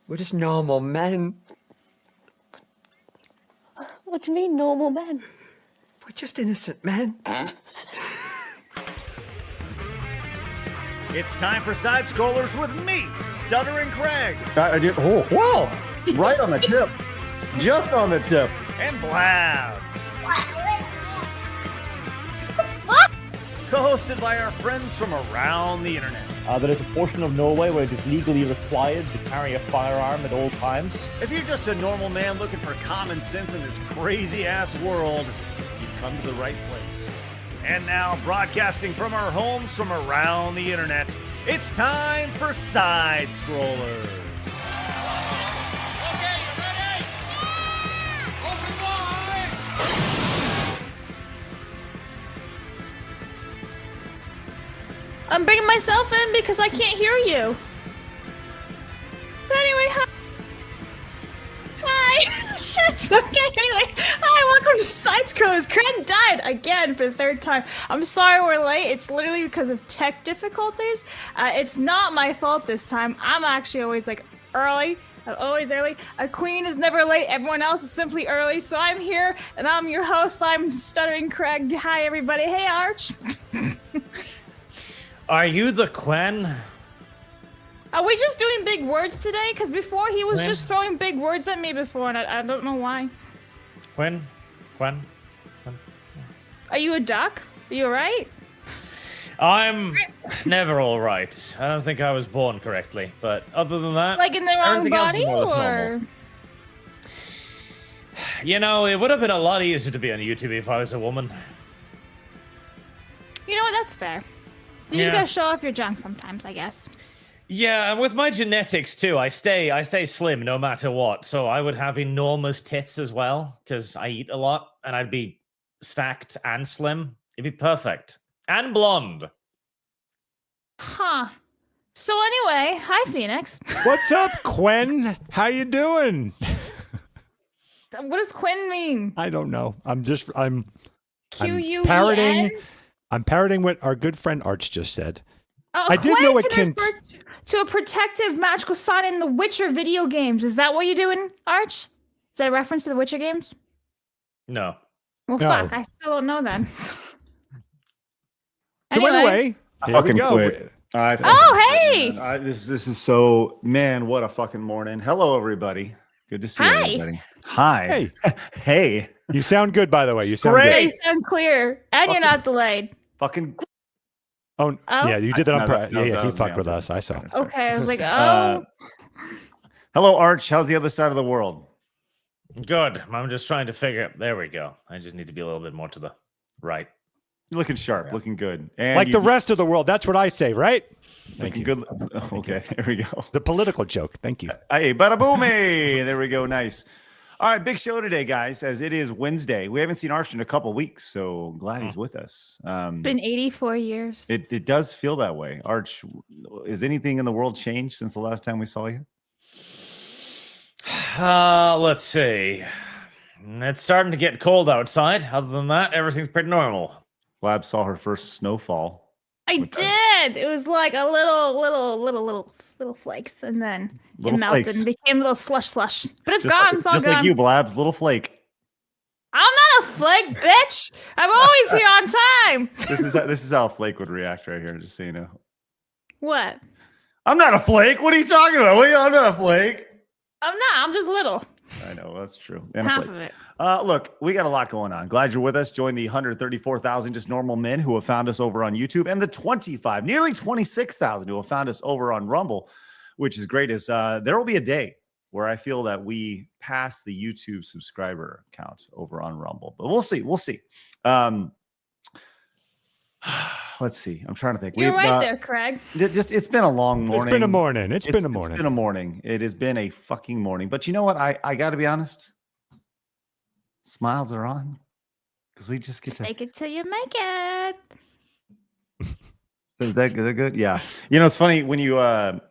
We're just normal men. What do you mean, normal men? We're just innocent men. It's time for Side Scrollers with me, Stuttering Craig. I did. Oh, wow. Right on the tip. Just on the tip. And Blabs. Co-hosted by our friends from around the internet. There is a portion of Norway where it is legally required to carry a firearm at all times. If you're just a normal man looking for common sense in this crazy-ass world, you've come to the right place. And now, broadcasting from our homes from around the internet, it's time for Side Scrollers. Okay, you ready? Open wide! I'm bringing myself in because I can't hear you. But anyway, hi. Shit. Okay, anyway. Hi, welcome to Side Scrollers. Craig died again for the third time. I'm sorry we're late. It's literally because of tech difficulties. It's not my fault this time. I'm actually always like early. I'm always early. A queen is never late. Everyone else is simply early. So I'm here, and I'm your host. I'm Stuttering Craig. Hi, everybody. Hey, Arch. Are you the Quen? Are we just doing big words today? Because before he was just throwing big words at me before, and I don't know why. Quen? Are you a duck? Are you alright? I'm never alright. I don't think I was born correctly, but other than that, Like in the wrong everything else is body, more or less or? normal. You know, it would have been a lot easier to be on YouTube if I was a woman. You know what? That's fair. You just Yeah. gotta show off your junk sometimes, I guess. Yeah, and with my genetics too, I stay slim no matter what. So I would have enormous tits as well because I eat a lot, and I'd be stacked and slim. It'd be perfect and blonde. Huh. So anyway, hi Phoenix. What's up, Quen? How you doing? What does Quinn mean? I don't know. I'm Q-U-E-N? parroting what our good friend Arch just said. I did know it can can refer to a protective magical sign in the Witcher video games. Is that what you're doing, Arch? Is that a reference to the Witcher games? No. Well, No. fuck. I still don't know then. So anyway, I here we fucking go. quit. Oh, hey! This is so, man, what a fucking morning. Hello, everybody. Good to see Hi. everybody. Hi. Hey. Hey. You sound good, by the way. You sound Great. Yeah, good. you sound clear. And you're not delayed. Fucking. Oh, Oh. yeah, you did that on No, purpose. that was- Yeah, that he was fucked me. with us. I saw. Sorry. Okay, I was like, oh. Hello, Arch. How's the other side of the world? Good. I'm just trying to figure. There we go. I just need to be a little bit more to the right. You're looking sharp, Yeah. looking good. And Like the rest of the world. That's what I say, right? Thank looking you. good. Okay, there we go. The political joke. Thank you. Hey, bada boomy. There we go. Nice. All right, big show today, guys, as it is Wednesday. We haven't seen Arch in a couple weeks, so glad he's with us. Been 84 years. It does feel that way. Arch, is anything in the world changed since the last time we saw you? Let's see. It's starting to get cold outside. Other than that, everything's pretty normal. Blabs saw her first snowfall. I did. It was like a little flakes, and then Little it melted flakes. and became a little slush. But it's Just gone. like, It's all just gone. like you, Blabs, little flake. I'm not a flake, bitch. I'm always here on time. This is how a flake would react right here, just so you know. What? I'm not a flake. What are you talking about? I'm not a flake. I'm not. I'm just little. I know, that's true. And a Half flake. of it. Look, we got a lot going on. Glad you're with us. Join the 134,000 just normal men who have found us over on YouTube, and the nearly 26,000 who have found us over on Rumble, which is great. There will be a day where I feel that we pass the YouTube subscriber count over on Rumble, but we'll see. We'll see. Let's see. I'm trying to think. You're right there, Craig. It's been a long morning. It's been a morning. It's been a It's morning. been a morning. It has been a fucking morning. But you know what? I got to be honest. Smiles are on because we just get to. Take it till you make it. Is that good? Yeah. You know, it's funny when you and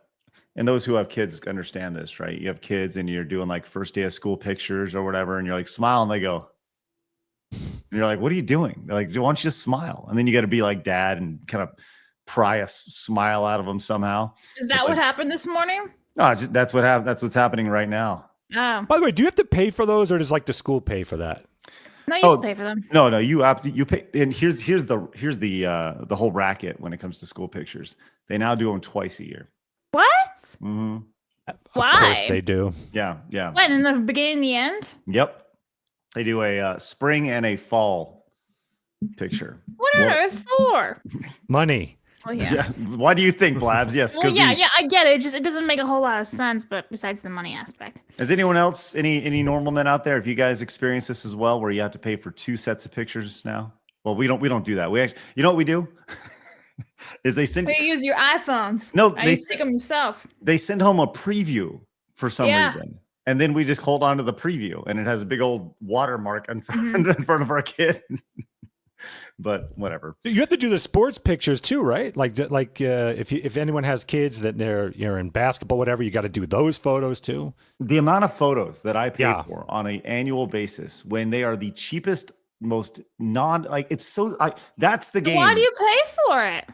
those who have kids understand this, right? You have kids and you're doing like first day of school pictures or whatever, and you're like smile, and they go, and you're like, "What are you doing?" They're like, "Why don't you just smile?" And then you got to be like dad and kind of pry a smile out of them somehow. Is that what happened this morning? No, that's what's happening right now. Oh. By the way, do you have to pay for those, or does like the school pay for that? No, you just pay for them. No, you pay. And here's the whole racket when it comes to school pictures. They now do them twice a year. What? Mm-hmm. Why? Of course they do. Yeah. What, in the beginning and the end? Yep. They do a spring and a fall picture. What on earth for? Money. Well, yeah. Why do you think, Blabs? Yes. Well, yeah, I get it. It doesn't make a whole lot of sense, but besides the money aspect. Is anyone else, any normal men out there? If you guys experience this as well, where you have to pay for 2 sets of pictures now? Well, we don't do that. We actually, you know what we do? Is they send. You use your iPhones. No, they stick them yourself. They send home a preview for some reason, and then we just hold on to the preview, and it has a big old watermark in front of our kid. But whatever. You have to do the sports pictures too, right? Like if anyone has kids that they're in basketball, whatever, you got to do those photos too. The amount of photos that I pay for on an annual basis, when they are the cheapest, most that's the game. Why do you pay for it?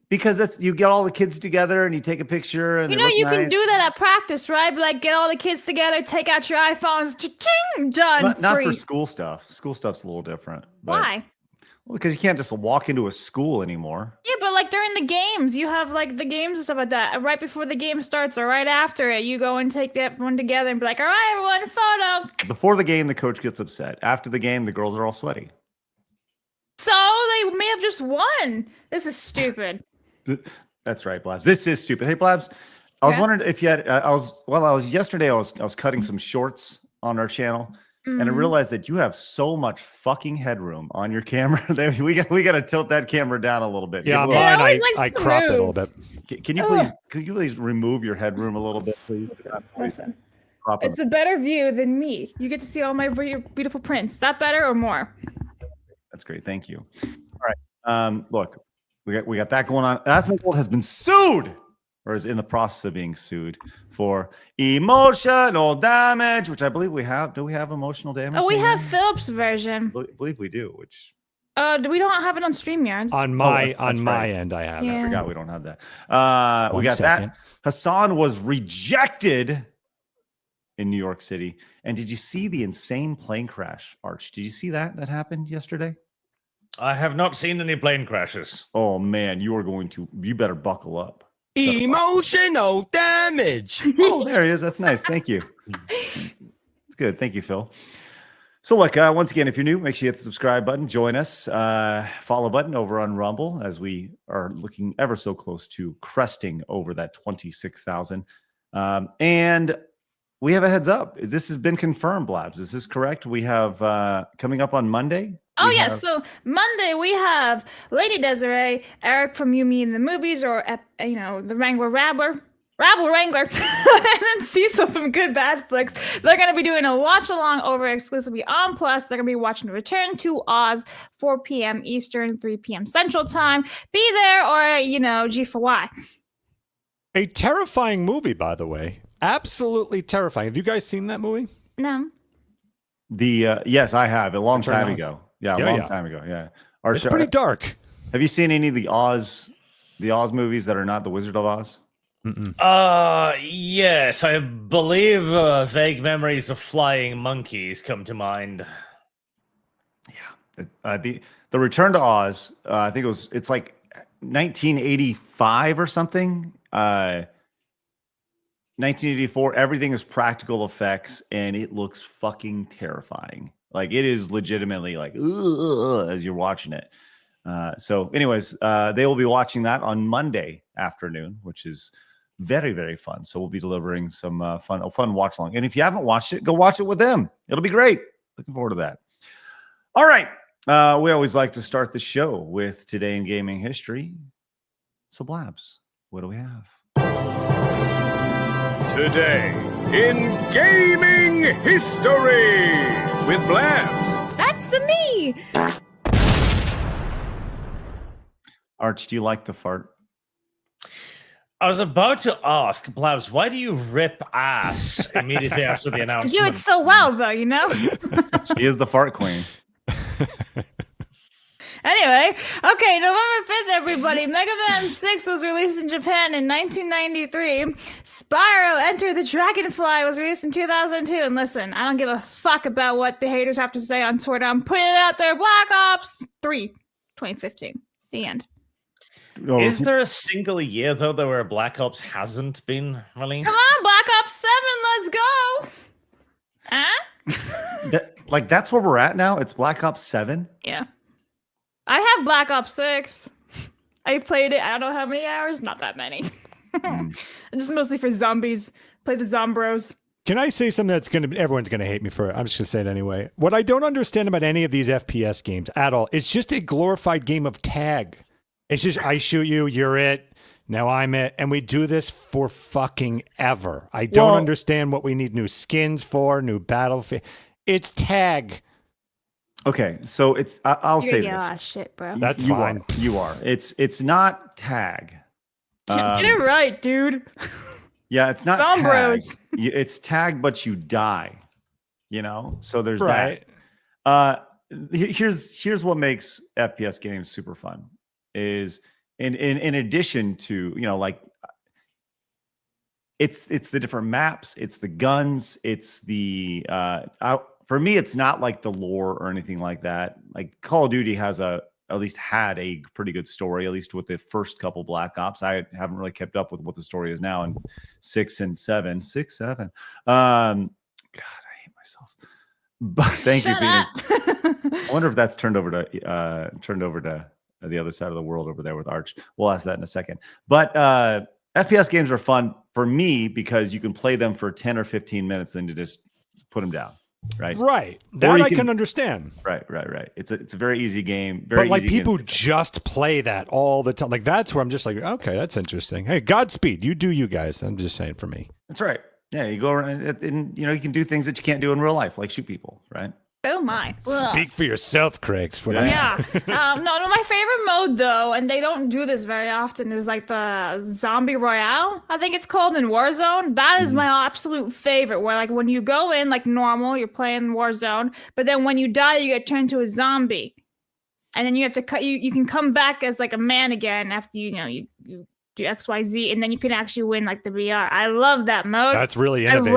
Because you get all the kids together and you take a picture and you can do that at practice, right? Like get all the kids together, take out your iPhones, cha-ching, done. Not for school stuff. School stuff's a little different. Why? Well, because you can't just walk into a school anymore. Yeah, but like during the games, you have like the games and stuff like that. Right before the game starts or right after it, you go and take that one together and be like, all right, everyone, photo. Before the game, the coach gets upset. After the game, the girls are all sweaty. So they may have just won. This is stupid. That's right, Blabs. This is stupid. Hey, Blabs, I was wondering if you had. I was cutting some shorts on our channel. And I realized that you have so much fucking headroom on your camera that we got to tilt that camera down a little bit. Yeah, mine, I cropped it a little bit. Can you please remove your headroom a little bit, please? Listen, it's a better view than me. You get to see all my beautiful prints. Is that better or more? That's great. Thank you. All right. Look, we got that going on. Asmongold has been sued, or is in the process of being sued for emotional damage, which I believe we have. Do we have emotional damage? Oh, we have Philip's version. I believe we do. Which we don't have it on StreamYards. On my end, I have. Yeah. I forgot we don't have that. We got that. Hasan was rejected in New York City. And did you see the insane plane crash, Arch? Did you see that happened yesterday? I have not seen any plane crashes. Oh man, you better buckle up. Emotional damage. Oh, there he is. That's nice. Thank you. It's good. Thank you, Phil. So look, once again, if you're new, make sure you hit the subscribe button. Join us. Follow button over on Rumble as we are looking ever so close to cresting over that 26,000. And we have a heads up. This has been confirmed, Blabs. Is this correct? We have coming up on Monday. Oh, yes. So Monday we have Lady Desiree, Eric from You, Me in the Movies, or, the Wrangler Rabble Wrangler, and then Cecil from Good Bad Flicks. They're going to be doing a watch along over exclusively on Plus. They're going to be watching Return to Oz, 4 p.m. Eastern, 3 p.m. Central Time. Be there or, G for Y. A terrifying movie, by the way. Absolutely terrifying. Have you guys seen that movie? No. Yes, I have. A long time ago. Yeah, a long time ago. Yeah. It's pretty dark. Have you seen any of the Oz movies that are not the Wizard of Oz? Yes, I believe vague memories of flying monkeys come to mind. Yeah. The Return to Oz, I think it's like 1985 or something. 1984, everything is practical effects, and it looks fucking terrifying. Like, it is legitimately like, as you're watching it. So anyways, they will be watching that on Monday afternoon, which is very, very fun. So we'll be delivering some fun watch along. And if you haven't watched it, go watch it with them. It'll be great. Looking forward to that. All right. We always like to start the show with Today in Gaming History. So Blabs, what do we have? Today in gaming history with Blabs. That's me. Arch, do you like the fart? I was about to ask, Blabs, why do you rip ass immediately after the announcement? You do it so well, though, She is the fart queen. And Anyway, okay, November 5th, everybody. Mega Man 6 was released in Japan in 1993. Spyro Enter the Dragonfly was released in 2002. And listen, I don't give a fuck about what the haters have to say on Twitter. I'm putting it out there. Black Ops 3, 2015. The end. Is there a single year, though, that where Black Ops hasn't been released? Come on, Black Ops 7, let's go! Huh? That's where we're at now? It's Black Ops 7? Yeah. I have Black Ops 6. I played it, I don't know how many hours, not that many. Just mostly for zombies. Play the Zombros. Can I say something that's everyone's gonna hate me for it? I'm just gonna say it anyway. What I don't understand about any of these FPS games at all, it's just a glorified game of tag. It's just I shoot you, you're it, now I'm it, and we do this for fucking ever. I don't understand what we need new skins for, new battlefield. It's tag. Okay, so I'll say this. Yeah, shit, bro. That's you fine. You are. It's not tag. Get it right, dude. Yeah, it's not Zombros. tag. It's tag, but you die. You know, so there's Right. that. Here's what makes FPS games super fun. Is in addition to, you know, like it's the different maps, it's the guns, it's the for me it's not like the lore or anything like that. Like Call of Duty has at least had a pretty good story, at least with the first couple Black Ops. I haven't really kept up with what the story is now in 6 and 7. 6, 7. God, I hate myself. But thank you, Phoenix. I wonder if that's turned over to the other side of the world over there with Arch. We'll ask that in a second. But FPS games are fun for me because you can play them for 10 or 15 minutes, then to just put them down, right? Right. That I can understand. Right. It's a very easy game. But like people just play that all the time. Like that's where I'm just like, okay, that's interesting. Hey, Godspeed. You do you guys. I'm just saying for me. That's right. Yeah, you go around and you know you can do things that you can't do in real life, like shoot people, right? Oh my. Speak for yourself, Craig. Yeah. No, my favorite mode though, and they don't do this very often, is like the Zombie Royale, I think it's called, in Warzone. That is my absolute favorite, where like when you go in like normal, you're playing Warzone, but then when you die, you get turned to a zombie. And then you have to you can come back as like a man again after you do XYZ, and then you can actually win like the BR. I love that mode. That's really innovative.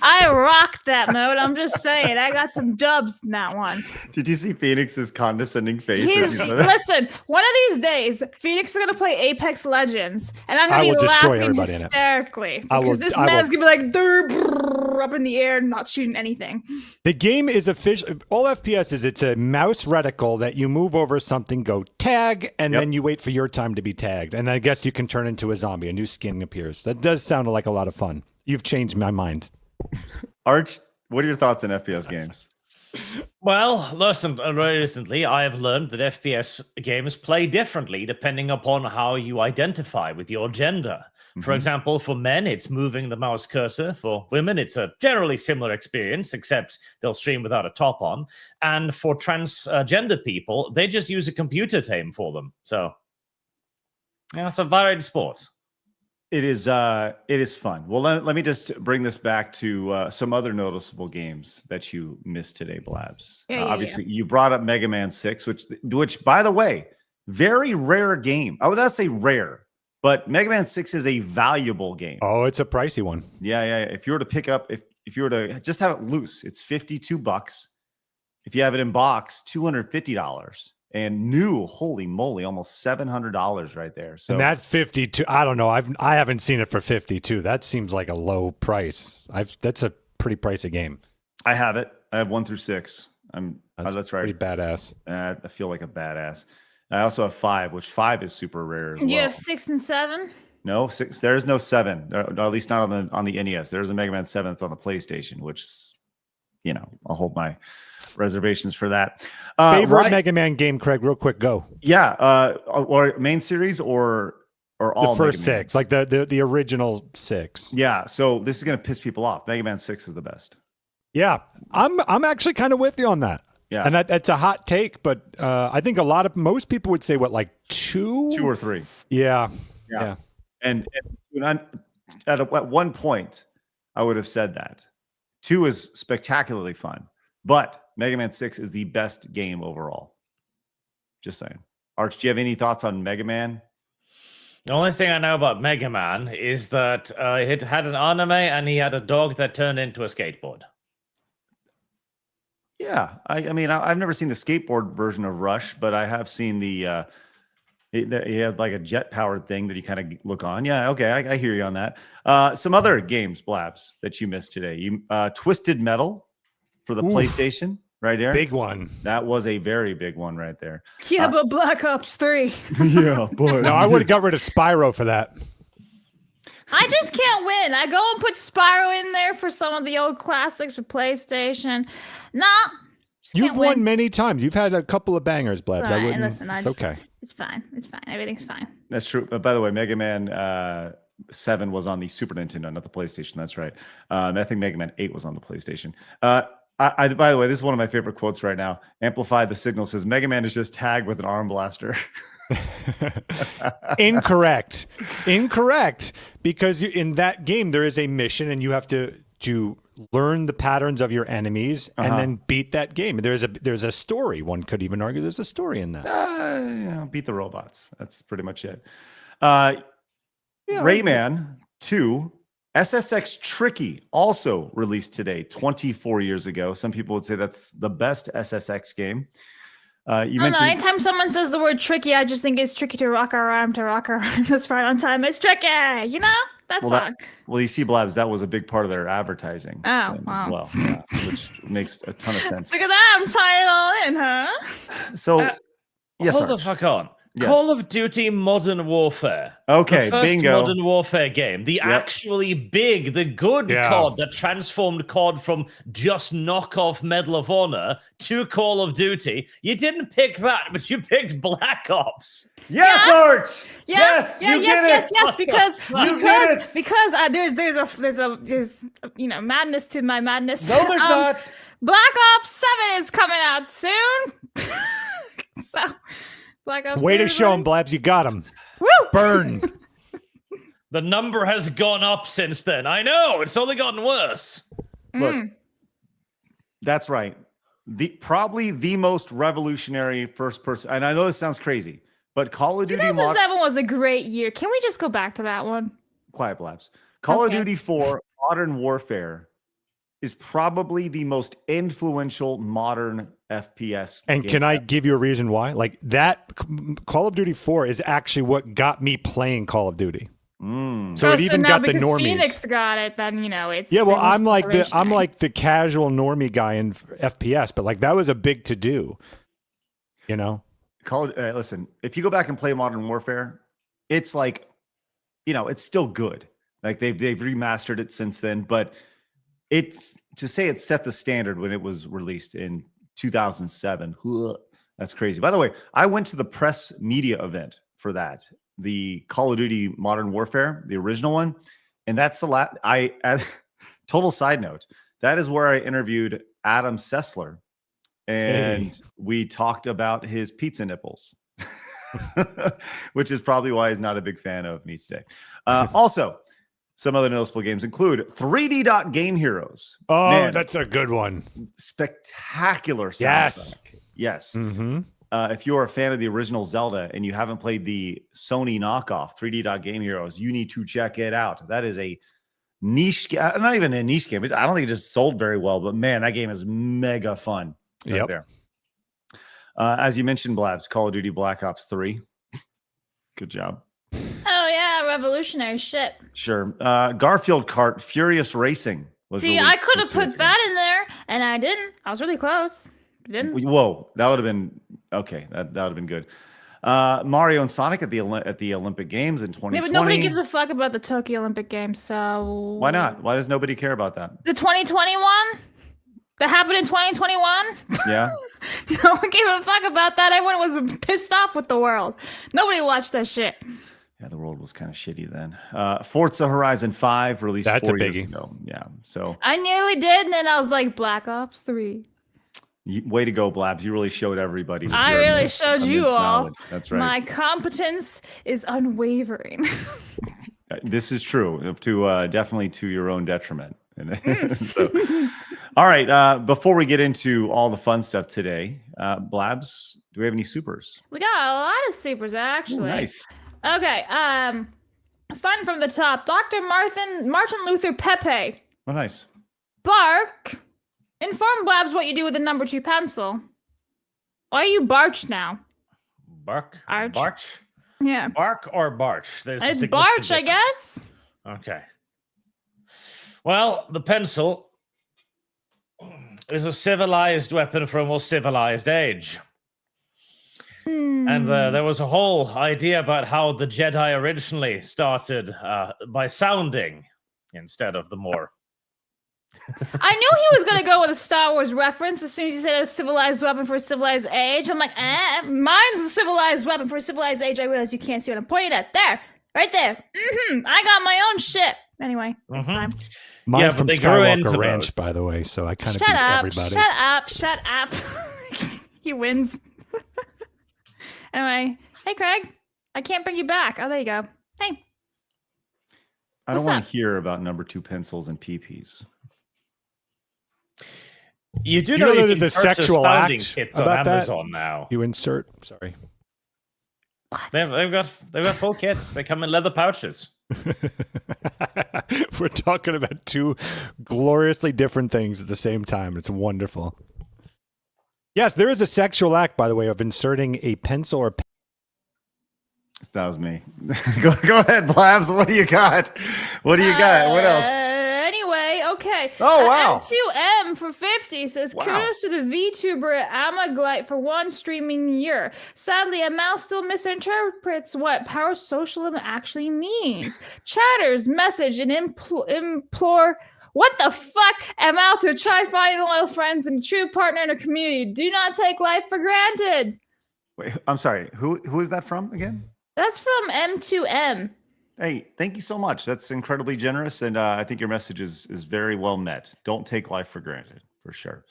I rocked that mode. I'm just saying, I got some dubs in that one. Did you see Phoenix's condescending face? Listen, one of these days, Phoenix is gonna play Apex Legends, and I'm gonna be laughing hysterically because this man's gonna be like up in the air, not shooting anything. The game is official. All FPS is it's a mouse reticle that you move over something, go tag, and then you wait for your time to be tagged, and I guess you can turn into a zombie. A new skin appears. That does sound like a lot of fun. You've changed my mind. Arch, what are your thoughts on FPS games? Well, listen, recently I have learned that FPS games play differently depending upon how you identify with your gender. For example, for men, it's moving the mouse cursor. For women, it's a generally similar experience, except they'll stream without a top on. And for transgender people, they just use a computer to aim for them. So, yeah, it's a varied sport. It is fun. Well, let me just bring this back to some other noticeable games that you missed today, Blabs. Obviously, you brought up Mega Man 6, which, by the way, very rare game. I would not say rare, but Mega Man 6 is a valuable game. Oh, it's a pricey one. Yeah. If you were to pick up, if you were to just have it loose, it's $52. If you have it in box, $250. And new, holy moly, almost $700 right there. So and that 52, I don't know. I haven't seen it for 52. That seems like a low price. That's a pretty pricey game. I have it. I have 1 through 6. That's right. Pretty badass. I feel like a badass. I also have 5, which 5 is super rare as well. You have 6 and 7? No, 6. There is no 7, or at least not on the NES. There's a Mega Man 7 that's on the PlayStation, which, you know, I'll hold my reservations for that. Favorite Mega Man game, Craig? Real quick, go. Yeah, or main series or all the first 6, like the original 6. Yeah. So this is gonna piss people off. Mega Man 6 is the best. Yeah, I'm actually kind of with you on that. Yeah, and that's a hot take, but I think most people would say like 2 or 3. Yeah. And at one point, I would have said that 2 is spectacularly fun, but Mega Man 6 is the best game overall. Just saying. Arch, do you have any thoughts on Mega Man? The only thing I know about Mega Man is that it had an anime and he had a dog that turned into a skateboard. Yeah, I mean, I've never seen the skateboard version of Rush, but I have seen the. He had like a jet-powered thing that you kind of look on. Yeah, okay, I hear you on that. Some other games, Blabs, that you missed today. You Twisted Metal for the PlayStation, right there. Big one. That was a very big one right there. Yeah, but Black Ops 3. Yeah, boy. No, I would have got rid of Spyro for that. I just can't win. I go and put Spyro in there for some of the old classics of PlayStation. Nah. You've won many times. You've had a couple of bangers, Blabs. Right, I wouldn't. listen, It's okay. It's fine. It's fine. Everything's fine. That's true. But by the way, Mega Man 7 was on the Super Nintendo, not the PlayStation. That's right. I think Mega Man 8 was on the PlayStation. By the way, this is one of my favorite quotes right now. Amplify the Signal says, Mega Man is just tagged with an arm blaster. Incorrect. Because in that game, there is a mission and you have to learn the patterns of your enemies and then beat that game. There's a story. One could even argue there's a story in that. Beat the robots. That's pretty much it. Rayman 2 SSX Tricky also released today, 24 years ago. Some people would say that's the best SSX game. You mentioned anytime someone says the word tricky, I just think it's tricky to rock our arm just right on time. It's tricky, you know? That's well, you see, Blabs, that was a big part of their advertising as well, which makes a ton of sense. Look at that, I'm tying it all in, huh? So, yes, hold the fuck on. Yes. Call of Duty Modern Warfare. Okay, the first bingo. Modern Warfare game. The actually big, the good COD that transformed COD from just knockoff Medal of Honor to Call of Duty. You didn't pick that, but you picked Black Ops. Yes, Arch. Yes, yes. Because there's madness to my madness. No, there's not. Black Ops 7 is coming out soon. So. Way to show him, Blabs. You got him. Woo! Burn. The number has gone up since then. I know. It's only gotten worse. Look, that's right. Probably the most revolutionary first person. And I know this sounds crazy, but Call of Duty 2007 was a great year. Can we just go back to that one? Quiet, Blabs. Call of Duty 4 Modern Warfare is probably the most influential modern FPS and game can I give you a reason why? Like that Call of Duty 4 is actually what got me playing Call of Duty. So it even got the normies. Phoenix got it, then it's well, I'm like the casual normie guy in FPS, but like that was a big to do. Listen, if you go back and play Modern Warfare, it's like, it's still good. Like they've remastered it since then, but it's to say it set the standard when it was released in 2007. That's crazy. By the way, I went to the press media event for that, the Call of Duty Modern Warfare, the original one, and that's total side note, that is where I interviewed Adam Sessler, and we talked about his pizza nipples, which is probably why he's not a big fan of me today. Also. Some other noticeable games include 3D Game Heroes. Oh, Man, that's a good one. Spectacular soundtrack. Yes. Mm-hmm. If you're a fan of the original Zelda and you haven't played the Sony knockoff 3D Game Heroes, you need to check it out. That is a niche, not even a niche game. I don't think it just sold very well, but man, that game is mega fun. Right there. As you mentioned, Blabs, Call of Duty Black Ops 3. Good job. Oh yeah, revolutionary shit. Sure. Garfield Kart Furious Racing was See, I could have put that in there, and I didn't. I was really close. Didn't. Whoa, that would have been okay. That would have been good. Mario and Sonic at the Olympic Games in 2020. Yeah, but nobody gives a fuck about the Tokyo Olympic Games, so why not? Why does nobody care about that? The 2021 that happened in 2021. Yeah. No one gave a fuck about that. Everyone was pissed off with the world. Nobody watched that shit. Yeah, the world was kind of shitty then. Forza Horizon 5 released That's 4 a years biggie. ago. Yeah, so I nearly did, and then I was like, Black Ops 3. Way to go, Blabs. You really showed everybody. I really showed you all. Knowledge. That's right. My competence is unwavering. This is true, to definitely to your own detriment. So, All right. Before we get into all the fun stuff today, Blabs, do we have any supers? We got a lot of supers, actually. Ooh, nice. Okay. Starting from the top, Dr. Martin Luther Pepe. Oh, nice. Bark. Inform Blabs what you do with the number 2 pencil. Why are you Barch now? Bark? Arch. Barch? Yeah. Bark or Barch? There's a It's significant Barch, I difference. guess. Okay. Well, the pencil is a civilized weapon from a more civilized age. And there was a whole idea about how the Jedi originally started by sounding instead of the more. I knew he was going to go with a Star Wars reference as soon as he said a civilized weapon for a civilized age. I'm like, mine's a civilized weapon for a civilized age. I realize you can't see what I'm pointing at. There, right there. I got my own shit. Anyway, it's fine. Mine but from they grew into Skywalker those. Ranch, by the way, so I kind of Shut beat up, everybody. shut up. He wins. Anyway, hey, Craig. I can't bring you back. Oh, there you go. Hey. I don't What's want up? to hear about number 2 pencils and PPs. You do You know know you there's can a purchase sexual sounding act kits on about that? Amazon now. You insert. Sorry. They've got full kits. They come in leather pouches. We're talking about 2 gloriously different things at the same time. It's wonderful. Yes, there is a sexual act, by the way, of inserting a pencil or That was me. Go ahead, Blabs. What do you got? What else? Anyway, okay. Oh, wow. M2M for 50 says, Wow. kudos to the VTuber Amaglite for 1 streaming year. Sadly, a mouse still misinterprets what power socialism actually means. Chatters message and implore, what the fuck am out to try finding loyal friends and a true partner in a community. Do not take life for granted. Wait, I'm sorry. Who is that from again? That's from M2M. Hey, thank you so much. That's incredibly generous, and I think your message is very well met. Don't take life for granted, for sure.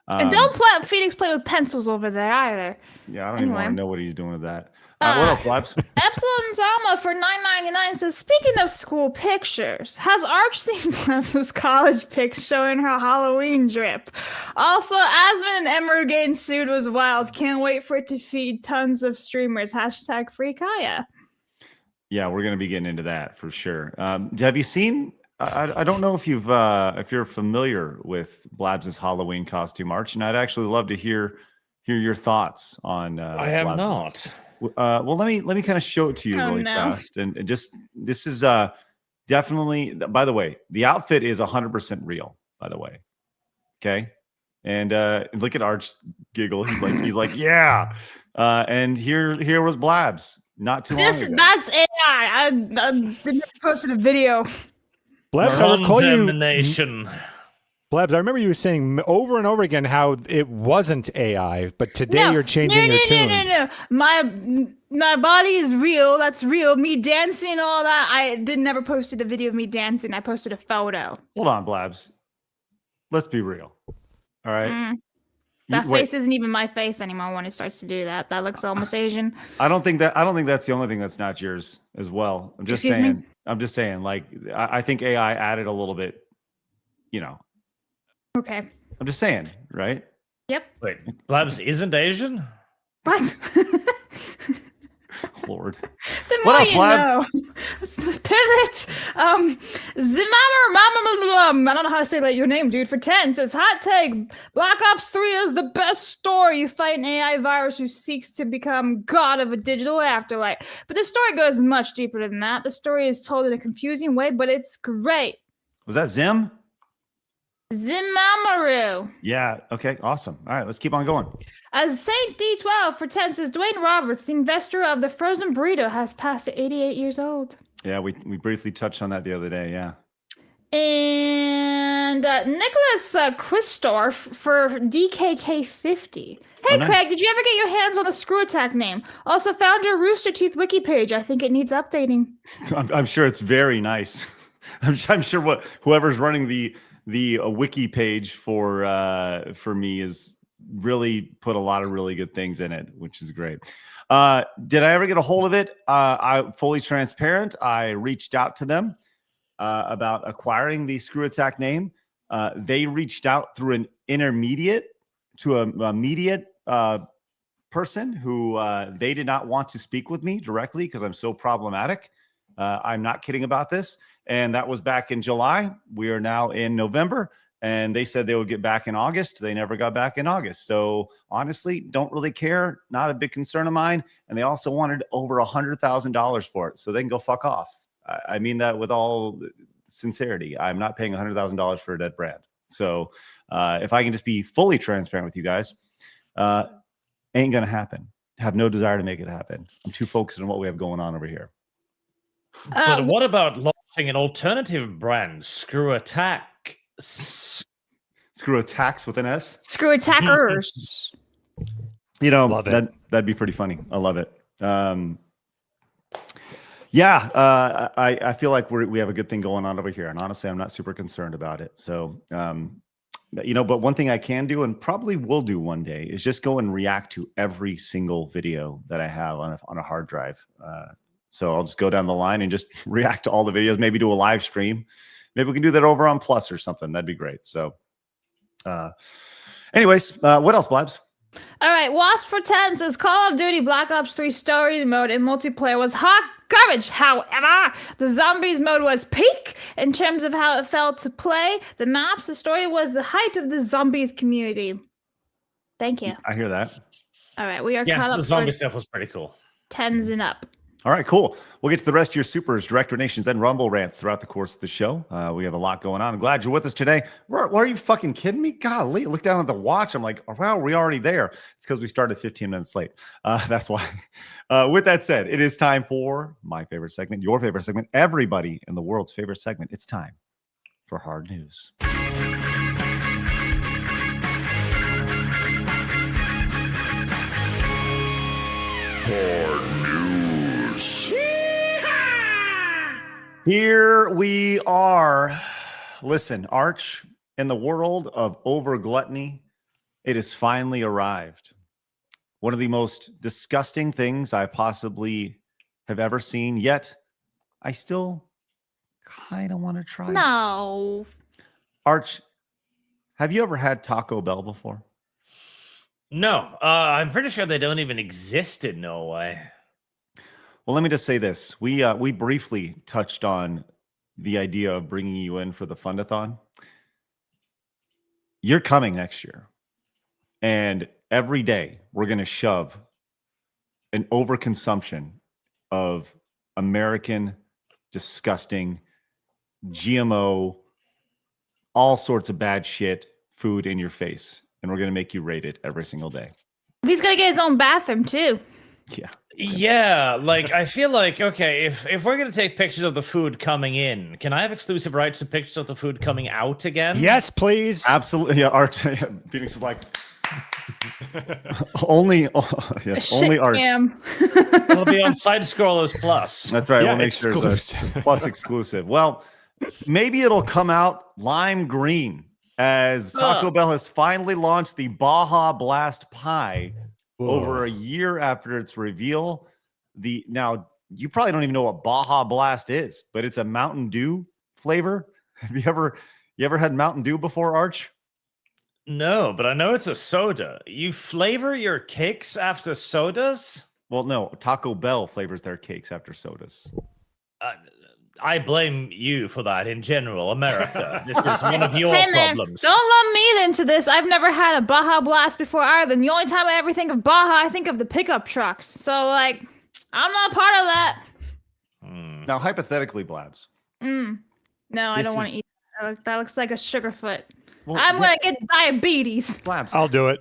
And don't let Phoenix play with pencils over there either. Yeah, I don't even want to Anyway. know what he's doing with that. What else, Blabs? Epsilon Zama for $9.99 says, speaking of school pictures, has Arch seen Blabs' college pics showing her Halloween drip? Also, Asmon and Emiru getting sued was wild. Can't wait for it to feed tons of streamers. Hashtag free Kaya. Yeah, we're going to be getting into that for sure. Have you seen? I don't know if you're familiar with Blabs' Halloween costume, Arch, and I'd actually love to hear your thoughts on. I am Blabs'. not. Well, let me kind of show it to you really fast, and just this is definitely. By the way, the outfit is 100% real. By the way, okay, and look at Arch giggle. He's like yeah, and here was Blabs not too long ago. That's AI. I didn't posted a video. Blabs, I recall you. Condemnation. Blabs, I remember you saying over and over again how it wasn't AI, but today you're changing your tune. No. My body is real. That's real. Me dancing and all that. I never posted a video of me dancing. I posted a photo. Hold on, Blabs. Let's be real. All right. That face isn't even my face anymore when it starts to do that. That looks almost Asian. I don't think that's the only thing that's not yours as well. I'm just Excuse saying. me? I'm just saying. Like I think AI added a little bit. Okay. I'm just saying, right? Yep. Wait, Blabs isn't Asian? What? Lord. The What more else, you Blabs? know. Pivot. Zimamar, I don't know how to say that your name, dude. For 10 says, hot take. Black Ops 3 is the best story. You fight an AI virus who seeks to become god of a digital afterlife. But the story goes much deeper than that. The story is told in a confusing way, but it's great. Was that Zim? Zimamaru. Yeah. Okay. Awesome. All right. Let's keep on going. As Saint D12 for 10 says, Dwayne Roberts, the investor of the frozen burrito, has passed 88 years old. Yeah. We briefly touched on that the other day. Yeah. And Nicholas Quistorf for DKK50. Hey, nice. Craig, did you ever get your hands on the Screw Attack name? Also found your Rooster Teeth wiki page. I think it needs updating. I'm sure it's very nice. I'm sure whoever's running the wiki page for me is really put a lot of really good things in it, which is great. Did I ever get a hold of it? I'm fully transparent. I reached out to them about acquiring the Screw Attack name. They reached out through an intermediate to a immediate person who they did not want to speak with me directly because I'm so problematic. I'm not kidding about this. And that was back in July. We are now in November. And they said they would get back in August. They never got back in August. So honestly, don't really care. Not a big concern of mine. And they also wanted over $100,000 for it. So they can go fuck off. I mean that with all sincerity. I'm not paying $100,000 for a dead brand. So if I can just be fully transparent with you guys, ain't going to happen. Have no desire to make it happen. I'm too focused on what we have going on over here. But what about launching an alternative brand? Screw Attack. Screw Attacks with an S. Screw attackers. You know, Love it. that'd be pretty funny. I love it. I feel like we have a good thing going on over here. And honestly, I'm not super concerned about it. So, but one thing I can do and probably will do one day is just go and react to every single video that I have on a hard drive. So I'll just go down the line and just react to all the videos, maybe do a live stream. Maybe we can do that over on Plus or something. That'd be great. So anyways, what else, Blabs? All right, Wasp for 10 says Call of Duty Black Ops 3 story mode in multiplayer was hot garbage. However, the zombies mode was peak in terms of how it felt to play. The maps, the story was the height of the zombies community. Thank you. I hear that. All right, we are caught up The zombie for stuff was pretty cool. 10s and up. All right, cool. We'll get to the rest of your supers, director nations, and Rumble rants throughout the course of the show. We have a lot going on. I'm glad you're with us today. Why are you fucking kidding me? Golly, look down at the watch. I'm like, wow, we're already there. It's because we started 15 minutes late. That's why. With that said, it is time for my favorite segment, your favorite segment, everybody in the world's favorite segment. It's time for Hard News. Hard News. Here we are. Listen, Arch, in the world of over gluttony, it has finally arrived. One of the most disgusting things I possibly have ever seen, yet I still kind of want to try it. No. Arch, have you ever had Taco Bell before? No, I'm pretty sure they don't even exist in Norway. Well, let me just say this. We briefly touched on the idea of bringing you in for the Fundathon. You're coming next year. And every day we're going to shove an overconsumption of American, disgusting, GMO, all sorts of bad shit food in your face. And we're going to make you rate it every single day. He's going to get his own bathroom, too. Yeah. Yeah, like I feel like, okay, if we're gonna take pictures of the food coming in, can I have exclusive rights to pictures of the food coming out again? Yes, please. Absolutely. Yeah, Art. Phoenix is like only Art. It'll be on Side Scrollers Plus. That's right. Yeah, We'll make sure it's a Plus exclusive. Well, maybe it'll come out lime green as Taco Bell has finally launched the Baja Blast Pie. Over a year after its reveal. Now you probably don't even know what Baja Blast is, but it's a Mountain Dew flavor. Have you ever had Mountain Dew before, Arch? No, but I know it's a soda. You flavor your cakes after sodas? Well, no. Taco Bell flavors their cakes after sodas. I blame you for that in general, America. This is one of your Hey, man, problems. don't lump me into this. I've never had a Baja Blast before either. And the only time I ever think of Baja, I think of the pickup trucks. So, like, I'm not part of that. Now, hypothetically, Blabs. No, I don't want to eat that. That looks like a sugarfoot. Well, I'm going to get diabetes. Blabs. I'll do it.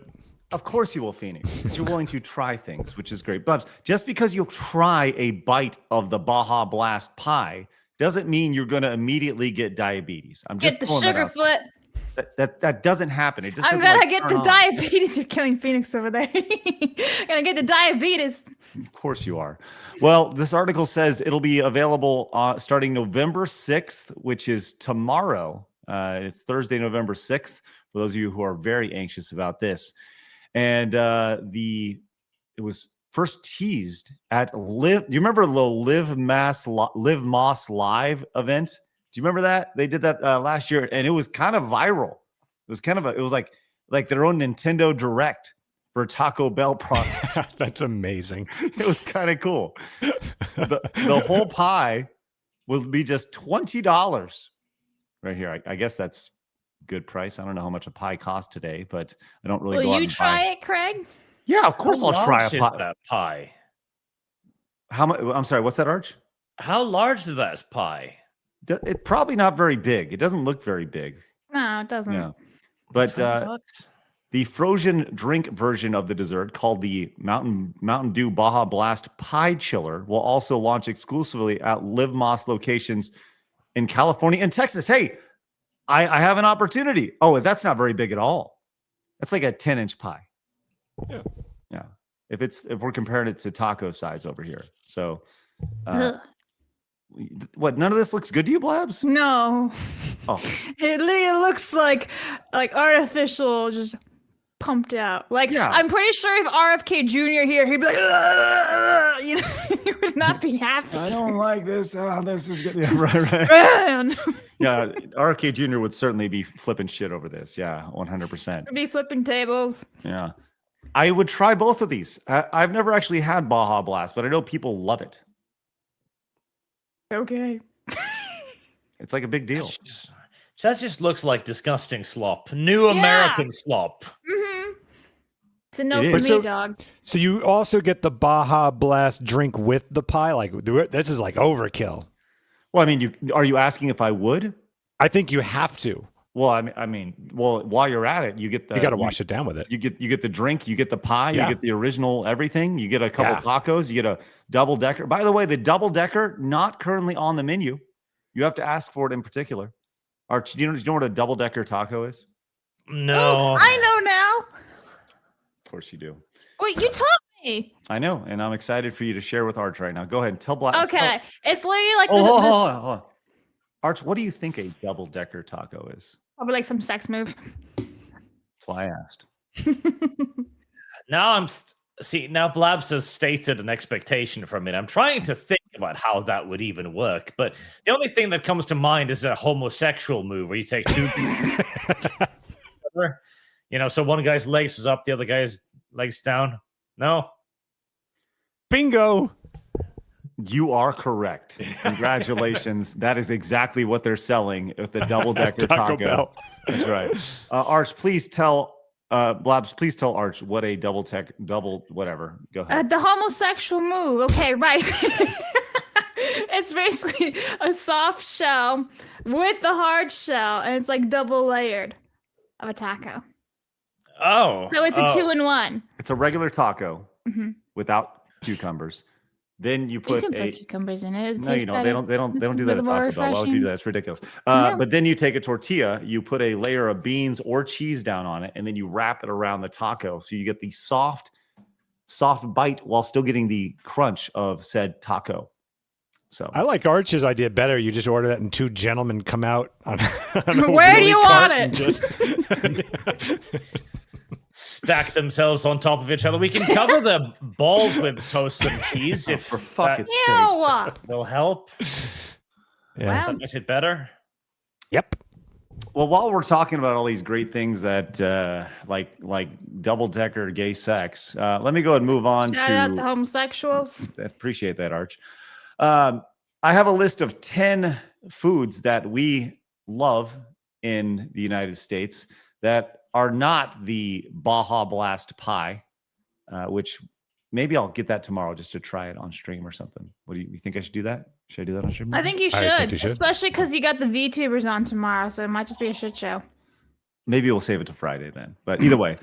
Of course you will, Phoenix. Because you're willing to try things, which is great. Blabs, just because you'll try a bite of the Baja Blast pie doesn't mean you're going to immediately get diabetes. I'm just Get the sugarfoot. That doesn't happen. It just I'm doesn't, gonna like, get turn the on. diabetes. You're killing Phoenix over there. Gonna get the diabetes. Of course you are. Well, this article says it'll be available starting November 6th, which is tomorrow. It's Thursday, November 6th, for those of you who are very anxious about this. And it was first teased at Live. Do you remember the Live Moss Live event you remember that? They did that last year, and it was kind of viral. It was like their own Nintendo Direct for Taco Bell products. That's amazing. It was kind of cool. The whole pie will be just $20 right here. I guess that's good price. I don't know how much a pie costs today, but I don't really. Will you try it, Craig? Yeah, of course I'll try a pie. That pie? How much? I'm sorry. What's that, Arch? How large is that pie? It probably not very big. It doesn't look very big. No, it doesn't. Yeah, but the frozen drink version of the dessert, called the Mountain Dew Baja Blast Pie Chiller, will also launch exclusively at Live Moss locations in California and Texas. Hey, I have an opportunity. Oh, that's not very big at all. That's like a 10-inch pie. Yeah. If we're comparing it to taco size over here. So, what? None of this looks good to you, Blabs? No. Oh, It literally looks like artificial, just pumped out. I'm pretty sure if RFK Jr. here, he'd be like, he would not be happy. I don't like this. This is good. Yeah, right. Yeah, RFK Jr. would certainly be flipping shit over this. Yeah, 100%. Be flipping tables. Yeah. I would try both of these. I've never actually had Baja Blast, but I know people love it. Okay. It's like a big deal. That just looks like disgusting slop. New American slop. Mm-hmm. It's a no for me, dog. So you also get the Baja Blast drink with the pie? Like, this is like overkill. Well, I mean, are you asking if I would? I think you have to. Well, I mean, while you're at it, you get the. You got to wash it down with it. You get the drink, you get the pie, you get the original everything. You get a couple tacos, you get a double decker. By the way, the double decker not currently on the menu. You have to ask for it in particular. Arch, do you know what a double decker taco is? No, oh, I know now. Of course you do. Wait, you taught me. I know, and I'm excited for you to share with Arch right now. Go ahead and tell Black. Okay, it's literally like hold on. Arch, what do you think a double decker taco is? Probably like some sex move. That's why I asked. Now Blabs has stated an expectation from it. I'm trying to think about how that would even work, but the only thing that comes to mind is a homosexual move where you take two so one guy's legs is up, the other guy's legs down. No. Bingo. You are correct. Congratulations. That is exactly what they're selling with the double-decker taco. Bell. That's right. Arch, please tell Blabs, please tell Arch what a double whatever. Go ahead. The homosexual move. Okay, right. It's basically a soft shell with the hard shell, and it's like double layered of a taco. Oh. So it's a 2-in-1. It's a regular taco without cucumbers. Then you put put cucumbers in it. No, you don't. They don't do that at Taco Bell. Why would you do that? It's ridiculous. But then you take a tortilla, you put a layer of beans or cheese down on it, and then you wrap it around the taco. So you get the soft bite while still getting the crunch of said taco. So I like Arch's idea better. You just order that and two gentlemen come out on where do you want it? Just stack themselves on top of each other. We can cover the balls with toast and cheese if for fuck's sake. Will help. Yeah. That makes it better. Yep. Well, while we're talking about all these great things that like double-decker gay sex, let me go and move on Shout out the homosexuals. I appreciate that, Arch. I have a list of 10 foods that we love in the United States that are not the Baja Blast pie, which maybe I'll get that tomorrow just to try it on stream or something. What do you think I should do that? Should I do that on stream? I think you should, especially because you got the VTubers on tomorrow, so it might just be a shit show. Maybe we'll save it to Friday then. But either way,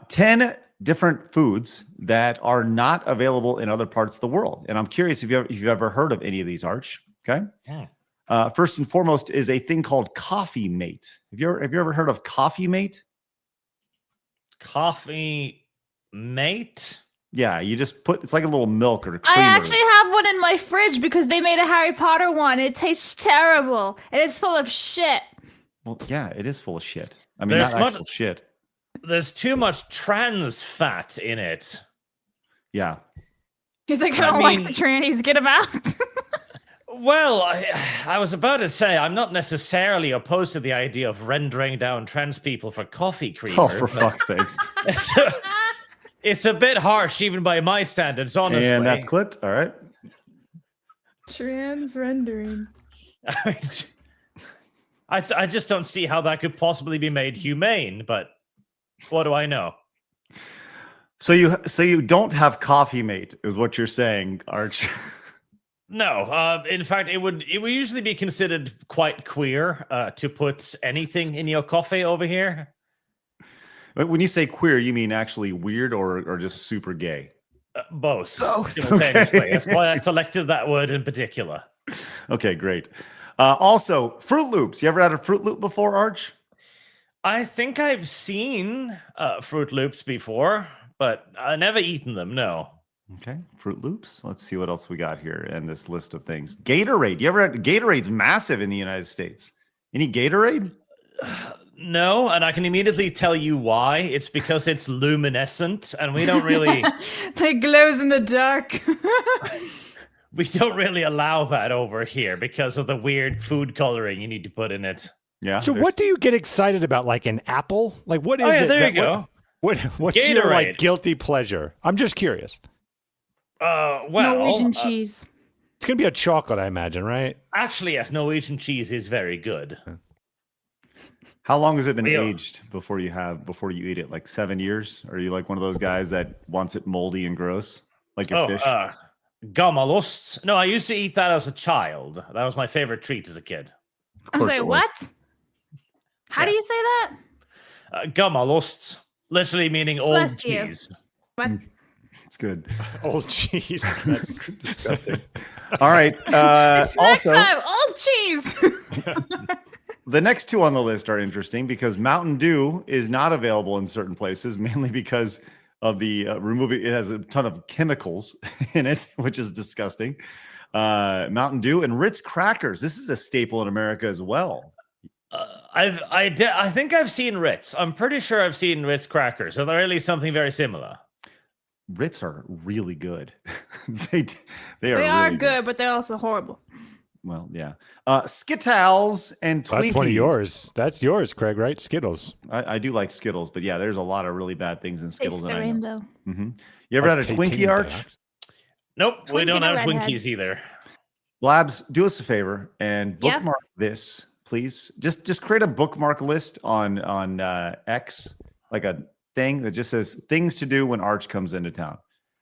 10 different foods that are not available in other parts of the world. And I'm curious if you've ever heard of any of these, Arch. Okay. Yeah. First and foremost is a thing called Coffee Mate. Have you ever heard of Coffee Mate? Coffee Mate? Yeah, you just it's like a little milk or creamer. I actually have one in my fridge because they made a Harry Potter one. It tastes terrible and it's full of shit. Well, yeah, it is full of shit. I mean, not actual shit. There's too much trans fat in it. Yeah. He's like, I don't like the trannies. Get them out. Well, I was about to say I'm not necessarily opposed to the idea of rendering down trans people for coffee creamer. Oh, for fuck's sakes. It's a bit harsh, even by my standards, honestly. And that's clipped. All right. Trans rendering. I mean, I just don't see how that could possibly be made humane, but what do I know? So you don't have coffee mate, is what you're saying, Arch. No, in fact, it would usually be considered quite queer to put anything in your coffee over here. But when you say queer, you mean actually weird or just super gay? Both Okay. simultaneously. That's why I selected that word in particular. Okay, great. Also, Fruit Loops. You ever had a Fruit Loop before, Arch? I think I've seen Fruit Loops before, but I never eaten them. No. Okay, Fruit Loops. Let's see what else we got here in this list of things. Gatorade. You ever had Gatorade's massive in the United States? Any Gatorade? No, and I can immediately tell you why. It's because it's luminescent, and we don't really It glows in the dark. we don't really allow that over here because of the weird food coloring you need to put in it. Yeah. So there's- what do you get excited about? Like an apple? Like what is it? There you that- go. What's your like Gatorade. guilty pleasure? I'm just curious. Well, Norwegian cheese. It's gonna be a chocolate, I imagine, right? actually, yes, Norwegian cheese is very good. How long has it been Real. aged before you eat it? Like 7 years? Are you like one of those guys that wants it moldy and gross, like your fish? Gammelost. No, I used to eat that as a child. That was my favorite treat as a kid. Of I'm course sorry, it was. what? How do you say that? Gammelost, literally meaning old Bless you. cheese. What? It's good. Oh, jeez, that's disgusting. All right. It's next Also, time. Old cheese. the next two on the list are interesting because Mountain Dew is not available in certain places, mainly because of the removing. It has a ton of chemicals in it, which is disgusting. Mountain Dew and Ritz crackers. This is a staple in America as well. I think I've seen Ritz. I'm pretty sure I've seen Ritz crackers. Are there really something very similar? Ritz are really good. they They are are really good, but they're also horrible. Well, yeah. Skittles and Twinkies. That's one of yours. That's yours, Craig, right? Skittles. I do like Skittles, but yeah, there's a lot of really bad things in Skittles. Taste the that I know. rainbow. Mm-hmm. You ever had a Twinkie, Arch? Nope, we Twinkie don't the have redhead. Twinkies either. Blabs, do us a favor and Yeah. bookmark this, please. Just create a bookmark list on X, like a thing that just says things to do when Arch comes into town.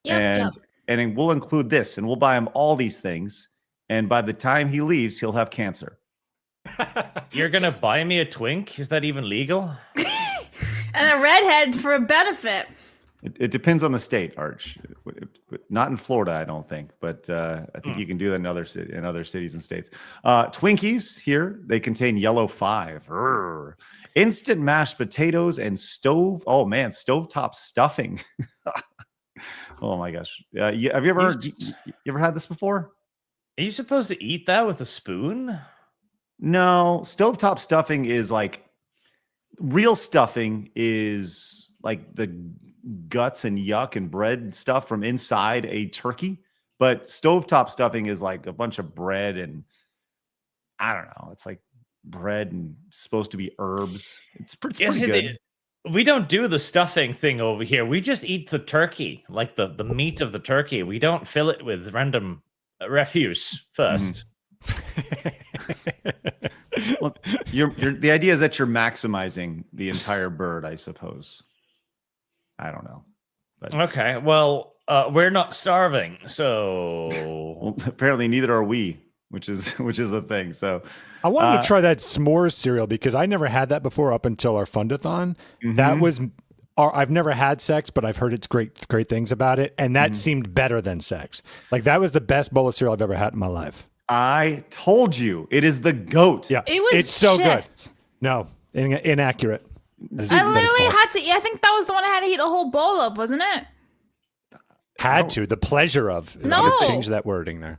And then we'll include this, and we'll buy him all these things. And by the time he leaves, he'll have cancer. You're gonna buy me a twink? Is that even legal? And a redhead for a benefit. It depends on the state, Arch. Not in Florida, I don't think, but I think you can do that in other cities and states. Twinkies here, they contain yellow 5. Urgh. Instant mashed potatoes and stovetop stuffing. Oh my gosh! Have you ever had this before? Are you supposed to eat that with a spoon? No, stovetop stuffing is like real stuffing is like the guts and yuck and bread and stuff from inside a turkey. But stovetop stuffing is like a bunch of bread and I don't know. It's like bread and supposed to be herbs. It's pretty good. We don't do the stuffing thing over here. We just eat the turkey, like the meat of the turkey. We don't fill it with random refuse first. Well, the idea is that you're maximizing the entire bird, I suppose. I don't know. But Okay, well, we're not starving, so well, apparently neither are we, which is a thing. So I wanted to try that s'mores cereal because I never had that before up until our fundathon. That was I've never had sex, but I've heard it's great things about it, and that seemed better than sex. Like that was the best bowl of cereal I've ever had in my life. I told you it is the GOAT. Yeah, It was it's so shit. good. No, inaccurate. I literally had to. Yeah, I think that was the one I had to eat a whole bowl of, wasn't it? Had to the pleasure of. No. Let's change that wording there.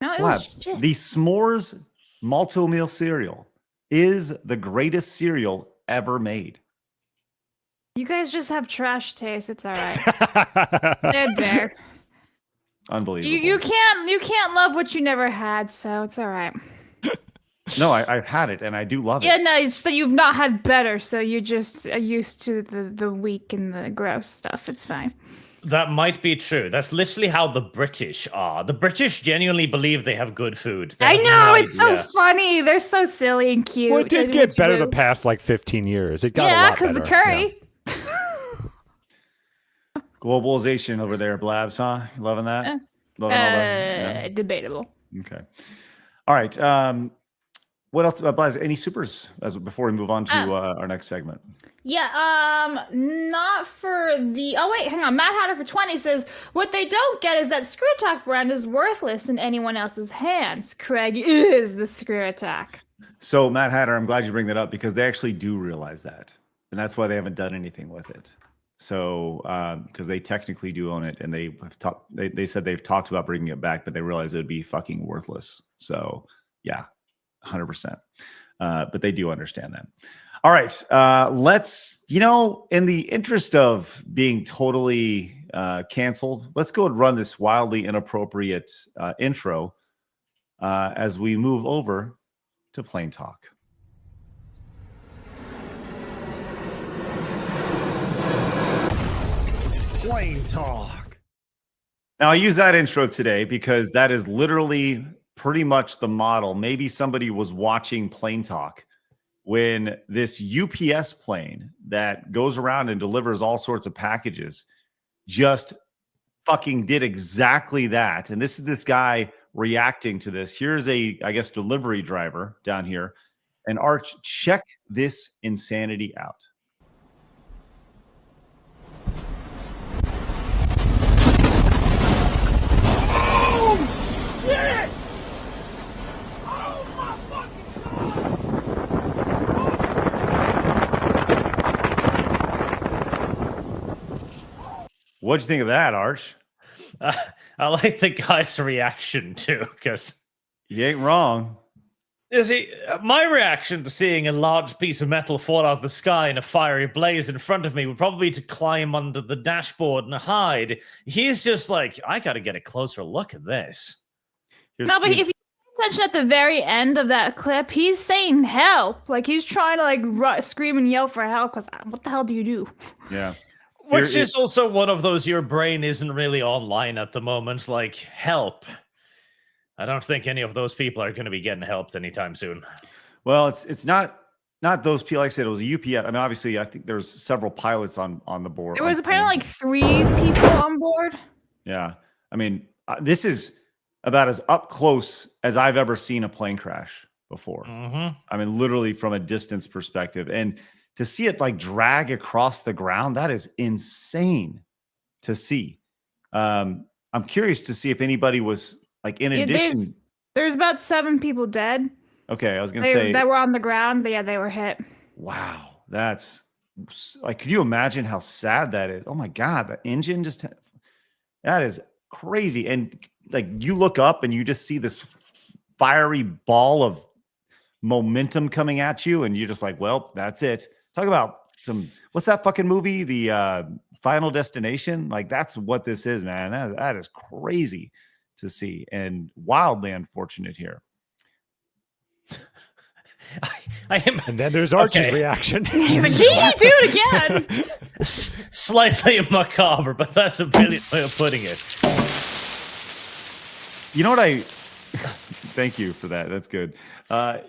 No, it Blabs, was shit. the s'mores malto-meal cereal is the greatest cereal ever made. You guys just have trash taste. It's all right. Dead bear. Unbelievable. You can't love what you never had, so it's all right. No, I've had it and I do love Yeah, it. no, it's that you've not had better, so you just are used to the weak and the gross stuff. It's fine. That might be true. That's literally how the British are. The British genuinely believe they have good food. They I have know, no it's idea. so funny. They're so silly and cute. Well, it did get better the past like 15 years. It got a lot better. because the curry. Globalization over there, Blabs, huh? You loving that? Loving all that? Yeah. Debatable. Okay. All right. What else? Blaz, any supers before we move on to our next segment? Yeah, not for the... Oh, wait, hang on. Matt Hatter for 20 says, what they don't get is that Screw Attack brand is worthless in anyone else's hands. Craig is the Screw Attack. So, Matt Hatter, I'm glad you bring that up because they actually do realize that. And that's why they haven't done anything with it. So, because they technically do own it and they said they've talked about bringing it back, but they realize it would be fucking worthless. So, yeah. 100%. But they do understand that. All right. Let's, in the interest of being totally canceled, let's go and run this wildly inappropriate intro as we move over to Plain Talk. Plain Talk. Now, I use that intro today because that is literally pretty much the model. Maybe somebody was watching Plain Talk when this UPS plane that goes around and delivers all sorts of packages just fucking did exactly that. And this is this guy reacting to this. Here's I guess, delivery driver down here. And Arch, check this insanity out. Oh, shit! What'd you think of that, Arch? I like the guy's reaction too, because he ain't wrong. My reaction to seeing a large piece of metal fall out of the sky in a fiery blaze in front of me would probably be to climb under the dashboard and hide. He's just like, I got to get a closer look at this. No, but if you pay attention at the very end of that clip, he's saying help. Like, he's trying to, scream and yell for help, because what the hell do you do? Yeah. Which is also one of those, your brain isn't really online at the moment. Like, help. I don't think any of those people are going to be getting helped anytime soon. Well, it's not those people. Like I said, it was a UPS. I mean, obviously, I think there's several pilots on the board. There was apparently like 3 people on board. Yeah. I mean, this is about as up close as I've ever seen a plane crash before. Mm-hmm. I mean, literally from a distance perspective. And to see it like drag across the ground, that is insane to see. I'm curious to see if anybody was like in addition. There's about 7 people dead. Okay, I was gonna say that were on the ground. Yeah, they were hit. Wow, that's like, could you imagine how sad that is? Oh my God, the engine that is crazy. And like, you look up and you just see this fiery ball of momentum coming at you, and you're just like, well, that's it. Talk about what's that fucking movie? The Final Destination? Like, that's what this is, man. That is crazy to see and wildly unfortunate here. I am, and then there's Archie's reaction. He's like, do it again. Slightly macabre, but that's a brilliant way of putting it. You know what thank you for that. That's good.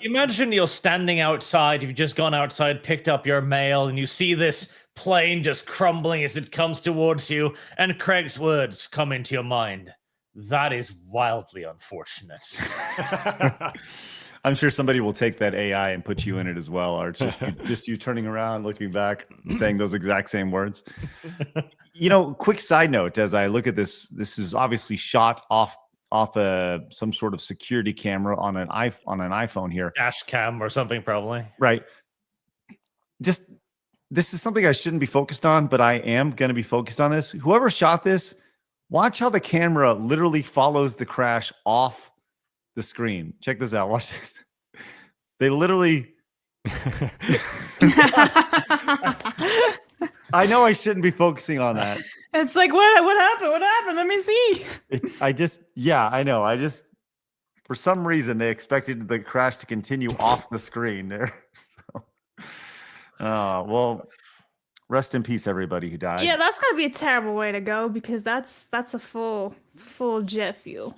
Imagine you're standing outside. You've just gone outside, picked up your mail, and you see this plane just crumbling as it comes towards you, and Craig's words come into your mind. That is wildly unfortunate. I'm sure somebody will take that AI and put you in it as well, or just you turning around, looking back, saying those exact same words. Quick side note, as I look at this is obviously shot off some sort of security camera on an iPhone here. Dash cam or something, probably. Right. Just, this is something I shouldn't be focused on, but I am going to be focused on this. Whoever shot this, watch how the camera literally follows the crash off the screen. Check this out. Watch this. They literally I know I shouldn't be focusing on that. It's like, what happened? What happened? Let me see. I know. For some reason, they expected the crash to continue off the screen there. So, well, rest in peace, everybody who died. Yeah, that's gotta be a terrible way to go because that's a full jet fuel.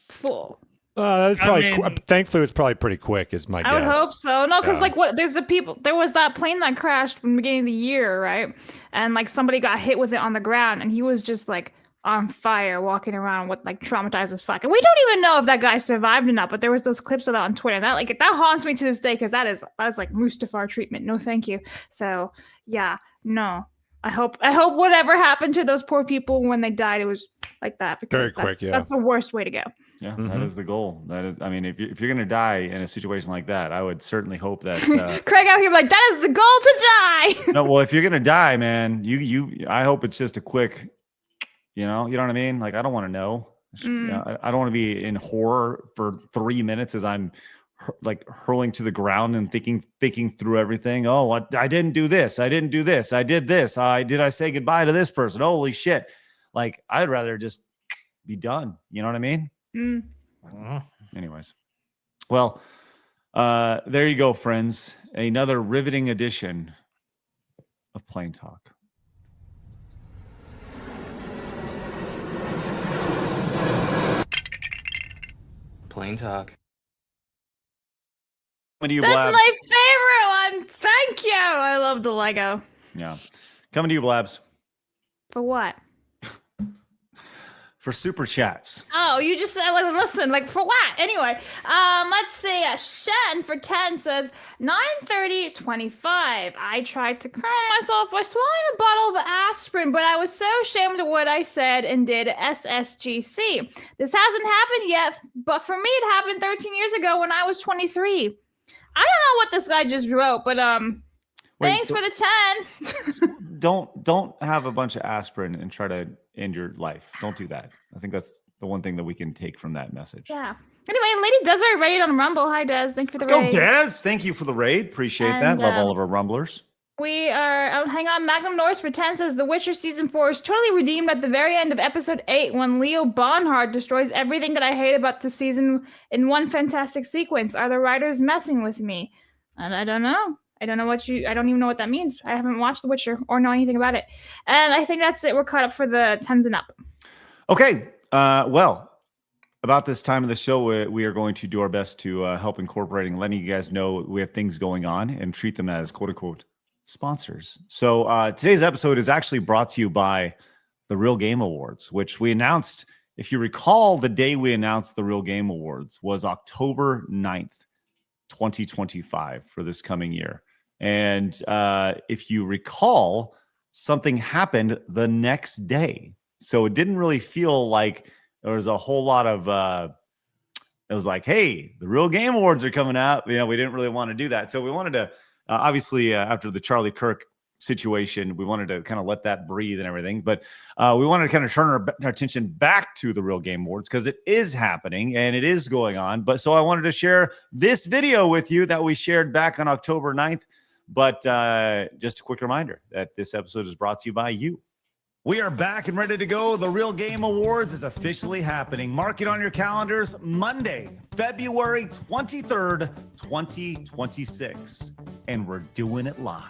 Full. That's probably. Thankfully, it's probably pretty quick. Is my guess. I would hope so. No, because like what? There was that plane that crashed from the beginning of the year, right? And like somebody got hit with it on the ground, and he was just like on fire, walking around with like traumatized as fuck. And we don't even know if that guy survived or not. But there was those clips of that on Twitter, and that haunts me to this day because that is like Mustafar treatment. No, thank you. So yeah, no. I hope whatever happened to those poor people when they died, it was like that. Because very quick. Yeah, that's the worst way to go. Yeah, that is the goal. That is, I mean, if you're gonna die in a situation like that, I would certainly hope that Craig out here like that is the goal to die. No, well, if you're gonna die, man, I hope it's just a quick, you know what I mean? Like, I don't want to know. I don't want to be in horror for 3 minutes as I'm like hurling to the ground and thinking through everything. Oh, I didn't do this. I didn't do this. I did this. Did I say goodbye to this person? Holy shit! Like, I'd rather just be done. You know what I mean? Anyways, well, there you go, friends. Another riveting edition of Plain Talk. Plain Talk. Coming to you, That's Blabs. my favorite one. Thank you. I love the Lego. Yeah. Coming to you, Blabs. For what? For super chats. Oh, you just said, like, listen, like, for what? Anyway, let's see. Shen for 10 says, 9:30:25. I tried to calm myself by swallowing a bottle of aspirin, but I was so ashamed of what I said and did SSGC. This hasn't happened yet, but for me, it happened 13 years ago when I was 23. I don't know what this guy just wrote, but thanks for the 10. Don't have a bunch of aspirin and try to end your life. Don't do that. I think that's the one thing that we can take from that message. Yeah. Anyway, Lady Desiree raid on Rumble. Hi, Des. Thank you for the raid. Let's go, Des. Thank you for the raid. Appreciate that. Love all of our Rumblers. We are, hang on, Magnum Norris for 10 says, The Witcher Season 4 is totally redeemed at the very end of Episode 8 when Leo Bonhart destroys everything that I hate about the season in one fantastic sequence. Are the writers messing with me? And I don't know. I don't even know what that means. I haven't watched The Witcher or know anything about it. And I think that's it. We're caught up for the 10s and up. Okay. Well, about this time of the show, we are going to do our best to help incorporating, letting you guys know we have things going on and treat them as quote unquote sponsors. So today's episode is actually brought to you by the Real Game Awards, which we announced. If you recall, the day we announced the Real Game Awards was October 9th, 2025 for this coming year. And if you recall, something happened the next day. So it didn't really feel like there was a whole lot of, it was like, hey, the Real Game Awards are coming out. You know, we didn't really want to do that. So we wanted to, obviously, after the Charlie Kirk situation, we wanted to kind of let that breathe and everything. But we wanted to kind of turn our attention back to the Real Game Awards because it is happening and it is going on. But so I wanted to share this video with you that we shared back on October 9th. But just a quick reminder that this episode is brought to you by you. We are back and ready to go. The Real Game Awards is officially happening. Mark it on your calendars. Monday, February 23rd, 2026. And we're doing it live.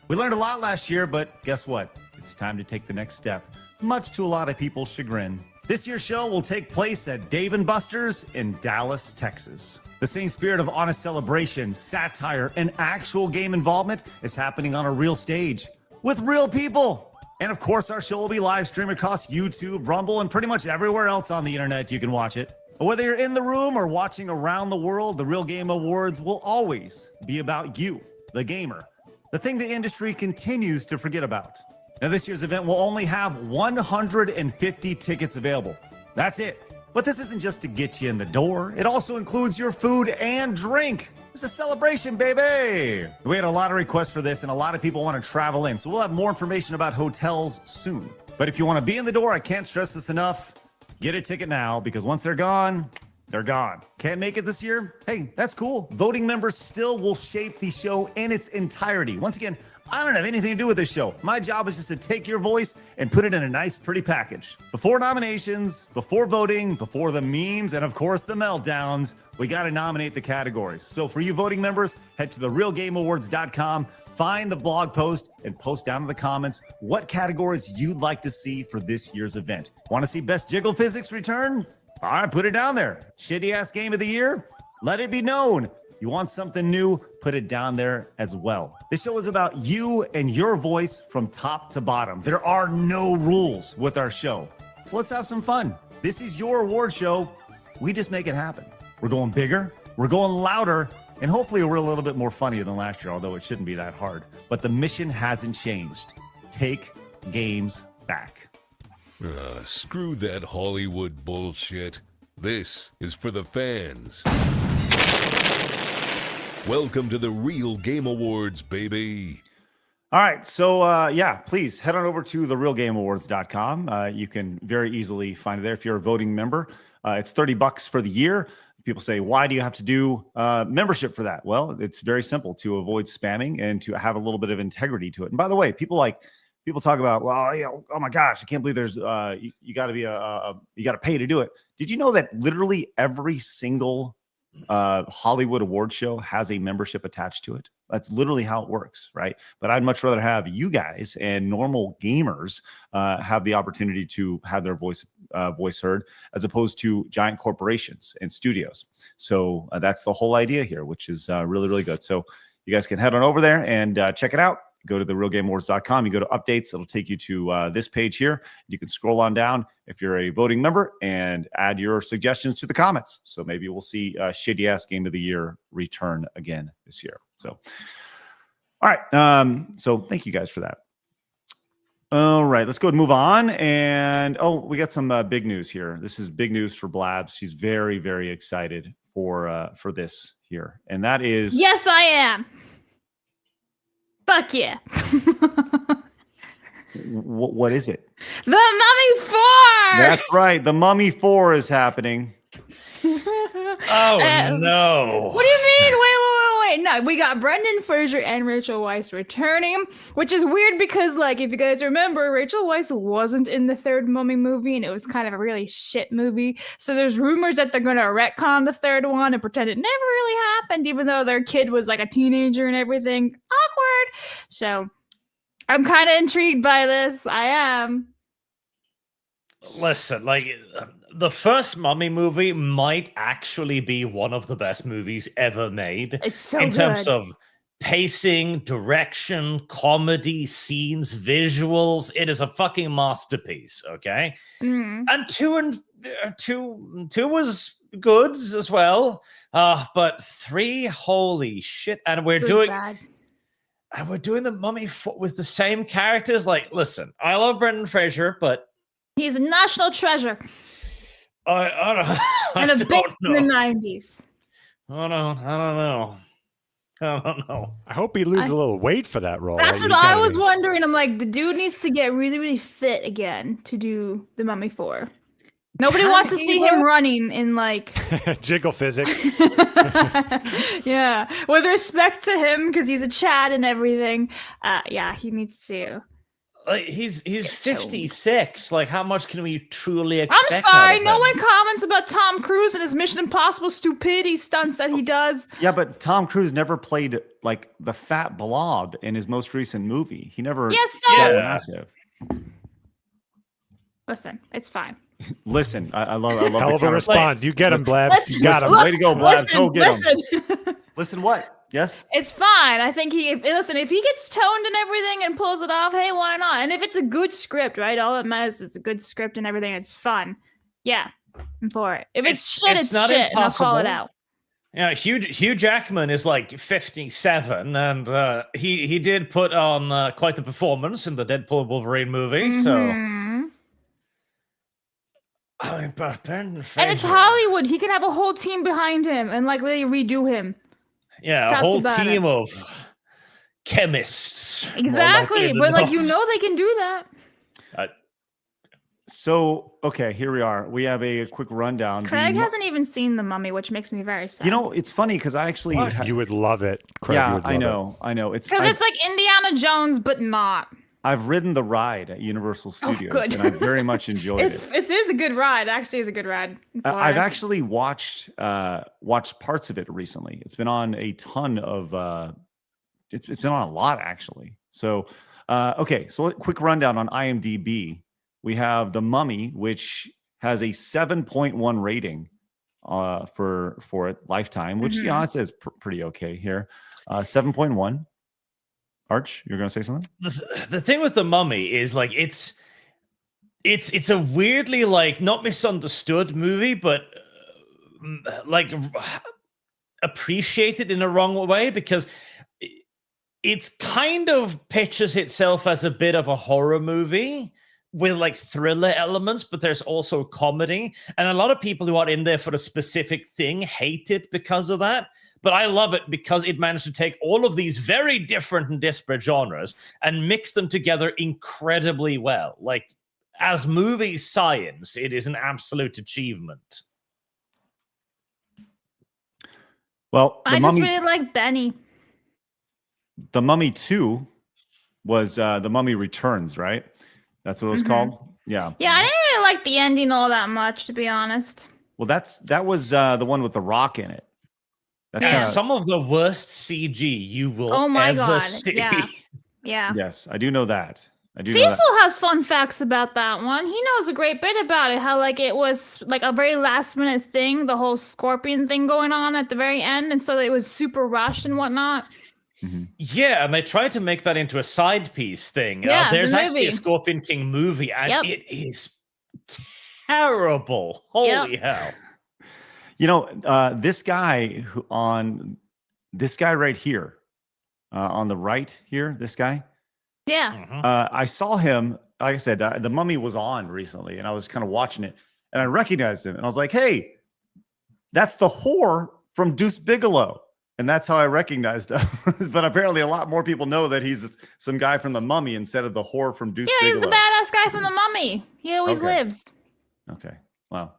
We learned a lot last year, but guess what? It's time to take the next step, much to a lot of people's chagrin. This year's show will take place at Dave & Buster's in Dallas, Texas. The same spirit of honest celebration, satire, and actual game involvement is happening on a real stage with real people. And of course, our show will be live streamed across YouTube, Rumble, and pretty much everywhere else on the internet you can watch it. Whether you're in the room or watching around the world, the Real Game Awards will always be about you, the gamer, the thing the industry continues to forget about. Now, this year's event will only have 150 tickets available. That's it. But this isn't just to get you in the door. It also includes your food and drink. It's a celebration, baby. We had a lot of requests for this, and a lot of people want to travel in. So we'll have more information about hotels soon. But if you want to be in the door, I can't stress this enough. Get a ticket now, because once they're gone, they're gone. Can't make it this year? Hey, that's cool. Voting members still will shape the show in its entirety. Once again, I don't have anything to do with this show. My job is just to take your voice and put it in a nice, pretty package. Before nominations, before voting, before the memes, and of course the meltdowns, we got to nominate the categories. So for you voting members, head to therealgameawards.com, find the blog post, and post down in the comments what categories you'd like to see for this year's event. Want to see Best Jiggle Physics return? All right, put it down there. Shitty ass game of the year? Let it be known. You want something new? Put it down there as well. This show is about you and your voice from top to bottom. There are no rules with our show. So let's have some fun. This is your award show. We just make it happen. We're going bigger, we're going louder, and hopefully we're a little bit more funny than last year, although it shouldn't be that hard. But the mission hasn't changed. Take games back. Screw that Hollywood bullshit. This is for the fans. Welcome to the Real Game Awards, baby. All right. So, please head on over to therealgameawards.com. You can very easily find it there if you're a voting member. It's $30 for the year. People say, why do you have to do membership for that? Well, it's very simple to avoid spamming and to have a little bit of integrity to it. And by the way, people talk about, well, oh my gosh, I can't believe there's you got to be you got to pay to do it. Did you know that literally every single Hollywood award show has a membership attached to it? That's literally how it works, right? But I'd much rather have you guys and normal gamers have the opportunity to have their voice heard, as opposed to giant corporations and studios. So that's the whole idea here, which is really, really good. So you guys can head on over there and check it out. Go to therealgameawards.com. You go to updates. It'll take you to this page here. You can scroll on down if you're a voting member and add your suggestions to the comments. So maybe we'll see Shitty Ass Game of the Year return again this year. So, all right. So thank you guys for that. All right, let's go and move on. And we got some big news here. This is big news for Blabs. She's very, very excited for this here, and that is Yes, I am. Fuck yeah. What is it? The Mummy 4! That's right. The Mummy 4 is happening. Oh, no. What do you mean? Wait. No, we got Brendan Fraser and Rachel Weisz returning, which is weird because, like, if you guys remember, Rachel Weisz wasn't in the third Mummy movie, and it was kind of a really shit movie. So there's rumors that they're going to retcon the third one and pretend it never really happened, even though their kid was, like, a teenager and everything. Awkward. So I'm kind of intrigued by this. I am. Listen, like, the first Mummy movie might actually be one of the best movies ever made. It's so in good. terms of pacing, direction, comedy, scenes, visuals. It is a fucking masterpiece, okay? Mm. And two was good as well. But 3, holy shit. And we're doing the Mummy with the same characters. Like, listen, I love Brendan Fraser, but he's a national treasure. I don't know. And a bit in the 90s. I don't know. I hope he loses a little weight for that role. That's what I was wondering. I'm like, the dude needs to get really, really fit again to do the Mummy 4. Nobody wants to see him running in, like... Jiggle physics. Yeah. With respect to him, because he's a Chad and everything. Yeah, he needs to... Like, he's 56. Like, how much can we truly expect? I'm sorry, no one comments about Tom Cruise and his Mission Impossible stupidity stunts that he does. Yeah, but Tom Cruise never played like the fat blob in his most recent movie. He never. Yes, sir. Massive. Listen, it's fine. Listen, I love. Hell of a response. You get him, Blabs. You got him. Way to go, Blabs. Go get him. Listen. Listen, what? Yes. It's fine. I think if he gets toned and everything and pulls it off, hey, why not? And if it's a good script, right? All that matters is it's a good script and everything. It's fun. Yeah, I'm for it. If it's shit, it's not shit, impossible. and I'll call it out. Yeah, Hugh Jackman is like 57, and he did put on quite the performance in the Deadpool Wolverine movie. Mm-hmm. So, I mean, Brendan Fraser. And it's Hollywood. He can have a whole team behind him and like really redo him. Yeah, a whole team of chemists. Exactly, but like they can do that. So, okay, here we are. We have a quick rundown. Craig hasn't even seen The Mummy, which makes me very sad. You know, it's funny because I actually You would love it, Craig. You yeah, would love I know. Because it's like Indiana Jones, but not. I've ridden the ride at Universal Studios, good. and I very much enjoyed it. It is a good ride. Actually, is a good ride. I've actually watched parts of it recently. It's been on a ton of. It's been on a lot actually. So, okay. So, quick rundown on IMDb. We have The Mummy, which has a 7.1 rating for it lifetime, which it says pretty okay here. 7.1. Arch, you're gonna say something? The thing with The Mummy is like it's a weirdly like not misunderstood movie, but like appreciated in a wrong way because it's kind of pitches itself as a bit of a horror movie with like thriller elements, but there's also comedy. And a lot of people who are in there for a specific thing hate it because of that. But I love it because it managed to take all of these very different and disparate genres and mix them together incredibly well. Like, as movie science, it is an absolute achievement. Well, I just really like Benny. The Mummy 2 was The Mummy Returns, right? That's what it was called? Yeah. Yeah, I didn't really like the ending all that much, to be honest. Well, that was the one with The Rock in it. That's some of the worst CG you will ever see. Yeah. Yes, I do know that. Cecil has fun facts about that one. He knows a great bit about it. How like it was like a very last minute thing, the whole scorpion thing going on at the very end, and so it was super rushed and whatnot. Yeah, and they tried to make that into a side piece thing. Yeah, there's the actually movie. a Scorpion King movie, and it is terrible. Holy hell. You know, this guy right here, on the right here, this guy. Yeah. I saw him, like I said, The Mummy was on recently, and I was kind of watching it, and I recognized him, and I was like, hey, that's the whore from Deuce Bigalow. And that's how I recognized him. But apparently a lot more people know that he's some guy from The Mummy instead of the whore from Deuce Bigalow. Yeah, he's the badass guy from The Mummy. He always lives. Okay. Wow.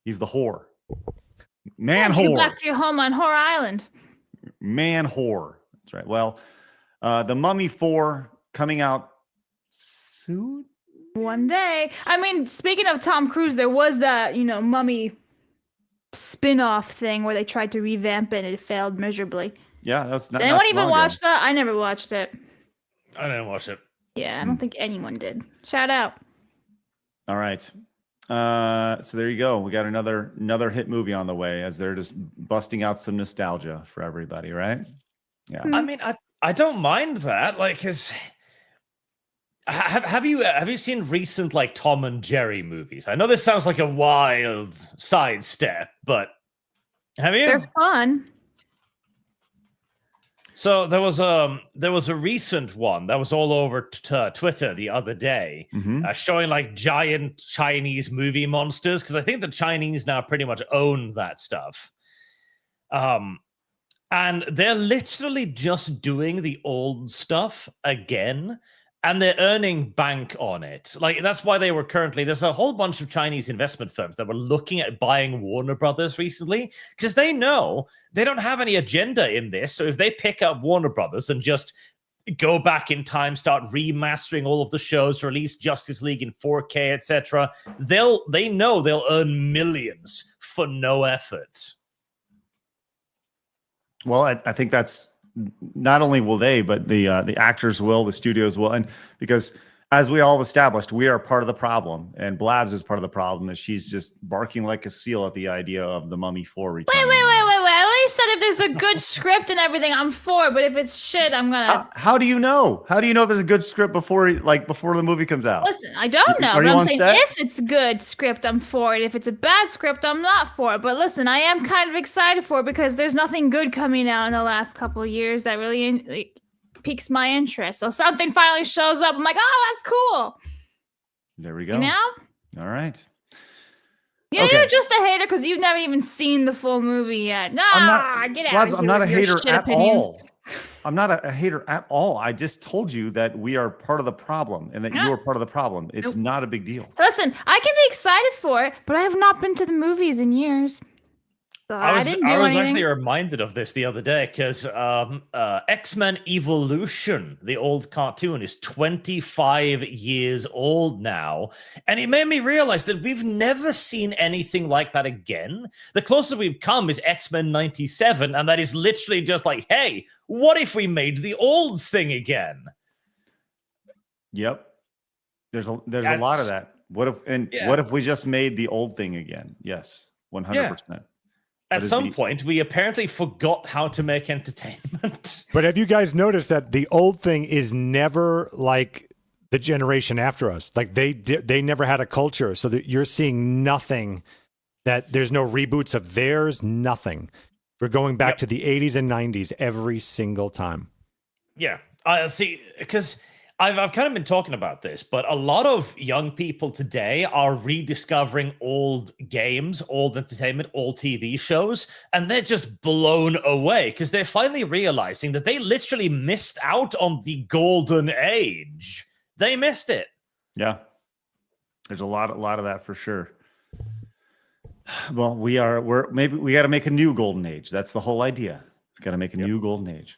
He's the whore. Man whore. Back to your home on Whore Island. Man whore. That's right. Well, The Mummy 4 coming out soon? One day. I mean, speaking of Tom Cruise, there was that, Mummy spin-off thing where they tried to revamp it and it failed miserably. Yeah, that's not. Did anyone even watch that? I never watched it. I didn't watch it. Yeah, I don't think anyone did. Shout out. All right. So there you go. We got another hit movie on the way as they're just busting out some nostalgia for everybody, right? Yeah. I mean, I don't mind that. Like, cause have you seen recent like Tom and Jerry movies? I know this sounds like a wild sidestep, but have you? They're fun. So there was a recent one that was all over Twitter the other day, showing like giant Chinese movie monsters, because I think the Chinese now pretty much own that stuff. And they're literally just doing the old stuff again, and they're earning bank on it. Like, that's why there's a whole bunch of Chinese investment firms that were looking at buying Warner Brothers recently, because they know they don't have any agenda in this. So if they pick up Warner Brothers and just go back in time, start remastering all of the shows, release Justice League in 4K, etc., they know they'll earn millions for no effort. Well, I think that's not only will they, but the actors will, the studios will, and because as we all established, we are part of the problem, and Blabs is part of the problem, as she's just barking like a seal at the idea of The Mummy 4 return. Wait. I already said if there's a good script and everything, I'm for it, but if it's shit, I'm gonna... How do you know? How do you know there's a good script before the movie comes out? Listen, I don't know, but I'm saying if it's good script, I'm for it. If it's a bad script, I'm not for it. But listen, I am kind of excited for it because there's nothing good coming out in the last couple of years that really piques my interest. So something finally shows up. I'm like, oh, that's cool. There we go. You know? All right. Yeah, okay. You're just a hater because you've never even seen the full movie yet. Nah, get out of here. I'm not a hater at all. I'm not a hater at all. I just told you that we are part of the problem and that you are part of the problem. It's not a big deal. Listen, I can be excited for it, but I have not been to the movies in years. So I was didn't do anything. actually reminded of this the other day because X-Men Evolution, the old cartoon, is 25 years old now. And it made me realize that we've never seen anything like that again. The closest we've come is X-Men 97, and that is literally just like, hey, what if we made the olds thing again? Yep. There's a lot of that. What if we just made the old thing again? Yes, 100%. At some point, we apparently forgot how to make entertainment. But have you guys noticed that the old thing is never like the generation after us? Like they never had a culture, so that you're seeing nothing. That there's no reboots of theirs, nothing. We're going back to the 80s and 90s every single time. Yeah, see, because I've kind of been talking about this, but a lot of young people today are rediscovering old games, old entertainment, old TV shows, and they're just blown away because they're finally realizing that they literally missed out on the golden age. They missed it. Yeah, there's a lot of that for sure. Well, we got to make a new golden age. That's the whole idea. We've got to make a new golden age.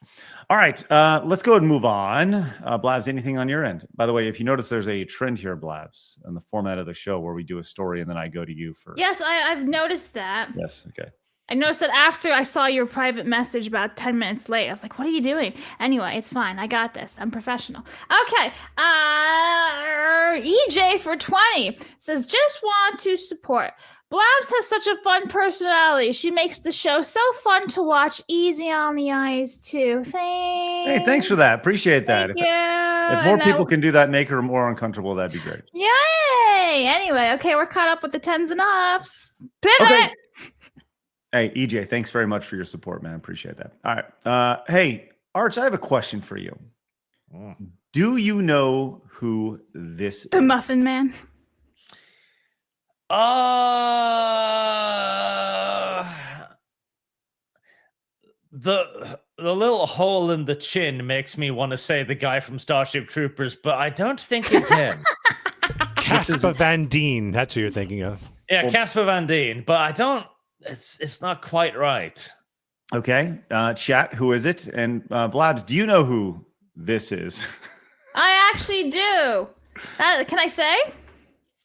All right, let's go ahead and move on. Blabs, anything on your end? By the way, if you notice, there's a trend here, Blabs, in the format of the show where we do a story and then I go to you for... Yes, I've noticed that. Yes, okay. I noticed that after I saw your private message about 10 minutes late. I was like, what are you doing? Anyway, it's fine. I got this. I'm professional. Okay. EJ for 20 says, just want to support. Blabs has such a fun personality. She makes the show so fun to watch. Easy on the eyes, too. Thanks. Hey, thanks for that. Appreciate that. Thank you. If more people can do that, make her more uncomfortable, that'd be great. Yay! Anyway, okay, we're caught up with the tens and ups. Pivot! Okay. Hey, EJ, thanks very much for your support, man. Appreciate that. All right. Hey, Arch, I have a question for you. Do you know who this is? The Muffin Man. The little hole in the chin makes me want to say the guy from Starship Troopers, but I don't think it's him. Casper Van Dien. That's who you're thinking of. Yeah, Casper Van Dien, but I don't. It's not quite right. Okay, chat. Who is it? And Blabs, do you know who this is? I actually do. Can I say?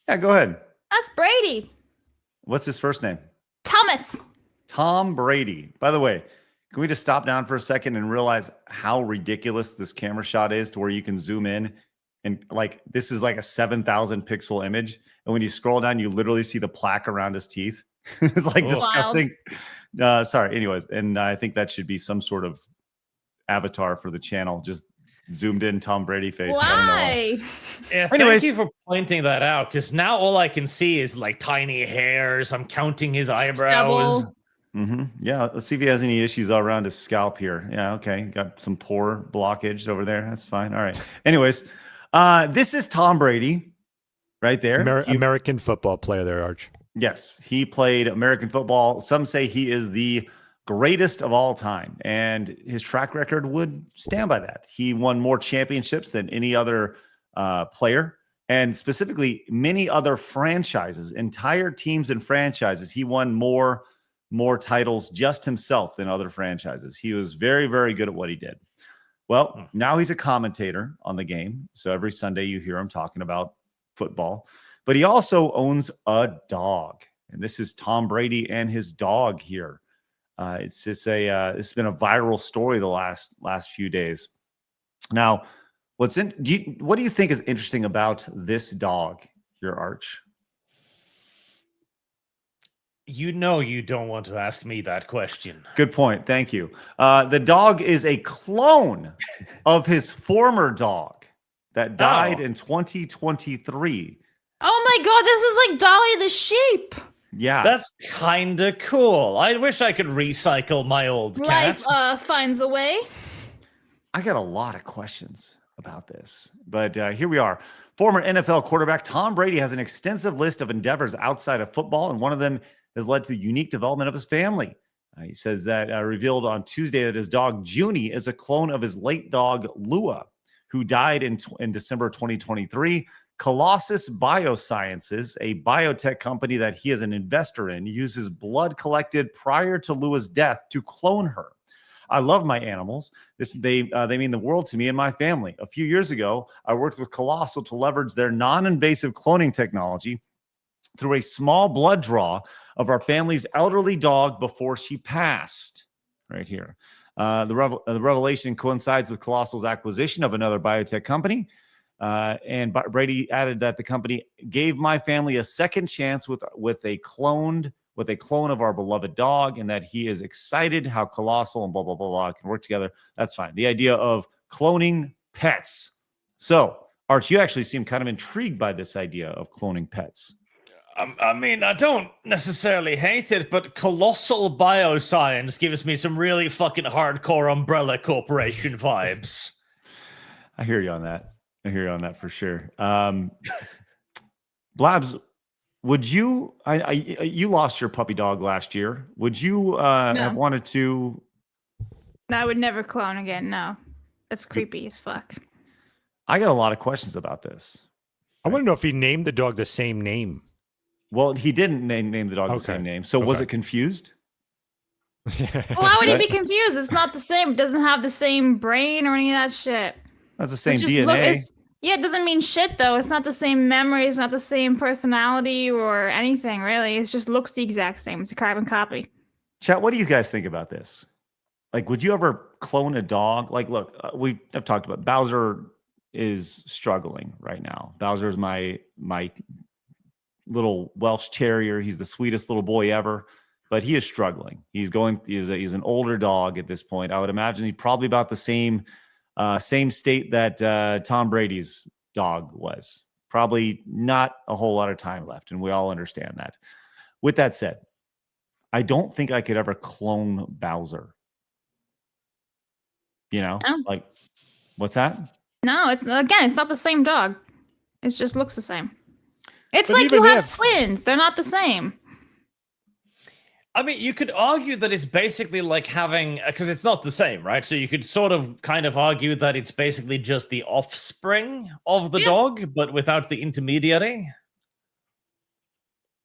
Yeah, go ahead. That's Brady. What's his first name? Thomas. Tom Brady. By the way, can we just stop down for a second and realize how ridiculous this camera shot is to where you can zoom in and like this is like a 7,000 pixel image. And when you scroll down, you literally see the plaque around his teeth. It's like disgusting. Sorry. Anyways, and I think that should be some sort of avatar for the channel. Just zoomed in Tom Brady face. Why? Yeah, thank you for pointing that out because now all I can see is like tiny hairs. I'm counting his eyebrows. Yeah, let's see if he has any issues all around his scalp here. Yeah, okay. Got some pore blockage over there. That's fine. All right. Anyways, this is Tom Brady right there. American football player there, Arch. Yes, he played American football. Some say he is the greatest of all time, and his track record would stand by that. He won more championships than any other player, and specifically many other franchises, entire teams and franchises. He won more titles just himself than other franchises. He was very, very good at what he did. Well, now he's a commentator on the game, so every Sunday you hear him talking about football. But he also owns a dog, and this is Tom Brady and his dog here. It's been a viral story the last few days. Now, what do you think is interesting about this dog here, Arch? You know you don't want to ask me that question. Good point. Thank you. The dog is a clone of his former dog that died in 2023. Oh my God, this is like Dolly the sheep. Yeah. That's kind of cool. I wish I could recycle my old cat. Life finds a way. I got a lot of questions about this, but here we are. Former NFL quarterback Tom Brady has an extensive list of endeavors outside of football, and one of them has led to the unique development of his family. He says that revealed on Tuesday that his dog Junie is a clone of his late dog Lua, who died in December 2023. Colossus Biosciences, a biotech company that he is an investor in, uses blood collected prior to Lua's death to clone her. I love my animals. They mean the world to me and my family. A few years ago, I worked with Colossal to leverage their non-invasive cloning technology through a small blood draw of our family's elderly dog before she passed. Right here. The revelation coincides with Colossal's acquisition of another biotech company. And Brady added that the company gave my family a second chance with a clone of our beloved dog, and that he is excited how Colossal and blah, blah, blah, blah can work together. That's fine. The idea of cloning pets. So, Arch, you actually seem kind of intrigued by this idea of cloning pets. I mean, I don't necessarily hate it, but Colossal Bioscience gives me some really fucking hardcore Umbrella Corporation vibes. I hear you on that for sure. Blabs, would you? You lost your puppy dog last year. Would you have wanted to? No, I would never clone again. No, that's creepy as fuck. I got a lot of questions about this. I want to know if he named the dog the same name. Well, he didn't name the dog the same name. So was it confused? Why would he be confused? It's not the same. It doesn't have the same brain or any of that shit. That's the same DNA. Yeah, it doesn't mean shit though. It's not the same memory. It's not the same personality or anything really. It just looks the exact same. It's a carbon copy. Chat, what do you guys think about this? Like, would you ever clone a dog? Like, look, I've talked about Bowser is struggling right now. Bowser is my little Welsh Terrier. He's the sweetest little boy ever, but he is struggling. He's an older dog at this point. I would imagine he's probably about the same state that Tom Brady's dog was. Probably not a whole lot of time left, and we all understand that. With that said, I don't think I could ever clone Bowser. Like, what's that? No, it's not the same dog. It just looks the same. It's But like you even have twins. They're not the same. I mean, you could argue that it's basically like having, because it's not the same, right? So you could sort of kind of argue that it's basically just the offspring of the dog, but without the intermediary.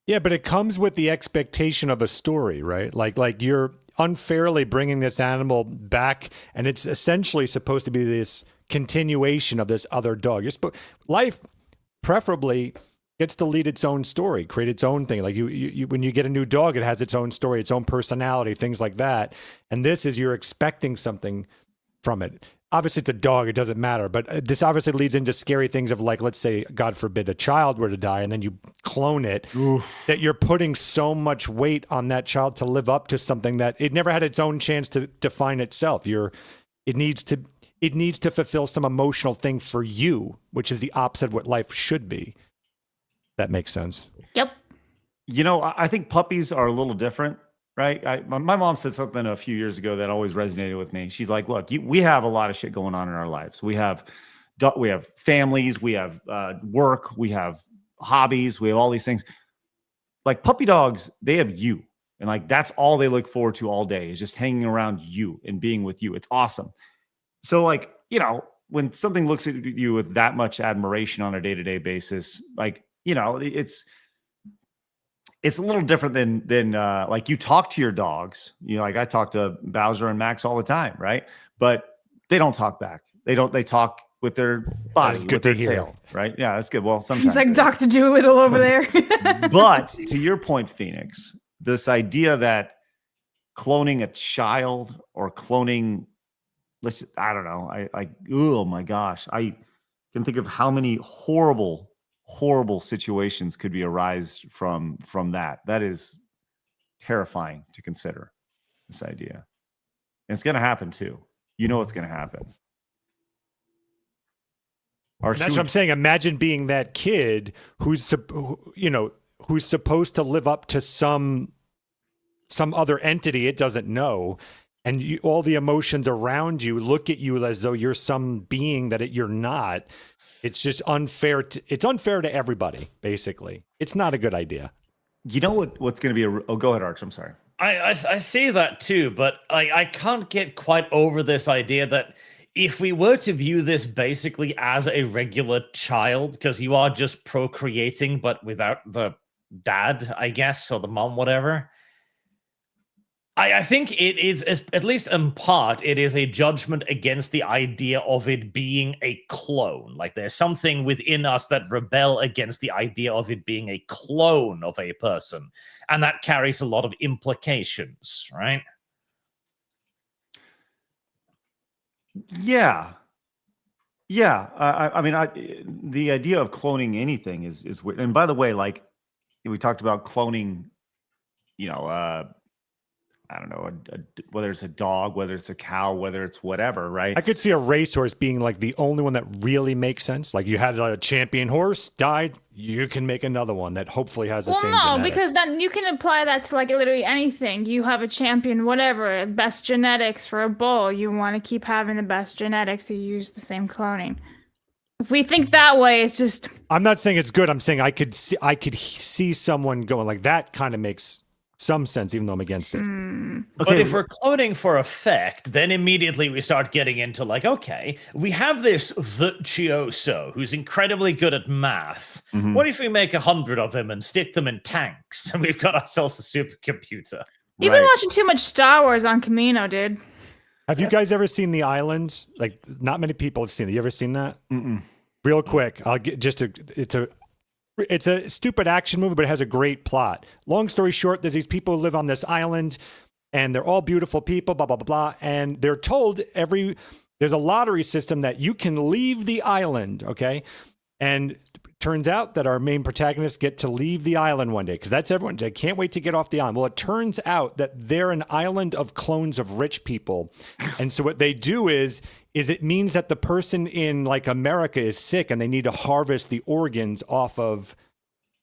Yeah, but it comes with the expectation of a story, right? Like you're unfairly bringing this animal back, and it's essentially supposed to be this continuation of this other dog. Life, preferably, gets to lead its own story, create its own thing. Like you when you get a new dog, it has its own story, its own personality, things like that. And this is, you're expecting something from it. Obviously, it's a dog, it doesn't matter. But this obviously leads into scary things of, like, let's say, God forbid, a child were to die and then you clone it, that you're putting so much weight on that child to live up to something that it never had its own chance to define itself. It needs to fulfill some emotional thing for you, which is the opposite of what life should be. That makes sense. Yep. I think puppies are a little different, right? My mom said something a few years ago that always resonated with me. She's like, look, we have a lot of shit going on in our lives. We have families, we have work, we have hobbies, we have all these things. Like, puppy dogs, they have you. And like, that's all they look forward to all day, is just hanging around you and being with you. It's awesome. So like, when something looks at you with that much admiration on a day-to-day basis, like, it's a little different than like, you talk to your dogs. Like, I talk to Bowser and Max all the time, right? But they don't talk back. They talk with their body, with their tail, right? Yeah, that's good. Well, sometimes He's like Dr. Doolittle over there. But to your point, Phoenix, this idea that cloning a child or cloning, I don't know. Oh my gosh. I can think of how many horrible situations could be arise from that. That is terrifying to consider, this idea. And it's going to happen too. It's going to happen. That's what I'm saying. Imagine being that kid who's supposed to live up to some other entity it doesn't know. And all the emotions around you look at you as though you're some being that you're not. It's just unfair. It's unfair to everybody, basically. It's not a good idea. You know what's going to be go ahead, Arch. I'm sorry. I see that too, but I can't get quite over this idea that if we were to view this basically as a regular child, because you are just procreating, but without the dad, I guess, or the mom, whatever. I think it is, at least in part, it is a judgment against the idea of it being a clone. Like there's something within us that rebel against the idea of it being a clone of a person. And that carries a lot of implications, right? Yeah. Yeah. I mean, the idea of cloning anything is weird. And by the way, like we talked about cloning, you know, I don't know, whether it's a dog, whether it's a cow, whether it's whatever, right? I could see a racehorse being like the only one that really makes sense. Like you had a champion horse, died, you can make another one that hopefully has the same genetic. Because then you can apply that to like literally anything. You have a champion, whatever, best genetics for a bull. You want to keep having the best genetics. You use the same cloning. If we think that way, it's just. I'm not saying it's good. I'm saying I could see someone going like that. Kind of makes some sense, even though I'm against it. Okay. But if we're cloning for effect, then immediately we start getting into like, okay, we have this virtuoso who's incredibly good at math. Mm-hmm. What if we make 100 of him and stick them in tanks, and we've got ourselves a supercomputer? You've been watching too much Star Wars on Camino, dude. Have you guys ever seen The Island? Like, not many people have seen it. You ever seen that? Mm-mm. Real quick, I'll get it's a stupid action movie, but it has a great plot. Long story short, there's these people who live on this island, and they're all beautiful people, blah, blah, blah, blah. And they're told there's a lottery system that you can leave the island, okay? And turns out that our main protagonists get to leave the island one day, because that's everyone. They can't wait to get off the island. Well, it turns out that they're an island of clones of rich people. And so what they do is it means that the person in like America is sick and they need to harvest the organs off of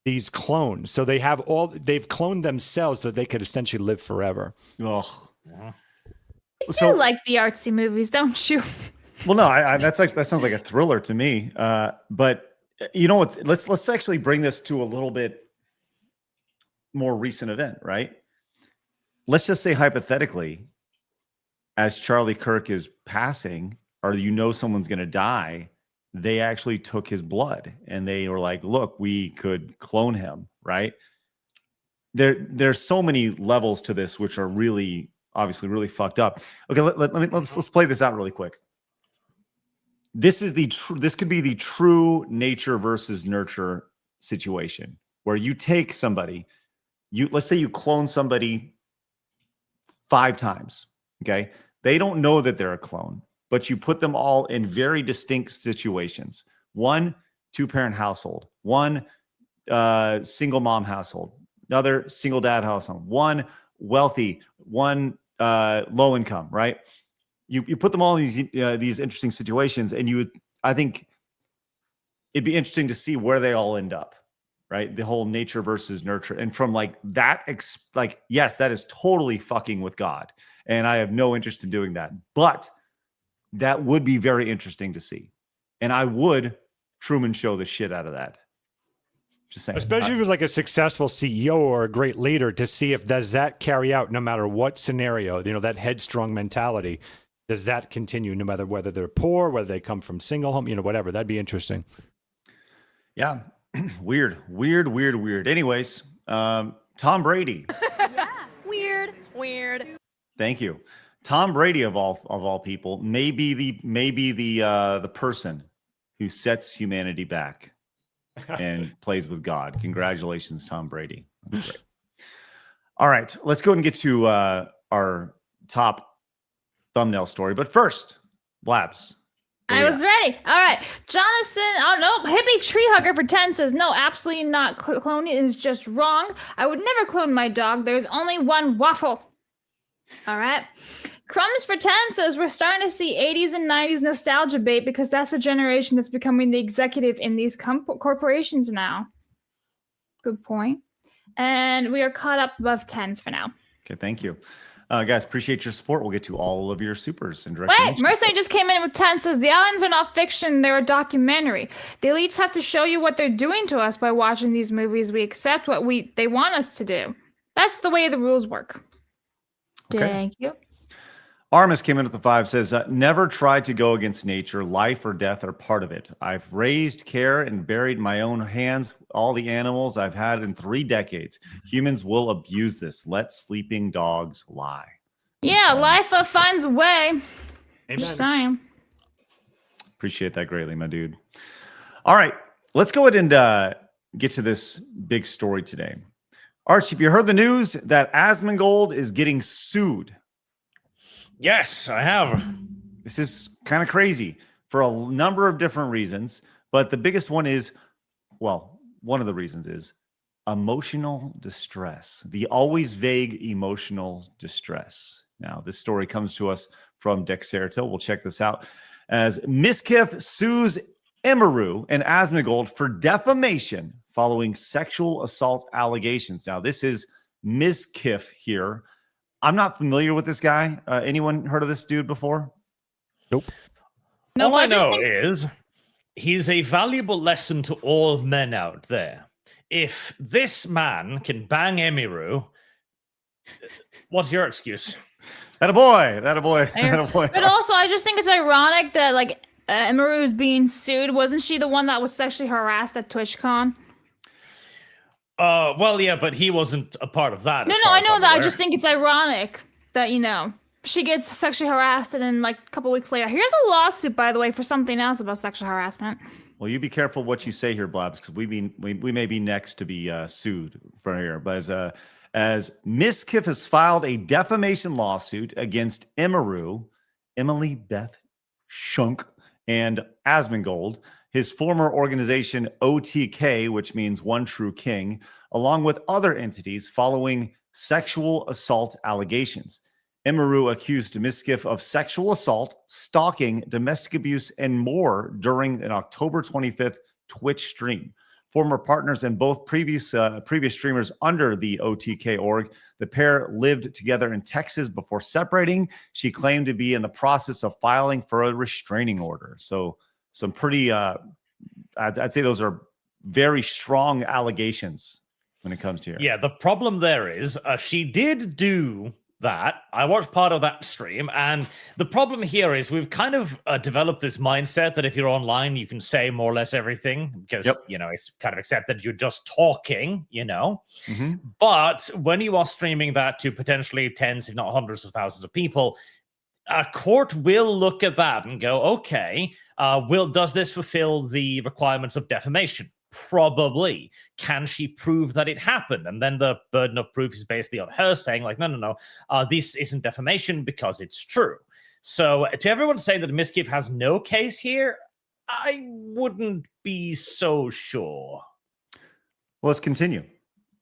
these clones. So they've cloned themselves so that they could essentially live forever. Oh. You like the artsy movies, don't you? Well, no, that sounds like a thriller to me. But you know what? Let's actually bring this to a little bit more recent event, right? Let's just say hypothetically, as Charlie Kirk is passing, or someone's going to die, they actually took his blood and they were like, look, we could clone him, right? There's so many levels to this, which are really, obviously really fucked up. Okay, let's play this out really quick. This could be the true nature versus nurture situation where you take somebody, let's say you clone somebody 5 times, okay? They don't know that they're a clone, but you put them all in very distinct situations. 1 2-parent household, 1 single mom household, another single dad household, 1 wealthy, 1 low income, right? You put them all in these interesting situations, and I think it'd be interesting to see where they all end up, right? The whole nature versus nurture, and from like that, yes, that is totally fucking with God, and I have no interest in doing that, but that would be very interesting to see, and I would Truman Show the shit out of that. Just saying, especially if it was like a successful CEO or a great leader, to see if does that carry out no matter what scenario. That headstrong mentality. Does that continue no matter whether they're poor, whether they come from single home, whatever? That'd be interesting. Yeah. Weird. Anyways, Tom Brady. Yeah. Weird. Thank you. Tom Brady of all people may be the person who sets humanity back and plays with God. Congratulations, Tom Brady. That's great. All right, let's go and get to our top thumbnail story. But first, Blabs. I was ready. All right. Jonathan, hippie tree hugger for 10 says, no, absolutely not. Cloning is just wrong. I would never clone my dog. There's only one waffle. All right. Crumbs for 10 says, we're starting to see 80s and 90s nostalgia bait because that's a generation that's becoming the executive in these corporations now. Good point. And we are caught up above 10s for now. Okay, thank you. Guys, appreciate your support. We'll get to all of your supers and direct. Wait, Mercy just came in with 10, says the islands are not fiction, they're a documentary. The elites have to show you what they're doing to us by watching these movies. We accept what they want us to do. That's the way the rules work. Thank you. Armis came in with the 5, says, never tried to go against nature. Life or death are part of it. I've raised, care, and buried my own hands all the animals I've had in 3 decades. Humans will abuse this. Let sleeping dogs lie. Yeah, life finds a way. Just saying. Appreciate that greatly, my dude. All right, let's go ahead and get to this big story today. Arch, have you heard the news that Asmongold is getting sued? Yes, I have. This is kind of crazy for a number of different reasons, but the biggest one is, well, one of the reasons is emotional distress, the always vague emotional distress. Now, this story comes to us from Dexerto. We'll check this out. As Miskiff sues Emiru and Asmongold for defamation following sexual assault allegations. Now, this is Miskiff here. I'm not familiar with this guy. Anyone heard of this dude before? Nope. All I know is he's a valuable lesson to all men out there. If this man can bang Emiru, what's your excuse? That a boy. But also, I just think it's ironic that like Emiru is being sued. Wasn't she the one that was sexually harassed at TwitchCon? Well, yeah, but he wasn't a part of that. No, I know that. I just think it's ironic that, she gets sexually harassed and then like a couple weeks later, here's a lawsuit, by the way, for something else about sexual harassment. Well, you be careful what you say here, Blabs, because we may be next to be sued for here. But as Miskiff has filed a defamation lawsuit against Emiru, Emily Beth Shunk, and Asmongold, his former organization OTK, which means One True King, along with other entities following sexual assault allegations. Emiru accused Miskiff of sexual assault, stalking, domestic abuse, and more during an October 25th Twitch stream. Former partners and both previous streamers under the OTK org, the pair lived together in Texas before separating. She claimed to be in the process of filing for a restraining order. So some pretty, I'd say those are very strong allegations when it comes to here. Yeah, the problem there is she did do that. I watched part of that stream, and the problem here is we've kind of developed this mindset that if you're online, you can say more or less everything because, it's kind of accepted you're just talking, Mm-hmm. But when you are streaming that to potentially tens, if not hundreds of thousands of people, a court will look at that and go, okay, does this fulfill the requirements of defamation? Probably. Can she prove that it happened? And then the burden of proof is basically on her saying like, no, this isn't defamation because it's true. So to everyone saying that Miskiff has no case here, I wouldn't be so sure. Well, let's continue.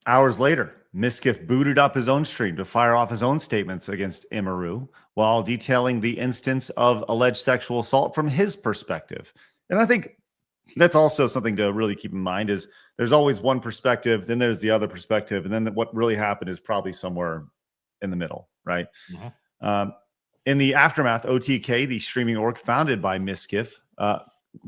Hours later, Miskiff booted up his own stream to fire off his own statements against Emiru while detailing the instance of alleged sexual assault from his perspective. And I think that's also something to really keep in mind is there's always one perspective, then there's the other perspective, and then what really happened is probably somewhere in the middle, right? Mm-hmm. In the aftermath, OTK, the streaming org founded by Miskiff,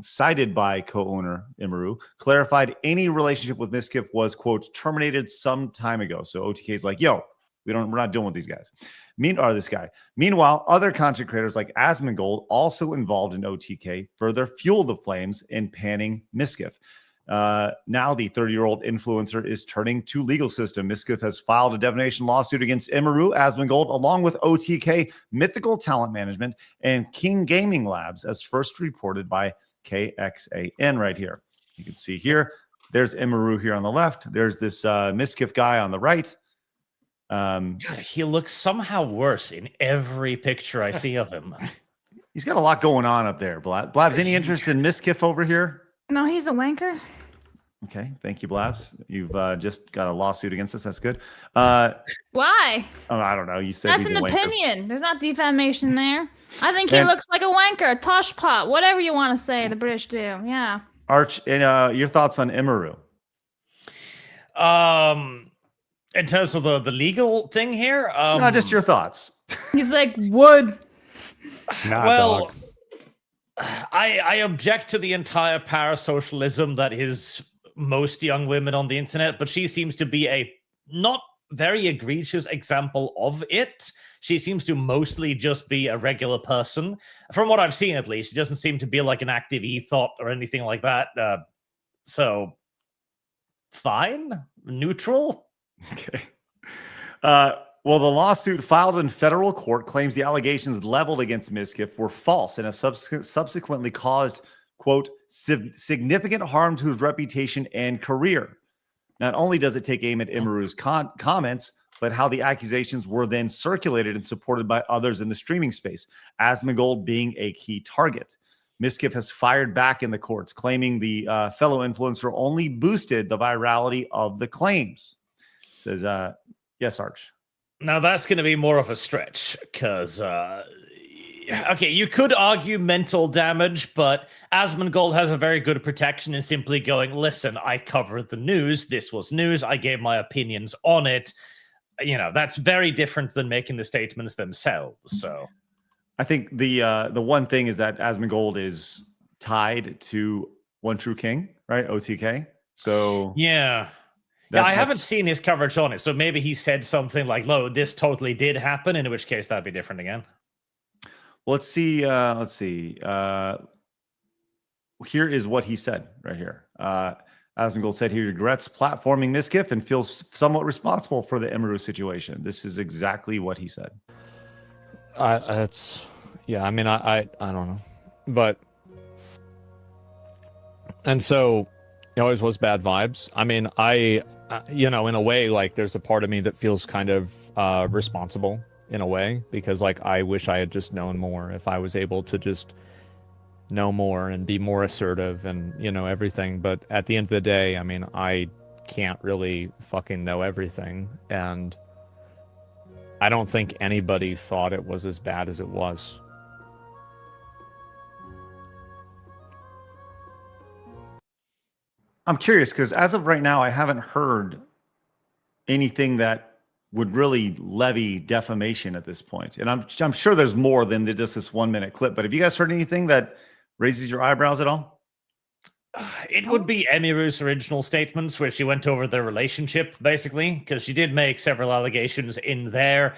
cited by co-owner Emiru, clarified any relationship with Miskiff was, quote, terminated some time ago. So OTK is like, yo, we're not dealing with these guys. This guy. Meanwhile, other content creators like Asmongold, also involved in OTK, further fueled the flames in panning Miskiff. Now the 30-year-old influencer is turning to legal system. Miskiff has filed a defamation lawsuit against Emiru, Asmongold, along with OTK, Mythical Talent Management, and King Gaming Labs, as first reported by KXAN right here. You can see here, there's Emiru here on the left. There's this Miskiff guy on the right. God, he looks somehow worse in every picture I see of him. He's got a lot going on up there. Blabs, any interest in Miskiff over here? No, he's a wanker. Okay, thank you, Blabs. You've just got a lawsuit against us. That's good. Why? Oh, I don't know. You said that's he's an a wanker. opinion. There's not defamation there. I think he looks like a wanker, toshpot, whatever you want to say. The British do. Yeah. Arch, and your thoughts on Emiru? In terms of the legal thing here, no, just your thoughts. He's like wood. Well, I object to the entire parasocialism that is most young women on the internet, but she seems to be a not very egregious example of it. She seems to mostly just be a regular person. From what I've seen, at least, she doesn't seem to be like an active e-thought or anything like that. So, fine, neutral. Okay. Well, the lawsuit filed in federal court claims the allegations leveled against Miskiff were false and have subsequently caused, quote, significant harm to his reputation and career. Not only does it take aim at Emiru's comments, but how the accusations were then circulated and supported by others in the streaming space, Asmongold being a key target. Miskiff has fired back in the courts, claiming the fellow influencer only boosted the virality of the claims. Says, yes, Arch. Now, that's going to be more of a stretch, because, okay, you could argue mental damage, but Asmongold has a very good protection in simply going, listen, I covered the news, this was news, I gave my opinions on it. You know, that's very different than making the statements themselves, so... I think the one thing is that Asmongold is tied to One True King, right? OTK. So... Yeah. I haven't seen his coverage on it, so maybe he said something like, "No, this totally did happen," in which case that'd be different again. Well, let's see. Here is what he said right here. Asmongold said he regrets platforming Miskiff and feels somewhat responsible for the Emiru situation. This is exactly what he said. Yeah, I mean, I don't know. But, and so it always was bad vibes. I mean, you know, in a way, like, there's a part of me that feels kind of responsible in a way, because, like, I wish I had just known more. If I was able to just know more and be more assertive and, you know, everything. But at the end of the day, I mean, I can't really fucking know everything. And I don't think anybody thought it was as bad as it was. I'm curious because as of right now, I haven't heard anything that would really levy defamation at this point. And I'm sure there's more than just this 1 minute clip. But have you guys heard anything that raises your eyebrows at all? It would be Emiru's original statements where she went over their relationship, basically, because she did make several allegations in there,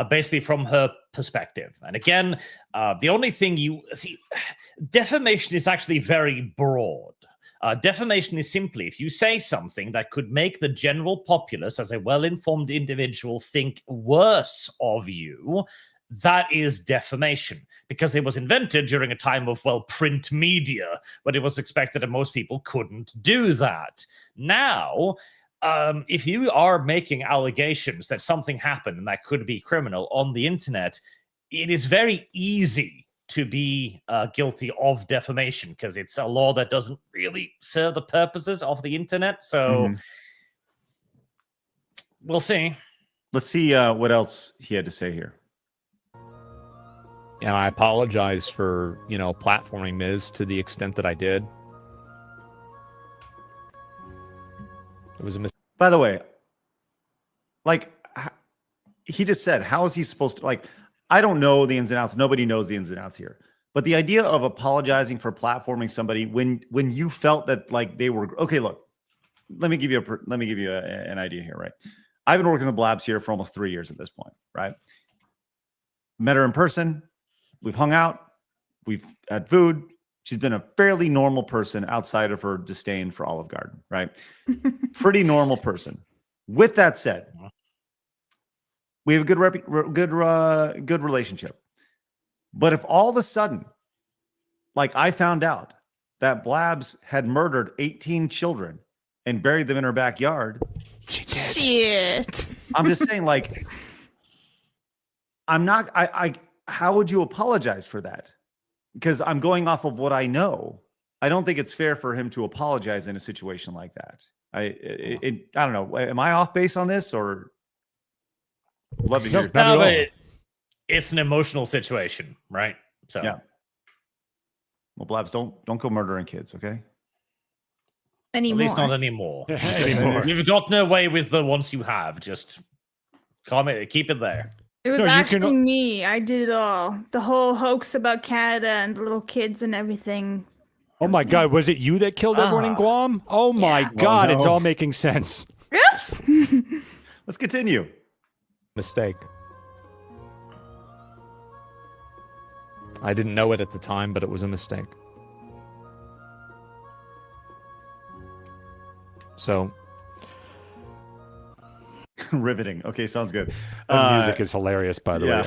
basically from her perspective. And again, the only thing you see, defamation is actually very broad. Defamation is simply if you say something that could make the general populace, as a well-informed individual, think worse of you, that is defamation, because it was invented during a time of, well, print media, but it was expected that most people couldn't do that. Now, if you are making allegations that something happened and that could be criminal on the internet, it is very easy to be guilty of defamation, because it's a law that doesn't really serve the purposes of the internet. So we'll see. Let's see what else he had to say here. And I apologize for, you know, platforming Miz to the extent that I did. It was a mistake. By the way, like, he just said, how is he supposed to, like, I don't know the ins and outs. Nobody knows the ins and outs here. But the idea of apologizing for platforming somebody when you felt that, like, they were okay. Look, let me give you an idea here, right? I've been working with Blabs here for almost 3 years at this point, right? Met her in person. We've hung out. We've had food. She's been a fairly normal person outside of her disdain for Olive Garden, right? Pretty normal person. With that said, we have a good relationship. But if all of a sudden, like, I found out that Blabs had murdered 18 children and buried them in her backyard, shit. I'm just saying, like, I'm not. How would you apologize for that? Because I'm going off of what I know. I don't think it's fair for him to apologize in a situation like that. I don't know. Am I off base on this, or? Love to hear. No, but it's an emotional situation, right? So yeah. Well, Blabs, don't go murdering kids, okay? Anymore. At least not anymore. You've gotten away with the ones you have. Just keep it there. It was me. I did it all. The whole hoax about Canada and the little kids and everything. Oh my God, was it you that killed everyone in Guam? Oh my God, no. It's all making sense. Oops. Let's continue. Mistake. I didn't know it at the time, but it was a mistake. So Riveting. Okay, sounds good. The music is hilarious, by the way.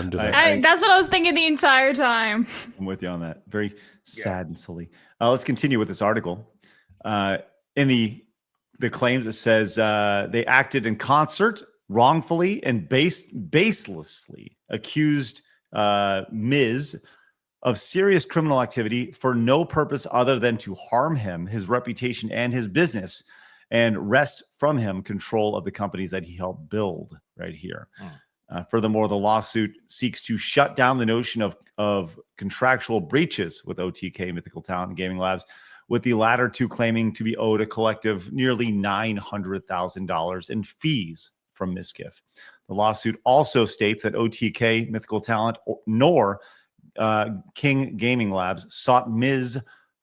That's what I was thinking the entire time. I'm with you on that. Very sad and silly. Let's continue with this article. In the claims, it says they acted in concert, wrongfully and baselessly accused Ms. of serious criminal activity for no purpose other than to harm him, his reputation, and his business, and wrest from him control of the companies that he helped build right here. Furthermore, the lawsuit seeks to shut down the notion of contractual breaches with OTK, Mythical Talent, and Gaming Labs, with the latter two claiming to be owed a collective nearly $900,000 in fees from Miskiff. The lawsuit also states that OTK, Mythical Talent, nor King Gaming Labs sought Ms.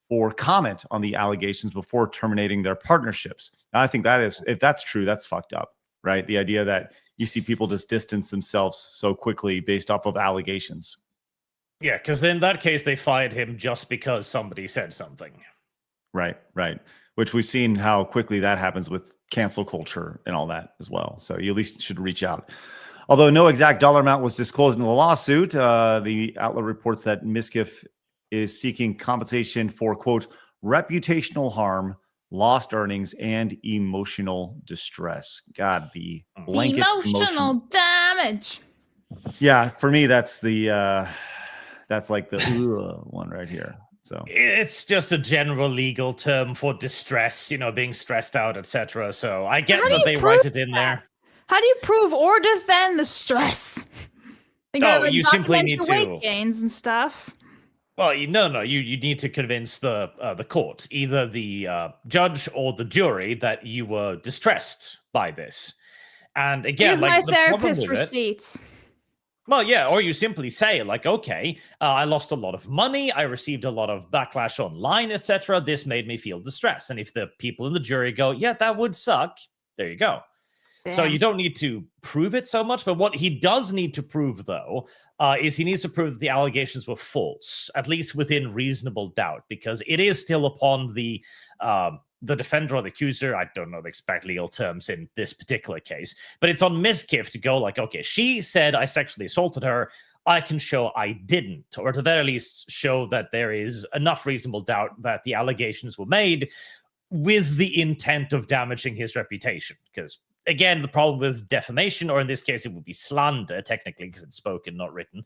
for comment on the allegations before terminating their partnerships. Now, I think that is, if that's true, that's fucked up, right? The idea that you see people just distance themselves so quickly based off of allegations. Yeah, because in that case, they fired him just because somebody said something. Right. Which we've seen how quickly that happens with cancel culture and all that as well. So you at least should reach out. Although no exact dollar amount was disclosed in the lawsuit, the outlet reports that Miskiff is seeking compensation for, quote, reputational harm, lost earnings, and emotional distress. God, the blanket emotional damage. Yeah, for me, that's the that's like the one right here. So it's just a general legal term for distress, being stressed out, etc. So I get that they write it in there. How do you prove or defend the stress? You simply need to weight gains and stuff. Well, you need to convince the court, either the judge or the jury, that you were distressed by this. And again, use my therapist receipts. Well, yeah, or you simply say, okay, I lost a lot of money, I received a lot of backlash online, etc. This made me feel distressed. And if the people in the jury go, yeah, that would suck, there you go. Damn. So you don't need to prove it so much, but what he does need to prove, though, is he needs to prove that the allegations were false, at least within reasonable doubt, because it is still upon the defender or the accuser, I don't know the exact legal terms in this particular case, but it's on Miskiff to go okay, she said I sexually assaulted her, I can show I didn't, or at the very least show that there is enough reasonable doubt that the allegations were made with the intent of damaging his reputation, because again, the problem with defamation, or in this case, it would be slander, technically, because it's spoken, not written,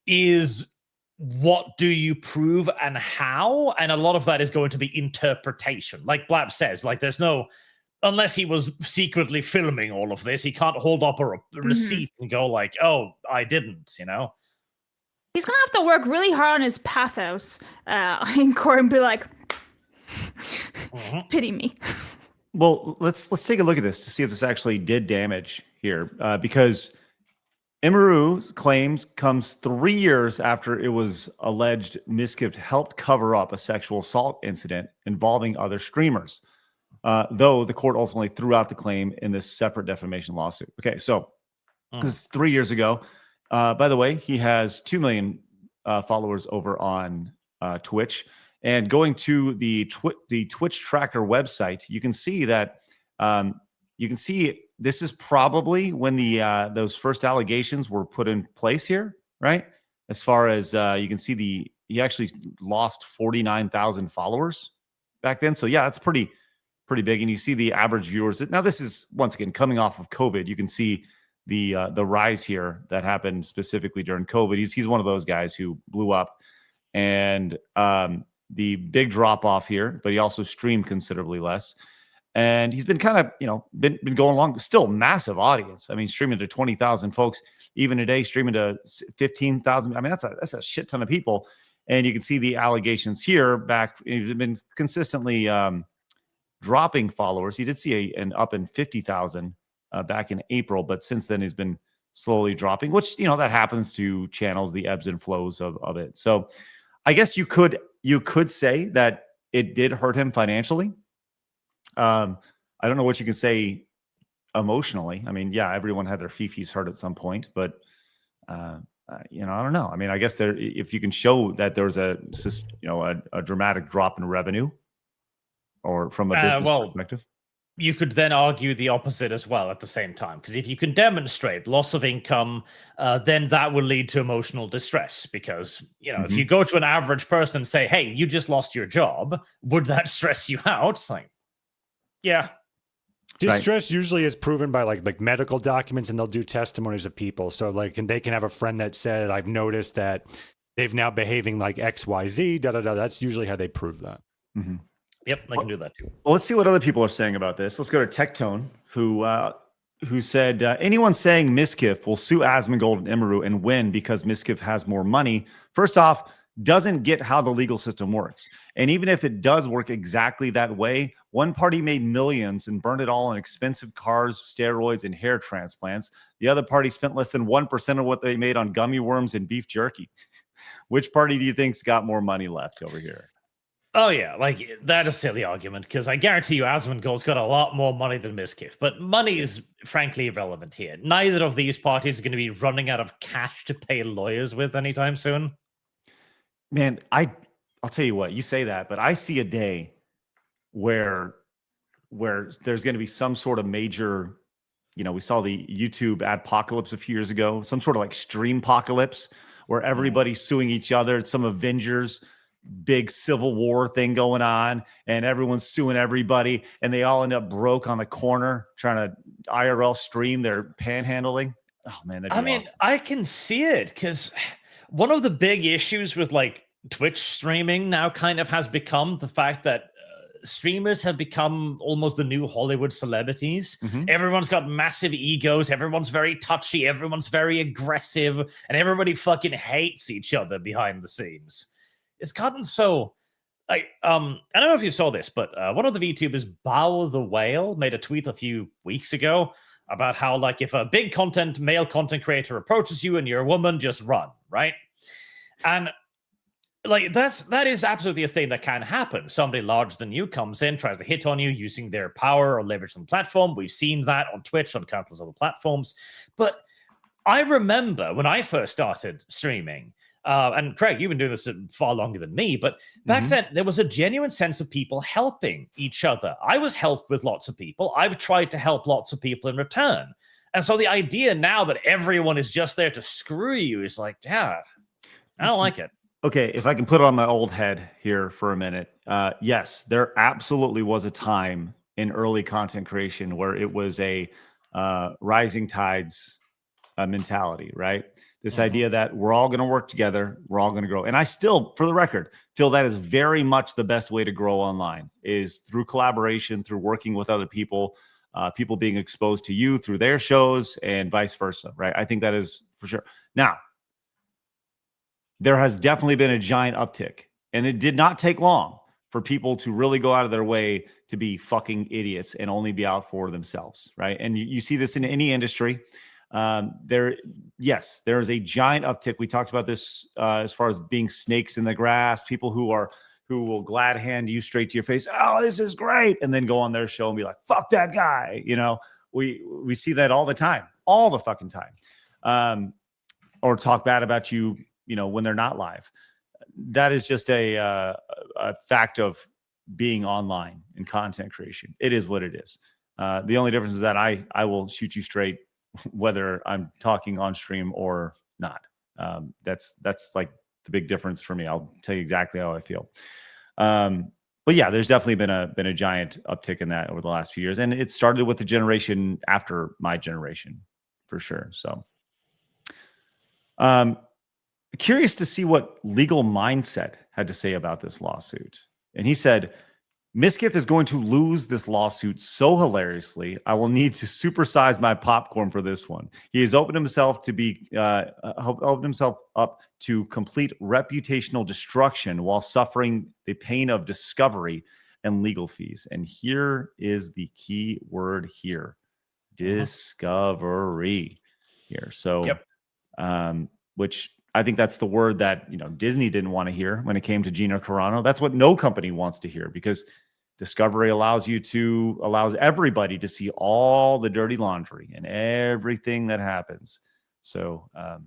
is what do you prove and how? And a lot of that is going to be interpretation. Like Blabs says, there's no, unless he was secretly filming all of this, he can't hold up a receipt and go oh, I didn't, He's going to have to work really hard on his pathos in court and be like, pity me. Well, let's take a look at this to see if this actually did damage here, because Emiru's claims comes 3 years after it was alleged Miskiff helped cover up a sexual assault incident involving other streamers, though the court ultimately threw out the claim in this separate defamation lawsuit. Okay, so this is 3 years ago. By the way, he has 2 million followers over on Twitch. And going to the Twitch tracker website, you can see that this is probably when those first allegations were put in place here, right? As far as you can see, he actually lost 49,000 followers back then. So yeah, that's pretty big. And you see the average viewers. Now this is once again coming off of COVID. You can see the rise here that happened specifically during COVID. He's one of those guys who blew up, and the big drop off here, but he also streamed considerably less. And he's been kind of, been going along, still massive audience. I mean, streaming to 20,000 folks, even today, streaming to 15,000. I mean, that's a shit ton of people. And you can see the allegations here back. He's been consistently dropping followers. He did see an up in 50,000 back in April, but since then he's been slowly dropping, which, that happens to channels, the ebbs and flows of it. So I guess you could say that it did hurt him financially. I don't know what you can say emotionally. I mean, yeah, everyone had their fifis hurt at some point, but you know, I don't know. I mean, I guess if you can show that there's a dramatic drop in revenue, or from a business perspective. You could then argue the opposite as well at the same time, because if you can demonstrate loss of income, then that will lead to emotional distress. Because, you know, if you go to an average person and say, hey, you just lost your job, would that stress you out? It's like, yeah. Distress usually is proven by like medical documents, and they'll do testimonies of people. So like, and they can have a friend that said, I've noticed that they've now behaving like XYZ, That's usually how they prove that. Mm-hmm. Yep, I can do that too. Well, let's see what other people are saying about this. Let's go to Tectone, who said, anyone saying Miskiff will sue Asmongold and Emiru and win because Miskiff has more money, first off, doesn't get how the legal system works. And even if it does work exactly that way, one party made millions and burned it all on expensive cars, steroids, and hair transplants. The other party spent less than 1% of what they made on gummy worms and beef jerky. Which party do you think's got more money left over here? Oh, yeah, like, that is a silly argument, because I guarantee you Asmongold's got a lot more money than Miskiff, but money is frankly irrelevant here. Neither of these parties are going to be running out of cash to pay lawyers with anytime soon. Man, I'll tell you what, you say that, but I see a day where there's going to be some sort of major, you know, we saw the YouTube adpocalypse a few years ago, some sort of like stream apocalypse where everybody's suing each other. It's some Avengers big civil war thing going on, and everyone's suing everybody, and they all end up broke on the corner trying to IRL stream their panhandling. Oh man, I mean, awesome. I can see it, because one of the big issues with like Twitch streaming now kind of has become the fact that streamers have become almost the new Hollywood celebrities. Everyone's got massive egos, everyone's very touchy, everyone's very aggressive, and everybody fucking hates each other behind the scenes. It's gotten so, like, I don't know if you saw this, but one of the VTubers, Bao the Whale, made a tweet a few weeks ago about how, like, if a big male content creator approaches you and you're a woman, just run, right? And, like, that is absolutely a thing that can happen. Somebody larger than you comes in, tries to hit on you using their power or leverage on the platform. We've seen that on Twitch, on countless other platforms. But I remember when I first started streaming, and Craig, you've been doing this far longer than me, but back then there was a genuine sense of people helping each other. I was helped with lots of people. I've tried to help lots of people in return. And so the idea now that everyone is just there to screw you is like, yeah, I don't like it. Okay, if I can put it on my old head here for a minute. Yes, there absolutely was a time in early content creation where it was a rising tides mentality, right? This idea that we're all going to work together, we're all going to grow. And I still, for the record, feel that is very much the best way to grow online, is through collaboration, through working with other people, people being exposed to you through their shows and vice versa, right? I think that is for sure. Now, there has definitely been a giant uptick, and it did not take long for people to really go out of their way to be fucking idiots and only be out for themselves, right? And you see this in any industry. There is a giant uptick. We talked about this as far as being snakes in the grass, people who will glad hand you straight to your face. Oh, this is great. And then go on their show and be like, fuck that guy. You know, we see that all the time, all the fucking time. Or talk bad about you, you know, when they're not live. That is just a fact of being online and content creation. It is what it is. The only difference is that I will shoot you straight whether I'm talking on stream or not. That's like the big difference for me. I'll tell you exactly how I feel. But yeah, there's definitely been a giant uptick in that over the last few years. And it started with the generation after my generation, for sure. So curious to see what Legal Mindset had to say about this lawsuit. And he said, Miskiff is going to lose this lawsuit so hilariously, I will need to supersize my popcorn for this one. He has opened himself up to complete reputational destruction while suffering the pain of discovery and legal fees. And here is the key word here: discovery. Here, so, which I think that's the word that Disney didn't want to hear when it came to Gina Carano. That's what no company wants to hear, because Discovery allows everybody to see all the dirty laundry and everything that happens. So, I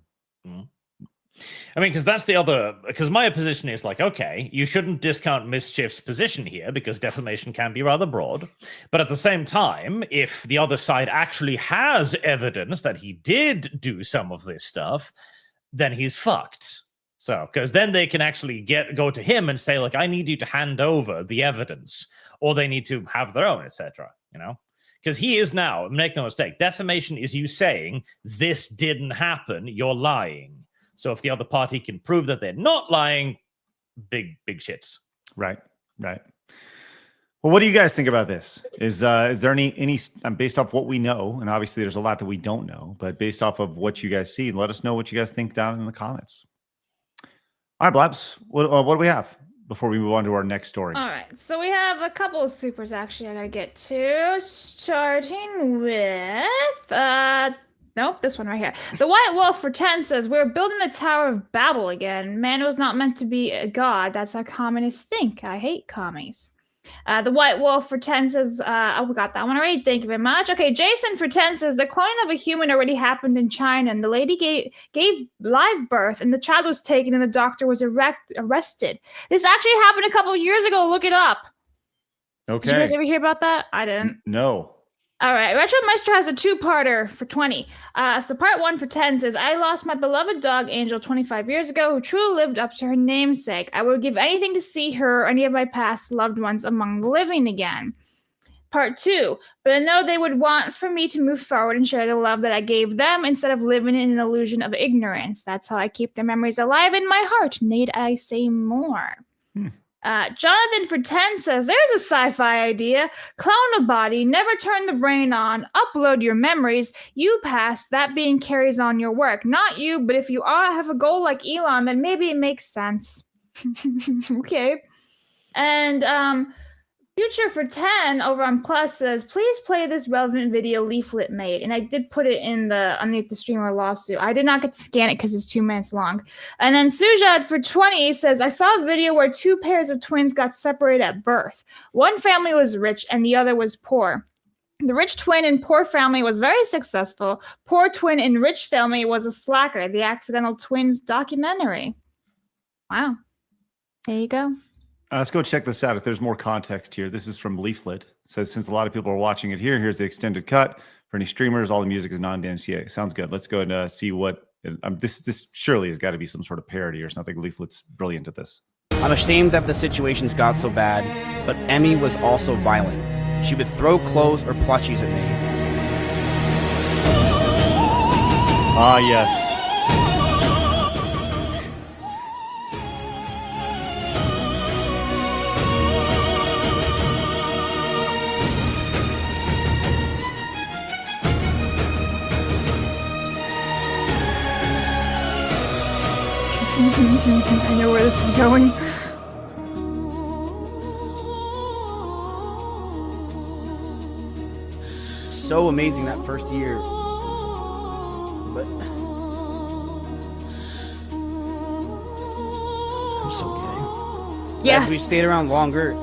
mean, because my position is like, okay, you shouldn't discount Mischief's position here because defamation can be rather broad. But at the same time, if the other side actually has evidence that he did do some of this stuff, then he's fucked. So, because then they can actually go to him and say, like, I need you to hand over the evidence, or they need to have their own, etc. You know, because he is now, make no mistake, defamation is you saying this didn't happen, you're lying. So if the other party can prove that they're not lying, big shits. Right. Well, what do you guys think about this? Is there any based off what we know, and obviously there's a lot that we don't know, but based off of what you guys see, let us know what you guys think down in the comments. All right, Blabs, what do we have before we move on to our next story? All right, so we have a couple of supers actually I gotta get to, starting with nope, this one right here. The White Wolf for 10 says, we're building the Tower of Babel again. Man was not meant to be a god. That's how communists think. I hate commies. The White Wolf for 10 says, we got that one already. Thank you very much. Okay, Jason for 10 says, the cloning of a human already happened in China, and the lady gave live birth, and the child was taken, and the doctor was arrested. This actually happened a couple of years ago. Look it up. Okay. Did you guys ever hear about that? I didn't. No. All right, Retro Maestro has a two-parter for 20. So part 1 for 10 says, I lost my beloved dog, Angel, 25 years ago, who truly lived up to her namesake. I would give anything to see her or any of my past loved ones among the living again. Part 2, but I know they would want for me to move forward and share the love that I gave them instead of living in an illusion of ignorance. That's how I keep their memories alive in my heart. Need I say more? Jonathan for 10 says, there's a sci-fi idea. Clone a body, never turn the brain on, upload your memories. You pass, that being carries on your work. Not you, but if you have a goal like Elon, then maybe it makes sense. Okay. And Future for 10 over on Plus says, please play this relevant video Leaflet made. And I did put it in underneath the streamer lawsuit. I did not get to scan it because it's 2 minutes long. And then Sujad for 20 says, I saw a video where 2 pairs of twins got separated at birth. One family was rich and the other was poor. The rich twin in poor family was very successful. Poor twin in rich family was a slacker. The Accidental Twins documentary. Wow. There you go. Let's go check this out if there's more context here. This is from Leaflet. It says, since a lot of people are watching it here, here's the extended cut. For any streamers, all the music is non-DMCA. Sounds good. Let's go and see what... this surely has got to be some sort of parody or something. Leaflet's brilliant at this. I'm ashamed that the situations got so bad, but Emmy was also violent. She would throw clothes or plushies at me. Ah, yes. I know where this is going. So amazing that first year. But I'm so gay. Yes. As we stayed around longer,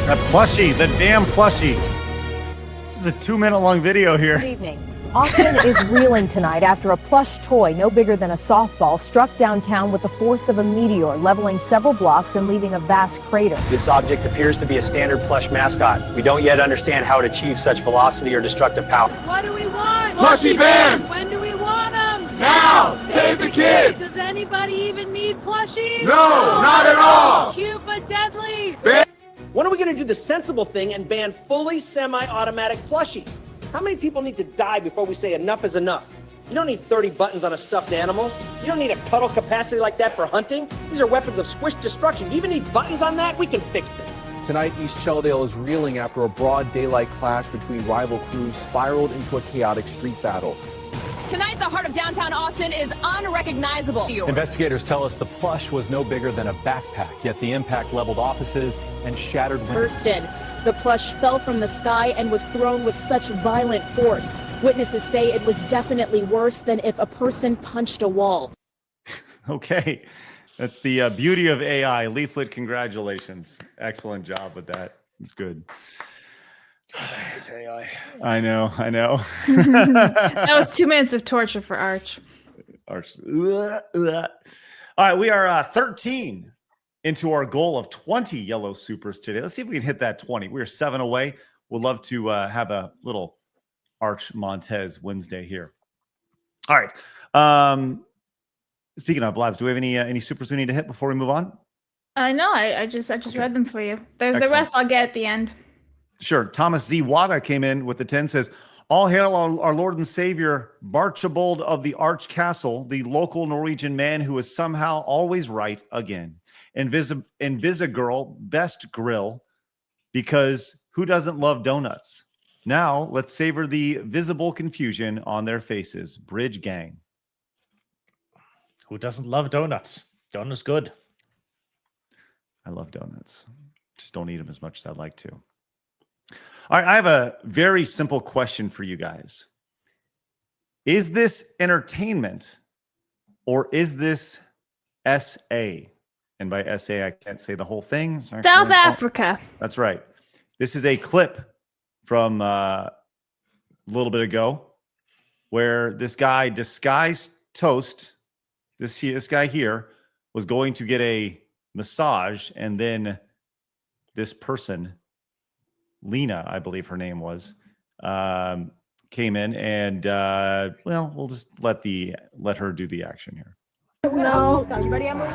That plushie, the damn plushie. This is a 2-minute long video here. Good evening. Austin is reeling tonight after a plush toy no bigger than a softball struck downtown with the force of a meteor, leveling several blocks and leaving a vast crater. This object appears to be a standard plush mascot. We don't yet understand how it achieves such velocity or destructive power. What do we want? Plushy bands! When do we want them? Now! Save the kids! Does anybody even need plushies? No, not at all! Cute but deadly. When are we going to do the sensible thing and ban fully semi-automatic plushies? How many people need to die before we say enough is enough? You don't need 30 buttons on a stuffed animal. You don't need a cuddle capacity like that for hunting. These are weapons of squish destruction. You even need buttons on that? We can fix them. Tonight, East Shelldale is reeling after a broad daylight clash between rival crews spiraled into a chaotic street battle. Tonight, the heart of downtown Austin is unrecognizable. Investigators tell us the plush was no bigger than a backpack, yet the impact leveled offices and shattered windows. Bursted. The plush fell from the sky and was thrown with such violent force. Witnesses say it was definitely worse than if a person punched a wall. Okay. That's the beauty of AI. Leaflet, congratulations. Excellent job with that. It's good. It's AI. I know. That was 2 minutes of torture for Arch. Arch. All right, we are 13 into our goal of 20 yellow supers today. Let's see if we can hit that 20. We are 7 away. We'd love to have a little Arch Montez Wednesday here. All right. Speaking of Blabs, do we have any supers we need to hit before we move on? No, I just read them for you. There's Excellent. the rest I'll get at the end. Sure. Thomas Z. Wada came in with the 10, says, all hail our Lord and Savior, Barchibald of the Arch Castle, the local Norwegian man who is somehow always right again. Invisigirl, best grill, because who doesn't love donuts? Now, let's savor the visible confusion on their faces. Bridge gang. Who doesn't love donuts? Donuts good. I love donuts. Just don't eat them as much as I'd like to. All right, I have a very simple question for you guys. Is this entertainment or is this SA? And by SA, I can't say the whole thing. South Africa. That's right. This is a clip from a little bit ago where this guy, disguised toast, this guy here was going to get a massage, and then this person, Lena, I believe her name was, came in and well, we'll just let her do the action here. No. You ready, Emily?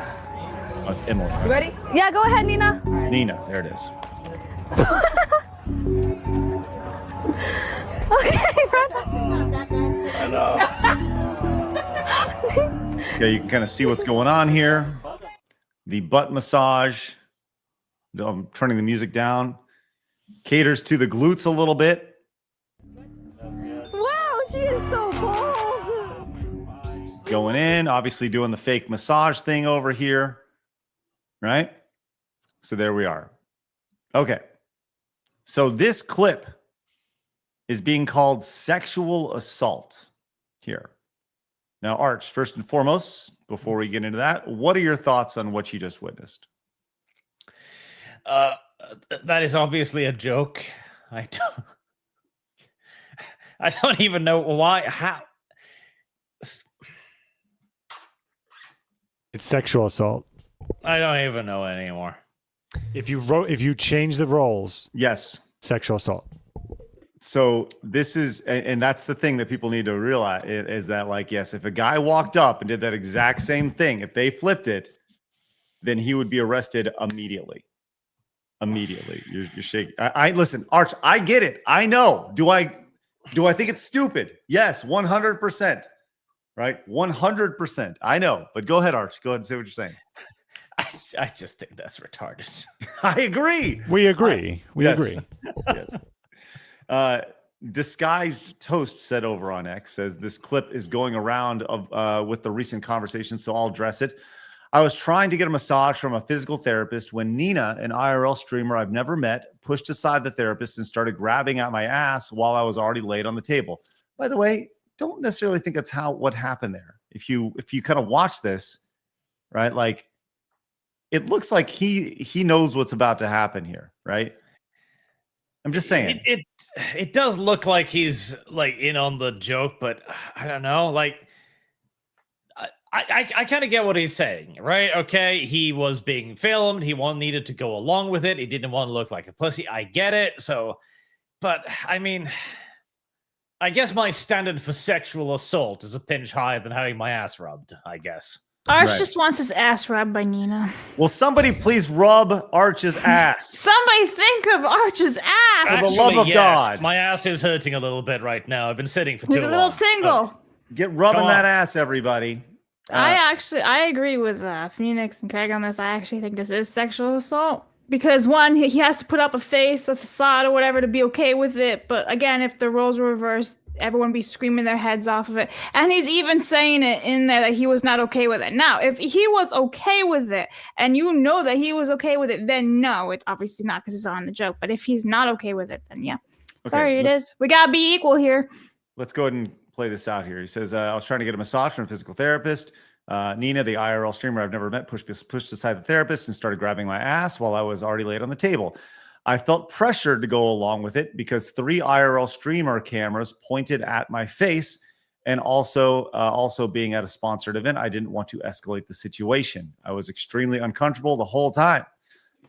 Oh, it's Emily. Right? You ready? Yeah, go ahead, Nina. Nina, there it is. Okay, Yeah, you can kind of see what's going on here. The butt massage. I'm turning the music down. Caters to the glutes a little bit. Wow, she is so bold. Going in, obviously doing the fake massage thing over here. Right? So there we are. Okay. So this clip is being called sexual assault here. Now, Arch, first and foremost, before we get into that, what are your thoughts on what you just witnessed? That is obviously a joke. I don't even know why. How? It's sexual assault. I don't even know anymore. If you change the roles, yes, sexual assault. So this is, and that's the thing that people need to realize is that, like, yes, if a guy walked up and did that exact same thing, if they flipped it, then he would be arrested immediately. Immediately. You're shaking. I listen, Arch, I get it. I know. Do I think it's stupid? Yes, 100%. Right? 100%. I know. But go ahead, Arch. Go ahead and say what you're saying. I just think that's retarded. I agree. We agree. We agree. Yes. Disguised Toast said over on X, says this clip is going around with the recent conversation, so I'll address it. I was trying to get a massage from a physical therapist when Nina, an IRL streamer I've never met, pushed aside the therapist and started grabbing at my ass while I was already laid on the table. By the way, don't necessarily think that's what happened there. If you kind of watch this, right, like it looks like he knows what's about to happen here, right? I'm just saying. It does look like he's like in on the joke, but I don't know. Like, I kind of get what he's saying, right? Okay, he was being filmed. He needed to go along with it. He didn't want to look like a pussy. I get it. So, but I mean, I guess my standard for sexual assault is a pinch higher than having my ass rubbed, I guess. Arch just wants his ass rubbed by Nina. Will somebody please rub Arch's ass? Somebody think of Arch's ass. For the love of God. My ass is hurting a little bit right now. I've been sitting for too long. There's a little tingle. Get rubbing that ass, everybody. I agree with Phoenix and Craig on this. I actually think this is sexual assault. Because one, he has to put up a face, a facade, or whatever to be okay with it. But again, if the roles were reversed, everyone would be screaming their heads off of it. And he's even saying it in there that he was not okay with it. Now, if he was okay with it, and you know that he was okay with it, then no, it's obviously not because it's on the joke. But if he's not okay with it, then yeah. Okay, sorry, it is. We gotta be equal here. let's go ahead and play this out here. He says, I was trying to get a massage from a physical therapist. Nina, the IRL streamer I've never met, pushed aside the therapist and started grabbing my ass while I was already laid on the table. I felt pressured to go along with it because 3 IRL streamer cameras pointed at my face, and also being at a sponsored event, I didn't want to escalate the situation. I was extremely uncomfortable the whole time.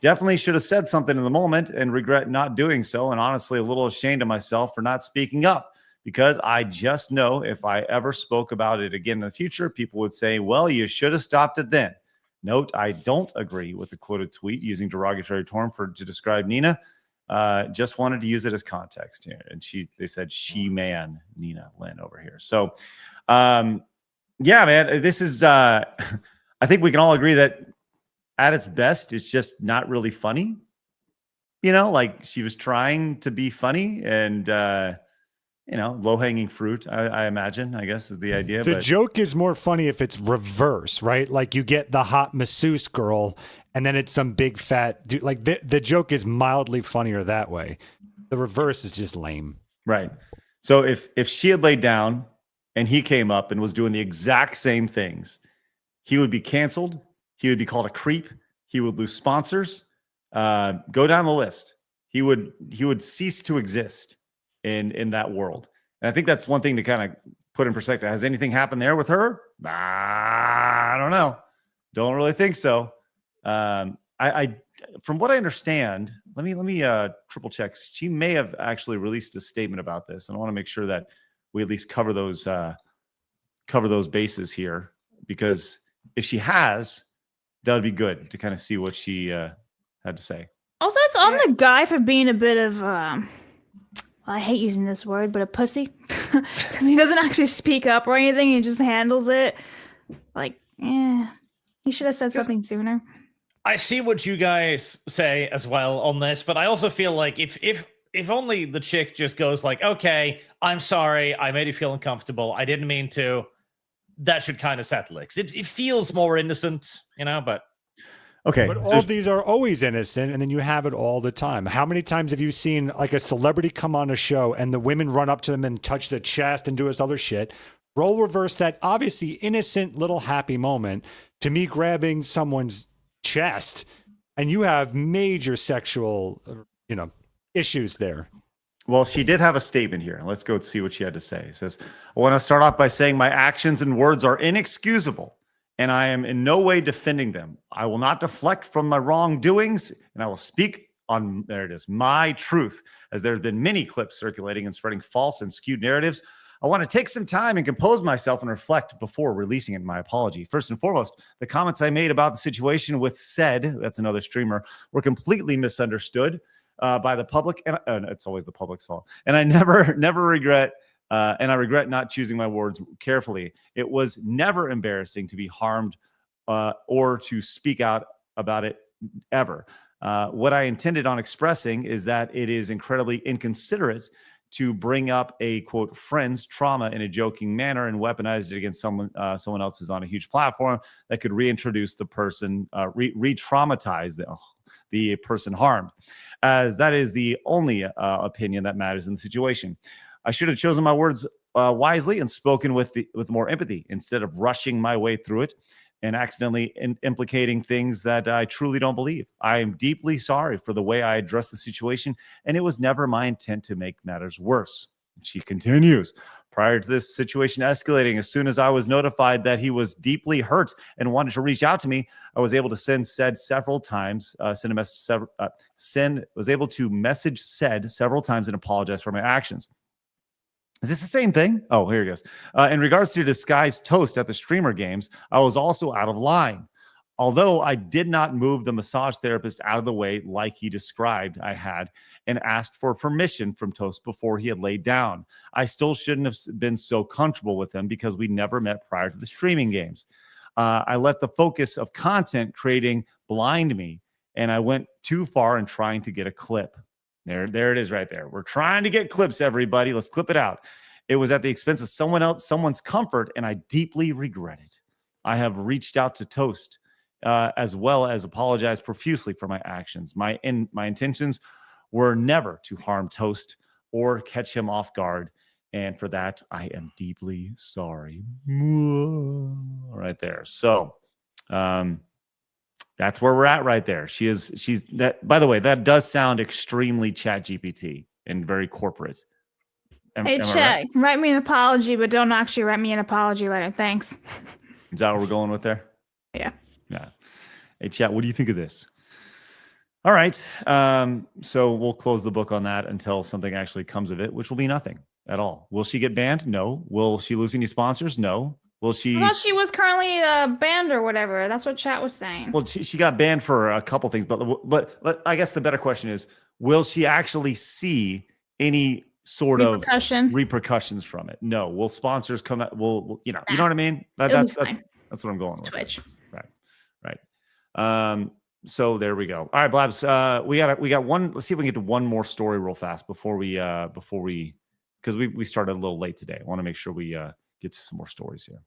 Definitely should have said something in the moment and regret not doing so, and honestly a little ashamed of myself for not speaking up, because I just know if I ever spoke about it again in the future, people would say, well, you should have stopped it then. Note, I don't agree with the quoted tweet using derogatory term to describe Nina. Just wanted to use it as context here. And they said she-man Nina Lynn over here. So, yeah, man, this is, I think we can all agree that at its best, it's just not really funny. You know, like she was trying to be funny and, low-hanging fruit, I imagine, I guess is the idea. The joke is more funny if it's reverse, right? Like you get the hot masseuse girl and then it's some big fat dude. Like the joke is mildly funnier that way. The reverse is just lame. Right. So if she had laid down and he came up and was doing the exact same things, he would be canceled. He would be called a creep. He would lose sponsors. Go down the list. He would cease to exist in that world. And I think that's one thing to kind of put in perspective. Has anything happened there with her? I don't know. Don't really think so. I from what I understand, let me triple check. She may have actually released a statement about this, and I want to make sure that we at least cover those bases here, because if she has, that would be good to kind of see what she had to say. Also, it's on the guy for being a bit of, I hate using this word, but a pussy. Because he doesn't actually speak up or anything. He just handles it. Like, he should have said something sooner. I see what you guys say as well on this, but I also feel like if only the chick just goes like, okay, I'm sorry, I made you feel uncomfortable, I didn't mean to, that should kind of settle it. 'Cause it feels more innocent, but... Okay. But all these are always innocent, and then you have it all the time. How many times have you seen like a celebrity come on a show and the women run up to them and touch their chest and do this other shit? Role reverse that obviously innocent little happy moment to me grabbing someone's chest, and you have major sexual, issues there. Well, she did have a statement here. Let's go see what she had to say. It says, I want to start off by saying my actions and words are inexcusable, and I am in no way defending them. I will not deflect from my wrongdoings, and I will speak on, there it is, my truth, as there's been many clips circulating and spreading false and skewed narratives. I want to take some time and compose myself and reflect before releasing it in my apology. First and foremost, the comments I made about the situation with SUED, that's another streamer, were completely misunderstood by the public, and it's always the public's fault. And I never regret, and I regret not choosing my words carefully. It was never embarrassing to be harmed or to speak out about it ever. What I intended on expressing is that it is incredibly inconsiderate to bring up a quote friend's trauma in a joking manner and weaponize it against someone else's on a huge platform that could reintroduce the person, re-traumatize the person harmed, as that is the only opinion that matters in the situation. I should have chosen my words wisely and spoken with more empathy instead of rushing my way through it and accidentally implicating things that I truly don't believe. I am deeply sorry for the way I addressed the situation, and it was never my intent to make matters worse. She continues, prior to this situation escalating, as soon as I was notified that he was deeply hurt and wanted to reach out to me, I was able to was able to message SUED several times and apologize for my actions. Is this the same thing? Oh, here it goes. In regards to disguised toast at the streamer games, I was also out of line. Although I did not move the massage therapist out of the way like he described I had and asked for permission from Toast before he had laid down, I still shouldn't have been so comfortable with him because we never met prior to the streaming games. I let the focus of content creating blind me, and I went too far in trying to get a clip. There it is right there. We're trying to get clips, everybody. Let's clip it out. It was at the expense of someone's comfort, and I deeply regret it. I have reached out to Toast as well as apologized profusely for my actions. My intentions were never to harm Toast or catch him off guard, And for that, I am deeply sorry. Right there. So that's where we're at right there. She's that. By the way, that does sound extremely Chat GPT and very corporate. Hey, Chat, write me an apology, but don't actually write me an apology letter. Thanks. Is that what we're going with there? Yeah. Yeah. Hey, Chat, what do you think of this? All right. So we'll close the book on that until something actually comes of it, which will be nothing at all. Will she get banned? No. Will she lose any sponsors? No. Will she? I thought she was currently banned or whatever. That's what Chat was saying. Well, she got banned for a couple things, but I guess the better question is, will she actually see any sort of repercussions from it? No. Will sponsors come out? You know what I mean? That's what I'm going with. Twitch. Right. So there we go. All right, Blabs. We got one. Let's see if we can get to one more story real fast before we because we started a little late today. I want to make sure we get to some more stories here.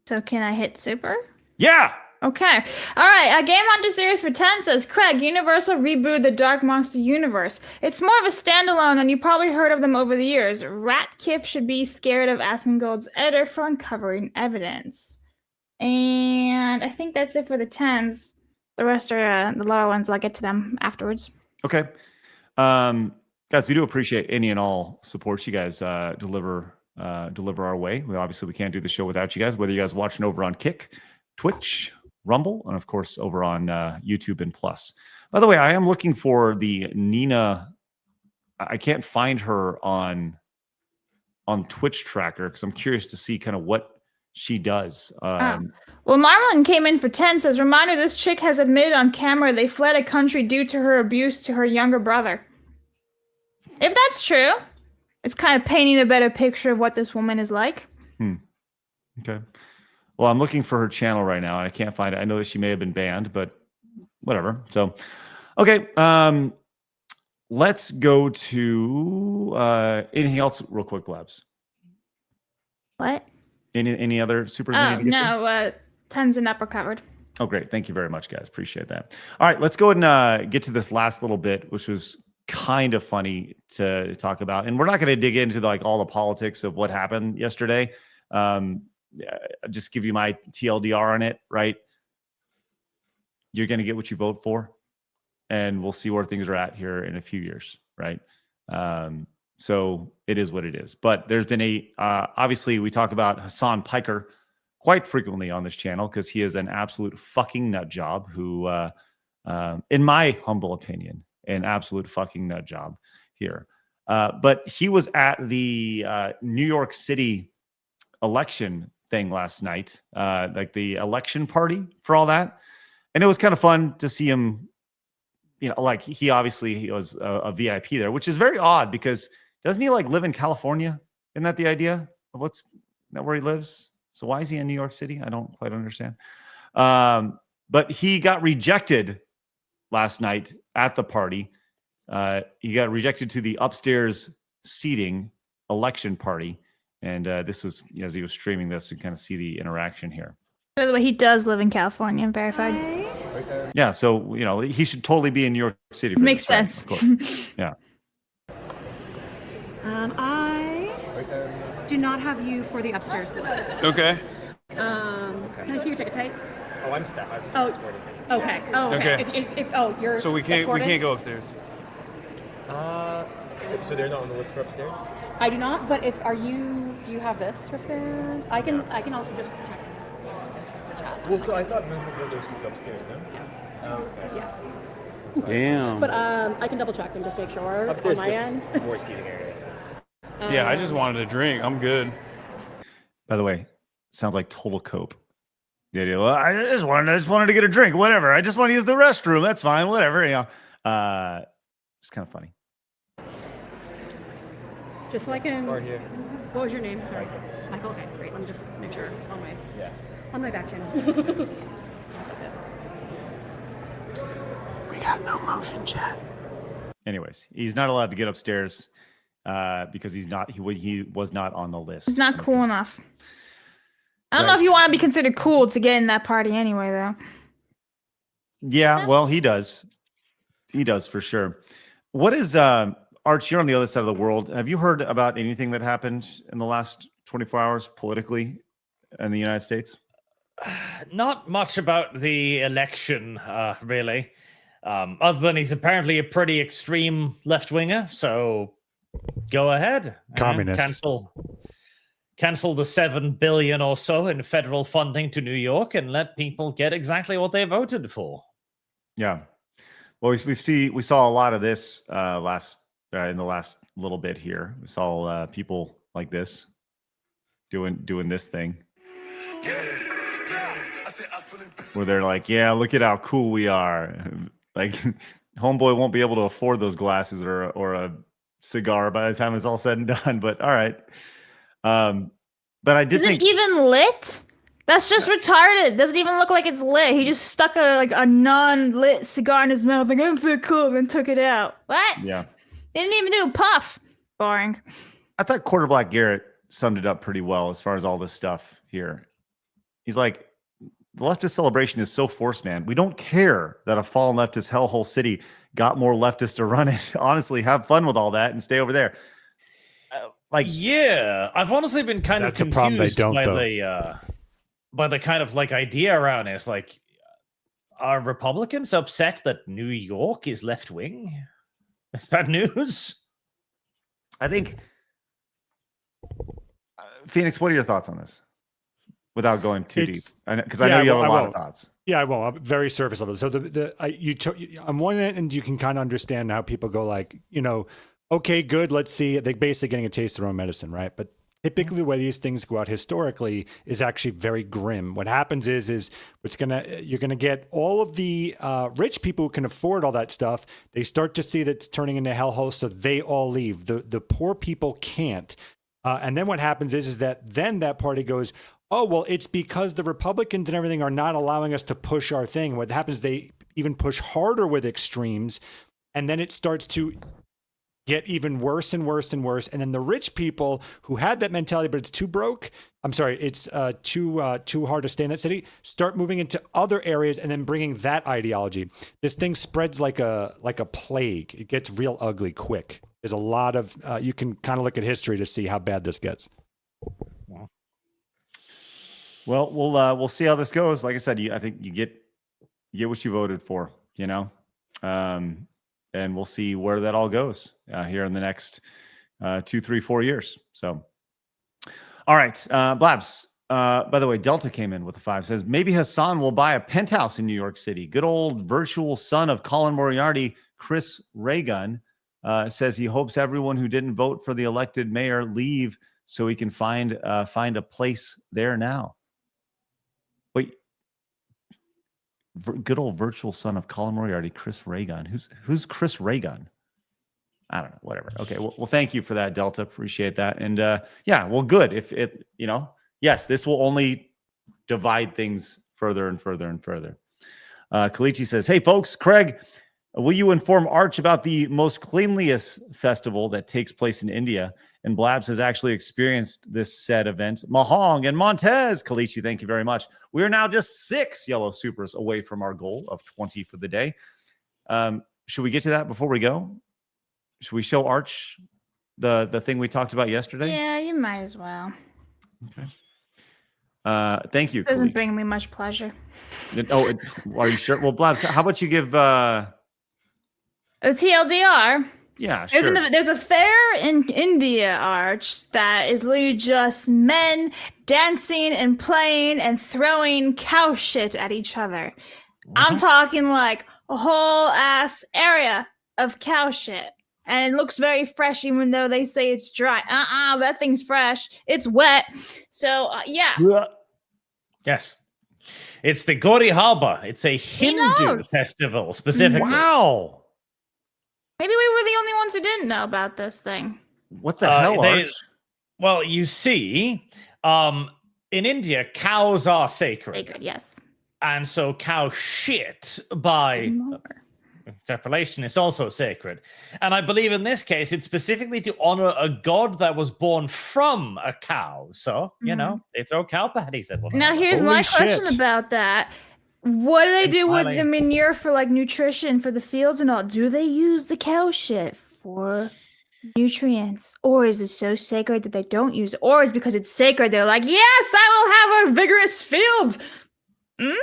So can I hit super? Yeah. Okay. All right. A Game Hunter series for 10 says, Craig, Universal rebooted the Dark Monster universe. It's more of a standalone, and you probably heard of them over the years. Ratkiff should be scared of Asmongold's editor for uncovering evidence. And I think that's it for the 10s. The rest are the lower ones. I'll get to them afterwards. Okay. Guys, we do appreciate any and all support you guys deliver our way. We can't do the show without you guys, whether you guys watching over on Kick, Twitch, Rumble, and of course over on YouTube and Plus. By the way, I am looking for the Nina. I can't find her on Twitch Tracker because I'm curious to see kind of what she does. Well, Marlon came in for 10, says, reminder, this chick has admitted on camera they fled a country due to her abuse to her younger brother. If that's true, it's kind of painting a better picture of what this woman is like. Okay. Well, I'm looking for her channel right now, and I can't find it. I know that she may have been banned, but whatever. So, okay. Let's go to anything else real quick, Blabs. What? Any other supers? No. 10s and up are covered. Oh, great. Thank you very much, guys. Appreciate that. All right, let's go ahead and get to this last little bit, which was kind of funny to talk about. And we're not going to dig into all the politics of what happened yesterday. I'll just give you my TLDR on it, right? You're going to get what you vote for, and we'll see where things are at here in a few years, right? So it is what it is. But there's been obviously we talk about Hasan Piker quite frequently on this channel because he is an absolute fucking nut job who, in my humble opinion, an absolute fucking nut job here. But he was at the New York City election thing last night, like the election party for all that. And it was kind of fun to see him, he was a VIP there, which is very odd because doesn't he live in California? Isn't that the idea of where he lives? So why is he in New York City? I don't quite understand. But he got rejected last night at the party. He got rejected to the upstairs seating election party. And this was, as he was streaming this, you kind of see the interaction here. By the way, he does live in California, verified. Yeah, so, he should totally be in New York City. Makes sense. Yeah. I do not have you for the upstairs list. Okay. Can I see your ticket tape? Oh, I'm staff. Okay. Oh, okay. Okay. You're so we can't escorted? go upstairs. So they're not on the list for upstairs? I do not, but do you have this wristband? I can also just check the chat. Well, so I thought those could go upstairs, no? Yeah. Okay. Yeah. Damn. But I can double check and just make sure upstairs on my end. More seating area. Yeah, I just wanted a drink. I'm good. By the way, sounds like total cope. The idea, well, I just wanted to get a drink, whatever. I just want to use the restroom. That's fine, whatever. It's kind of funny. Just so I can. Or here. What was your name? Sorry, Michael. Okay, great. Let me just make sure on my back channel. We got no motion chat. Anyways, he's not allowed to get upstairs because he was not on the list. He's not cool enough. I don't know if you want to be considered cool to get in that party anyway, though. Yeah, well, he does. He does for sure. What is are Arch, you're on the other side of the world. Have you heard about anything that happened in the last 24 hours politically in the United States? Not much about the election, really. Other than he's apparently a pretty extreme left-winger, so go ahead. Communist. Cancel the $7 billion or so in federal funding to New York and let people get exactly what they voted for. Yeah. Well, we saw a lot of this in the last little bit here. We saw people like this doing this thing. Where they're like, yeah, look at how cool we are. Like, homeboy won't be able to afford those glasses or a cigar by the time it's all said and done. But all right. But I did think, it even lit? That's just retarded. Doesn't even look like it's lit. He just stuck a non-lit cigar in his mouth, like, I'm so cool, then took it out. What? yeah. They didn't even do a puff. Boring. I thought Quarter Black Garrett summed it up pretty well as far as all this stuff here. He's like, the leftist celebration is so forced, man. We don't care that a fallen leftist hellhole city got more leftists to run it. Honestly, have fun with all that and stay over there. Yeah, I've honestly been kind of confused by the kind of like idea around it. It's like, are Republicans upset that New York is left wing? Is that news? I think, Phoenix, what are your thoughts on this? Without going too deep, because I know you have a lot of thoughts. Yeah, I won't. Very surface level. So on one end, you can kind of understand how people go like, okay, good. Let's see. They're basically getting a taste of their own medicine, right? But typically, the way these things go out historically is actually very grim. What happens is you're gonna get all of the rich people who can afford all that stuff. They start to see that it's turning into hellhole, so they all leave. The poor people can't. And then what happens is that then that party goes, oh, well, it's because the Republicans and everything are not allowing us to push our thing. What happens, they even push harder with extremes, and then it starts to get even worse and worse and worse. And then the rich people who had that mentality, but it's too broke, it's too hard to stay in that city, start moving into other areas and then bringing that ideology. This thing spreads like a plague. It gets real ugly quick. There's a lot of, you can kind of look at history to see how bad this gets. Well, we'll see how this goes. Like I said, I think you get what you voted for, and we'll see where that all goes here in the next 2, 3, 4 years. So, all right, Blabs. By the way, Delta came in with a 5. Says maybe Hasan will buy a penthouse in New York City. Good old virtual son of Colin Moriarty, Chris Raygun, says he hopes everyone who didn't vote for the elected mayor leave so he can find a place there now. Wait, good old virtual son of Colin Moriarty, Chris Raygun. Who's Chris Raygun? I don't know. Whatever. Okay. Well, thank you for that, Delta. Appreciate that. And yeah, well, good. If it, yes, this will only divide things further and further and further. Kalichi says, "Hey, folks, Craig, will you inform Arch about the most cleanliest festival that takes place in India? And Blabs has actually experienced this said event. Mahong and Montez." Kalichi, thank you very much. We are now just 6 yellow supers away from our goal of 20 for the day. Should we get to that before we go? Should we show Arch the thing we talked about yesterday? Yeah, you might as well. Okay. Thank you. It doesn't Kalichi. bring me much pleasure. Are you sure? Well, Blabs, how about you give A TLDR. Yeah, sure. There's a fair in India, Arch, that is literally just men dancing and playing and throwing cow shit at each other. I'm talking like a whole ass area of cow shit. And it looks very fresh, even though they say it's dry. That thing's fresh. It's wet. So, yeah. Yes. It's the Gauri Harbor. It's a Hindu festival, specifically. Wow. Maybe we were the only ones who didn't know about this thing. What the hell, Arch? Well, you see, in India, cows are sacred. Sacred, yes. And so cow shit, by interpolation, is also sacred. And I believe in this case, it's specifically to honor a god that was born from a cow. So, they throw cow patties at one another. Now, here's my question about that. What do they do with the manure for like nutrition for the fields and all? Do they use the cow shit for Nutrients. Or is it so sacred that they don't use it? Or is it because it's sacred they're like, yes, I will have a vigorous field?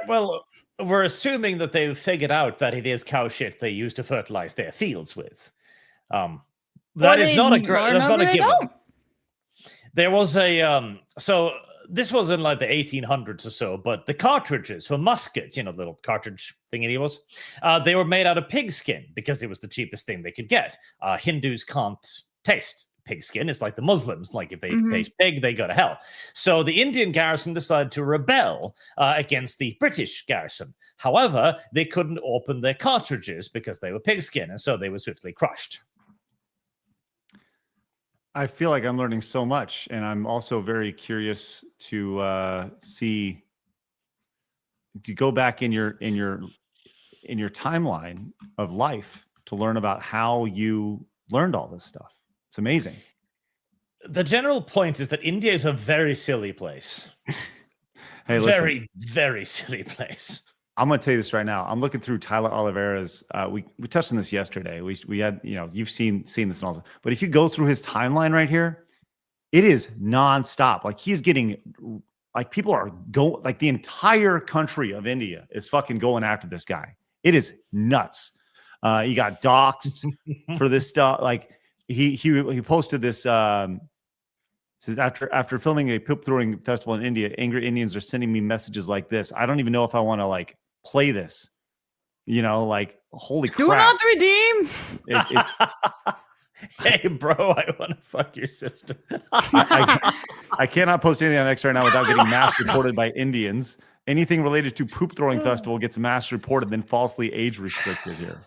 Well, we're assuming that they've figured out that it is cow shit they use to fertilize their fields with. That is not a that's not a given. There was a so this was in like the 1800s or so, but the cartridges for muskets, the little cartridge thingy it was, they were made out of pigskin because it was the cheapest thing they could get. Hindus can't taste pigskin. It's like the Muslims. Like if they taste pig, they go to hell. So the Indian garrison decided to rebel against the British garrison. However, they couldn't open their cartridges because they were pigskin, and so they were swiftly crushed. I feel like I'm learning so much, and I'm also very curious to go back in your timeline of life to learn about how you learned all this stuff. It's amazing. The general point is that India is a very silly place. Hey, listen, very, very silly place. I'm going to tell you this right now. I'm looking through Tyler Oliveira's. We touched on this yesterday. We had, you've seen this and all. But if you go through his timeline right here, it is nonstop. Like he's getting, like people are going, like the entire country of India is fucking going after this guy. It is nuts. He got doxxed for this stuff. Like he posted this. Says after filming a poop throwing festival in India, angry Indians are sending me messages like this. I don't even know if I want to like play this. Like holy crap. Do not redeem. Hey, bro, I want to fuck your sister. I cannot post anything on X right now without getting mass reported by Indians. Anything related to poop throwing festival gets mass reported, then falsely age restricted here.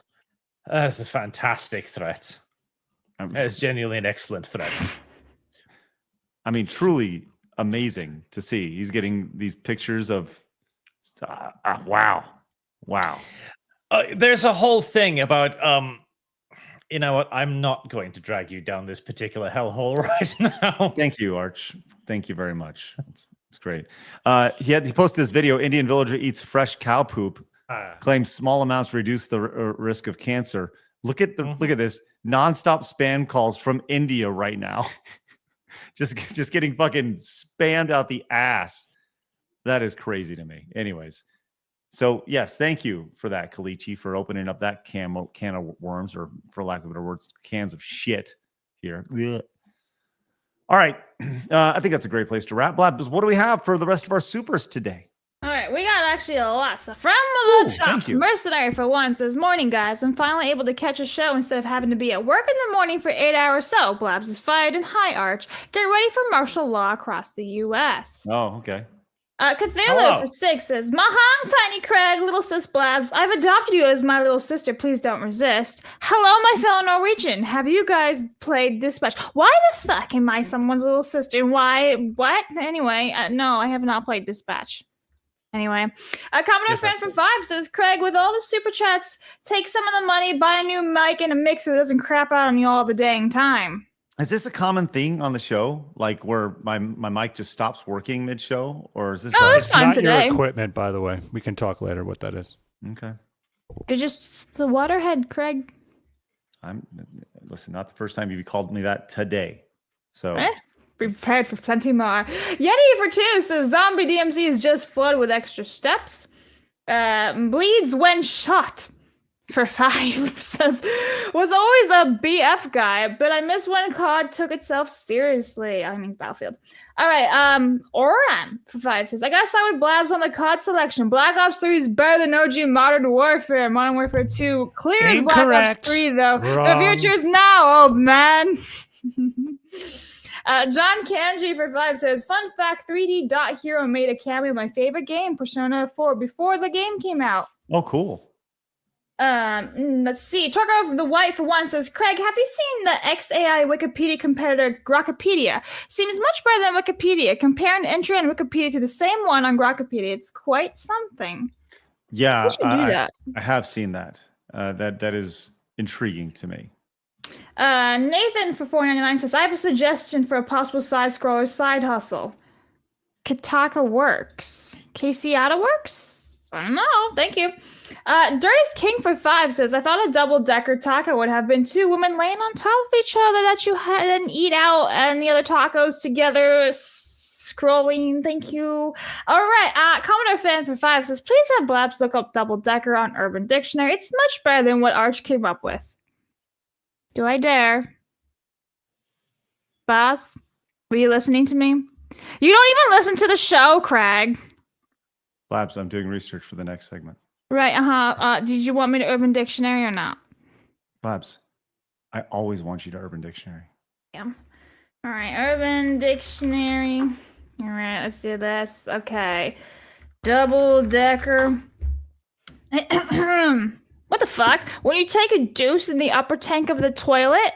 That's a fantastic threat. That's genuinely an excellent threat. I mean, truly amazing to see. He's getting these pictures of wow. There's a whole thing about you know what? I'm not going to drag you down this particular hellhole right now. Thank you, Arch. Thank you very much. It's great. He posted this video. Indian villager eats fresh cow poop. Claims small amounts reduce the risk of cancer. Look at this nonstop spam calls from India right now. just getting fucking spammed out the ass. That is crazy to me. Anyways, so yes, thank you for that, Kalichi, for opening up that can of worms, or for lack of better words, cans of shit here. Ugh. All right, I think that's a great place to wrap. Blabs, what do we have for the rest of our supers today? All right, we got actually a lot of stuff. From the top, Mercenary for one says, morning, guys. I'm finally able to catch a show instead of having to be at work in the morning for 8 hours. So, Blabs is fired, and hi, Arch. Get ready for martial law across the U.S. Oh, okay. Cthulhu for 6 says, Mahang, Tiny Craig, little sis Blabs. I've adopted you as my little sister. Please don't resist. Hello, my fellow Norwegian. Have you guys played Dispatch? Why the fuck am I someone's little sister? Why? What? Anyway, no, I have not played Dispatch. Anyway, a Commodore friend for 5 says, Craig, with all the super chats, take some of the money, buy a new mic and a mixer that doesn't crap out on you all the dang time. Is this a common thing on the show? Like where my mic just stops working mid-show? Or is this it's fine not today. Your equipment, by the way. We can talk later what that is. Okay. You're just the waterhead, Craig. Listen, not the first time you've called me that today. So be prepared for plenty more. Yeti for 2 says zombie DMZ is just flooded with extra steps. Bleeds when shot for 5 says was always a BF guy, but I miss when COD took itself seriously. I mean Battlefield. All right, Oran for 5 says I gotta start with Blabs on the COD selection. Black Ops 3 is better than OG Modern Warfare. Modern Warfare 2 clears Black Ops 3 though. The future is now, old man. John Kanji for 5 says, fun fact, 3D Dot Hero made a cameo in my favorite game, Persona 4, before the game came out. Oh, cool. Let's see. Trucker the White for 1 says, Craig, have you seen the XAI Wikipedia competitor Grokpedia? Seems much better than Wikipedia. Compare an entry on Wikipedia to the same one on Grokpedia. It's quite something. Yeah, we should do that. I have seen that. That is intriguing to me. Nathan for 4.99 says, I have a suggestion for a possible side scroller side hustle. Kataka Works. Caseyata Works? I don't know. Thank you. Dirty's King for 5 says, I thought a double-decker taco would have been 2 women laying on top of each other that you had and eat out and the other tacos together. Scrolling. Thank you. All right. Commodore Fan for 5 says, please have Blabs look up double-decker on Urban Dictionary. It's much better than what Arch came up with. Do I dare? Boss, were you listening to me? You don't even listen to the show, Craig. Blabs, I'm doing research for the next segment. Right, did you want me to Urban Dictionary or not? Blabs, I always want you to Urban Dictionary. Yeah. All right, Urban Dictionary. All right, let's do this. Okay. Double-decker. What the fuck? When you take a deuce in the upper tank of the toilet,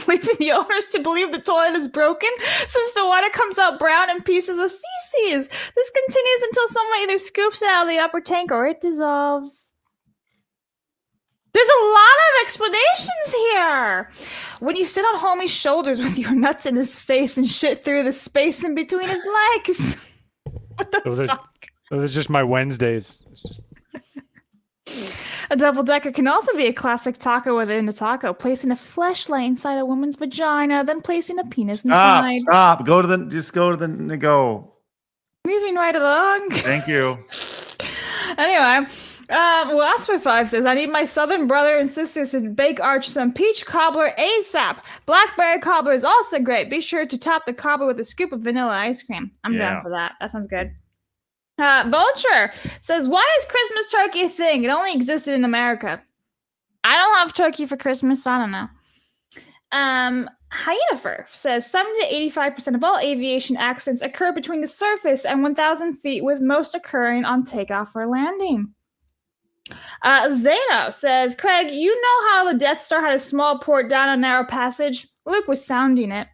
leaving the owners to believe the toilet is broken since the water comes out brown in pieces of feces. This continues until someone either scoops it out of the upper tank or it dissolves. There's a lot of explanations here. When you sit on homie's shoulders with your nuts in his face and shit through the space in between his legs. What the fuck? Those are just my Wednesdays. It's just... A double-decker can also be a classic taco within a taco, placing a fleshlight inside a woman's vagina, then placing a penis inside. Stop. Go to the go. Moving right along. Thank you. Anyway, Wasp for 5 says, I need my southern brother and sisters to bake Arch some peach cobbler ASAP. Blackberry cobbler is also great. Be sure to top the cobbler with a scoop of vanilla ice cream. I'm down for that. That sounds good. Vulture says, why is Christmas turkey a thing? It only existed in America. I don't have turkey for Christmas. I don't know. Hyena says 70 to 85% of all aviation accidents occur between the surface and 1,000 feet, with most occurring on takeoff or landing. Zeno says, Craig, you know how the Death Star had a small port down a narrow passage? Luke was sounding it.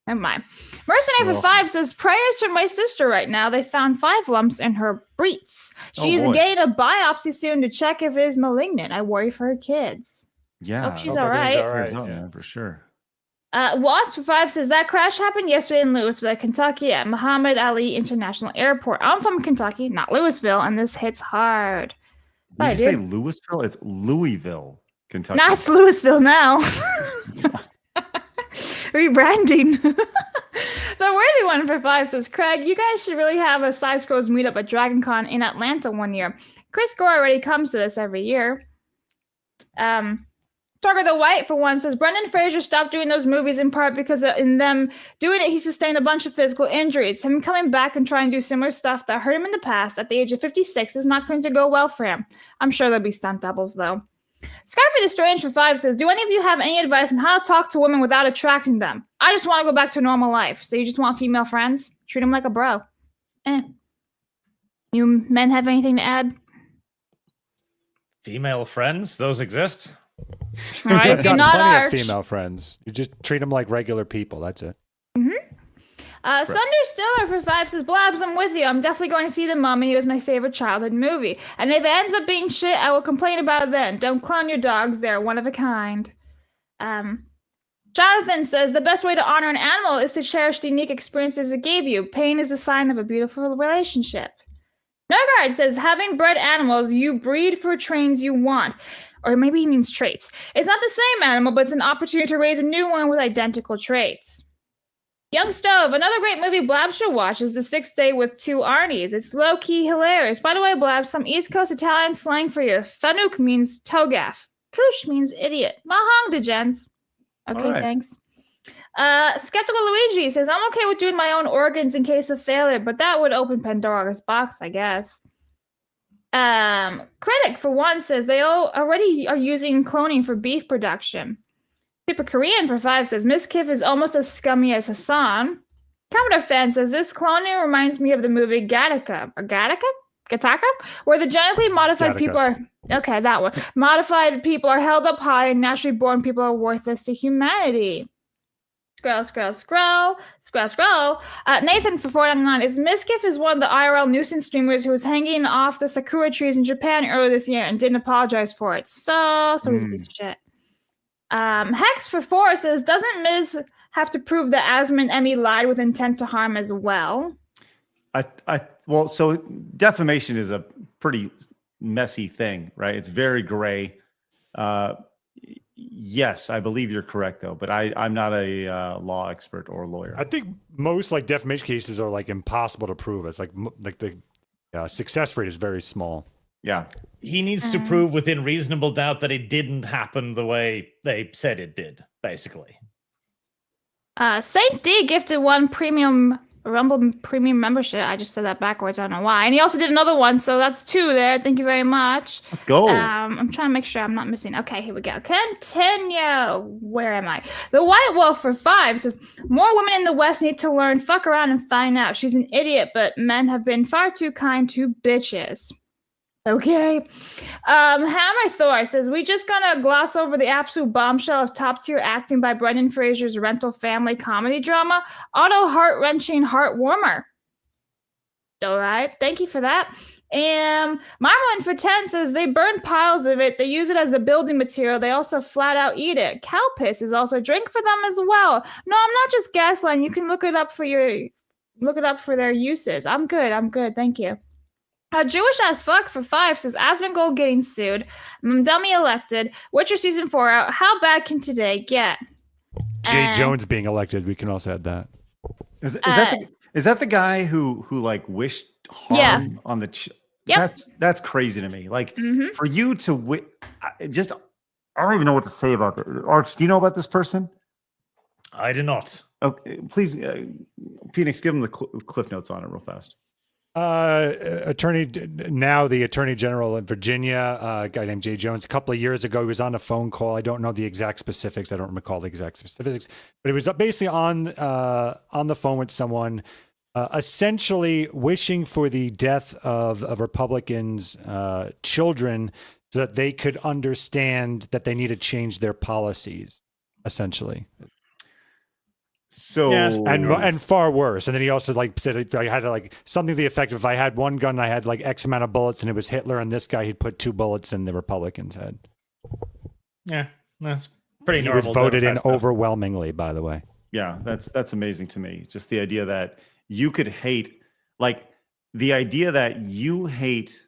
Never mind. Mercenary for 5 says, prayers for my sister right now. They found 5 lumps in her breasts. She's getting a biopsy soon to check if it is malignant. I worry for her kids. Yeah. Hope she's all right. Yeah, for sure. Wasp for 5 says, that crash happened yesterday in Louisville, Kentucky at Muhammad Ali International Airport. I'm from Kentucky, not Louisville, and this hits hard. Did you say Louisville? It's Louisville, Kentucky. No, it's Louisville now. Rebranding. The worthy one for 5 says, Craig, you guys should really have a Side Scrolls meetup at DragonCon in Atlanta one year. Chris Gore already comes to this every year. Target the White for 1 says, Brendan Fraser stopped doing those movies in part because in them doing it, he sustained a bunch of physical injuries. Him coming back and trying to do similar stuff that hurt him in the past at the age of 56 is not going to go well for him. I'm sure there'll be stunt doubles, though. Skyfree the Strange for 5 says, do any of you have any advice on how to talk to women without attracting them? I just want to go back to a normal life. So you just want female friends? Treat them like a bro. You men have anything to add? Female friends? Those exist? All right, I've if you're got not plenty Arch. of female friends. You just treat them like regular people. That's it. Thunder Stiller for 5 says, Blabs, I'm with you. I'm definitely going to see The Mummy. It was my favorite childhood movie. And if it ends up being shit, I will complain about it then. Don't clone your dogs. They're one of a kind. Jonathan says, the best way to honor an animal is to cherish the unique experiences it gave you. Pain is a sign of a beautiful relationship. Norgard says, having bred animals, you breed for traits you want. Or maybe he means traits. It's not the same animal, but it's an opportunity to raise a new one with identical traits. Young Stove, another great movie Blabs should watch is The Sixth Day with Two Arnies. It's low-key hilarious. By the way, Blabs, some East Coast Italian slang for you. Fanuc means togaff. Koosh means idiot. Mahong to gents. Okay, right. Thanks. Skeptical Luigi says, I'm okay with doing my own organs in case of failure, but that would open Pandora's box, I guess. Critic, for 1, says they already are using cloning for beef production. Super Korean for 5 says, Miss Kiff is almost as scummy as Hasan. Commodore Fan says, this cloning reminds me of the movie Gattaca, where the genetically modified people are, okay, that one. Modified people are held up high and naturally born people are worthless to humanity. Scroll. Nathan for 499 is Miskiff is one of the IRL nuisance streamers who was hanging off the sakura trees in Japan earlier this year and didn't apologize for it. So he's a piece of shit. Hex for 4 says, doesn't Miz have to prove that Asmon and Emmy lied with intent to harm as well? Well, so defamation is a pretty messy thing, right? It's very gray. Yes, I believe you're correct though, but I'm not a law expert or lawyer. I think most like defamation cases are like impossible to prove. It's like the success rate is very small. Yeah. He needs to prove within reasonable doubt that it didn't happen the way they said it did, basically. Saint D gifted 1 premium Rumble premium membership. I just said that backwards. I don't know why. And he also did another one, so that's 2 there. Thank you very much. Let's go. I'm trying to make sure I'm not missing. Okay, here we go. Continue. Where am I? The White Wolf for 5 says, more women in the West need to learn. Fuck around and find out. She's an idiot, but men have been far too kind to bitches. Okay. Hammer Thor says, we just gonna gloss over the absolute bombshell of top-tier acting by Brendan Fraser's rental family comedy drama. Auto heart-wrenching heart-warmer. All right. Thank you for that. And Marmalin for 10 says, they burn piles of it. They use it as a building material. They also flat out eat it. Cow piss is also a drink for them as well. No, I'm not just gaslighting. You can look it up for their uses. I'm good. Thank you. Jewish as fuck for 5 says, Asmongold getting sued. Dummy elected. Witcher season 4 out. How bad can today get? Jay Jones being elected. We can also add that. Is that the guy who like wished harm on the? That's crazy to me. Like for you to I don't even know what to say about that. Arch, do you know about this person? I do not. Okay, please, Phoenix, give him the cliff notes on it real fast. The Attorney General in Virginia, a guy named Jay Jones. A couple of years ago, he was on a phone call. I don't know the exact specifics. I don't recall the exact specifics, but he was basically on the phone with someone, essentially wishing for the death of Republicans' children, so that they could understand that they need to change their policies. Essentially. So yes. And far worse. And then he also said I had something to the effect of, if I had one gun, I had X amount of bullets, and it was Hitler, and this guy, he'd put 2 bullets in the Republican's head. Yeah, that's pretty normal. He was voted in overwhelmingly, by the way. Yeah, that's amazing to me. Just the idea that you could hate, the idea that you hate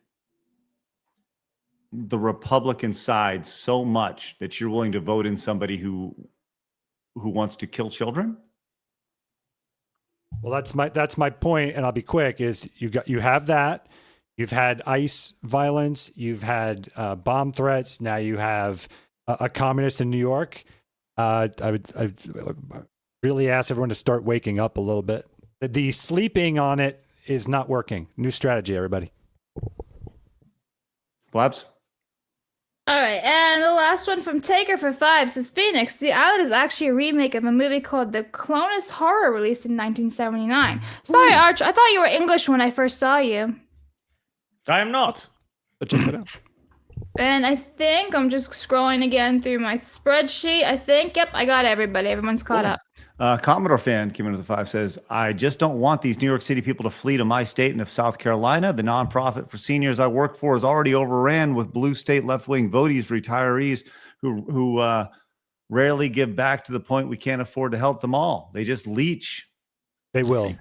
the Republican side so much that you're willing to vote in somebody who wants to kill children. Well, that's my point, and I'll be quick. Is you have that, you've had ICE violence, you've had bomb threats. Now you have a communist in New York. I really ask everyone to start waking up a little bit. The sleeping on it is not working. New strategy, everybody. Blabs. All right, and the last one from Taker for 5 says, Phoenix, The Island is actually a remake of a movie called The Clonus Horror, released in 1979. Sorry, Arch, I thought you were English when I first saw you. I am not. But check it out. And I think I'm just scrolling again through my spreadsheet. Yep, I got everybody. Everyone's caught up. Commodore fan came into the 5 says, I just don't want these New York City people to flee to my state and of South Carolina. The nonprofit for seniors I work for is already overran with blue state left-wing voties, retirees who rarely give back to the point we can't afford to help them all. They just leech. They will.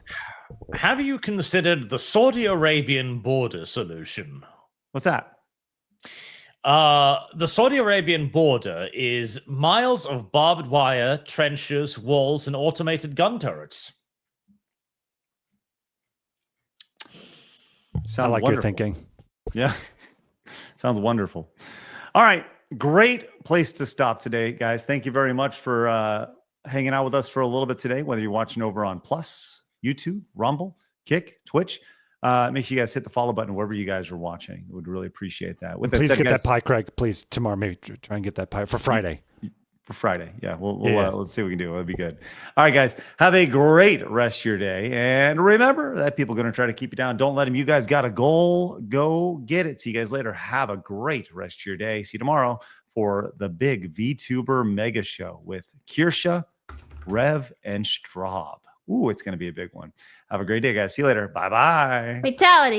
Have you considered the Saudi Arabian border solution? What's that? The Saudi Arabian border is miles of barbed wire, trenches, walls, and automated gun turrets. Sounds I like wonderful. your thinking. Yeah. Sounds wonderful. All right. Great place to stop today, guys. Thank you very much for hanging out with us for a little bit today, whether you're watching over on Plus, YouTube, Rumble, Kick, Twitch. Make sure you guys hit the follow button wherever you guys are watching. Would really appreciate that. Please get that pie, Craig. Please, tomorrow, maybe try and get that pie for Friday. For Friday. Yeah. Let's see what we can do. That'd be good. All right, guys. Have a great rest of your day. And remember that people are going to try to keep you down. Don't let them. You guys got a goal. Go get it. See you guys later. Have a great rest of your day. See you tomorrow for the big VTuber mega show with Kirsha, Rev, and Straub. Ooh, it's going to be a big one. Have a great day, guys. See you later. Bye-bye. Fatality.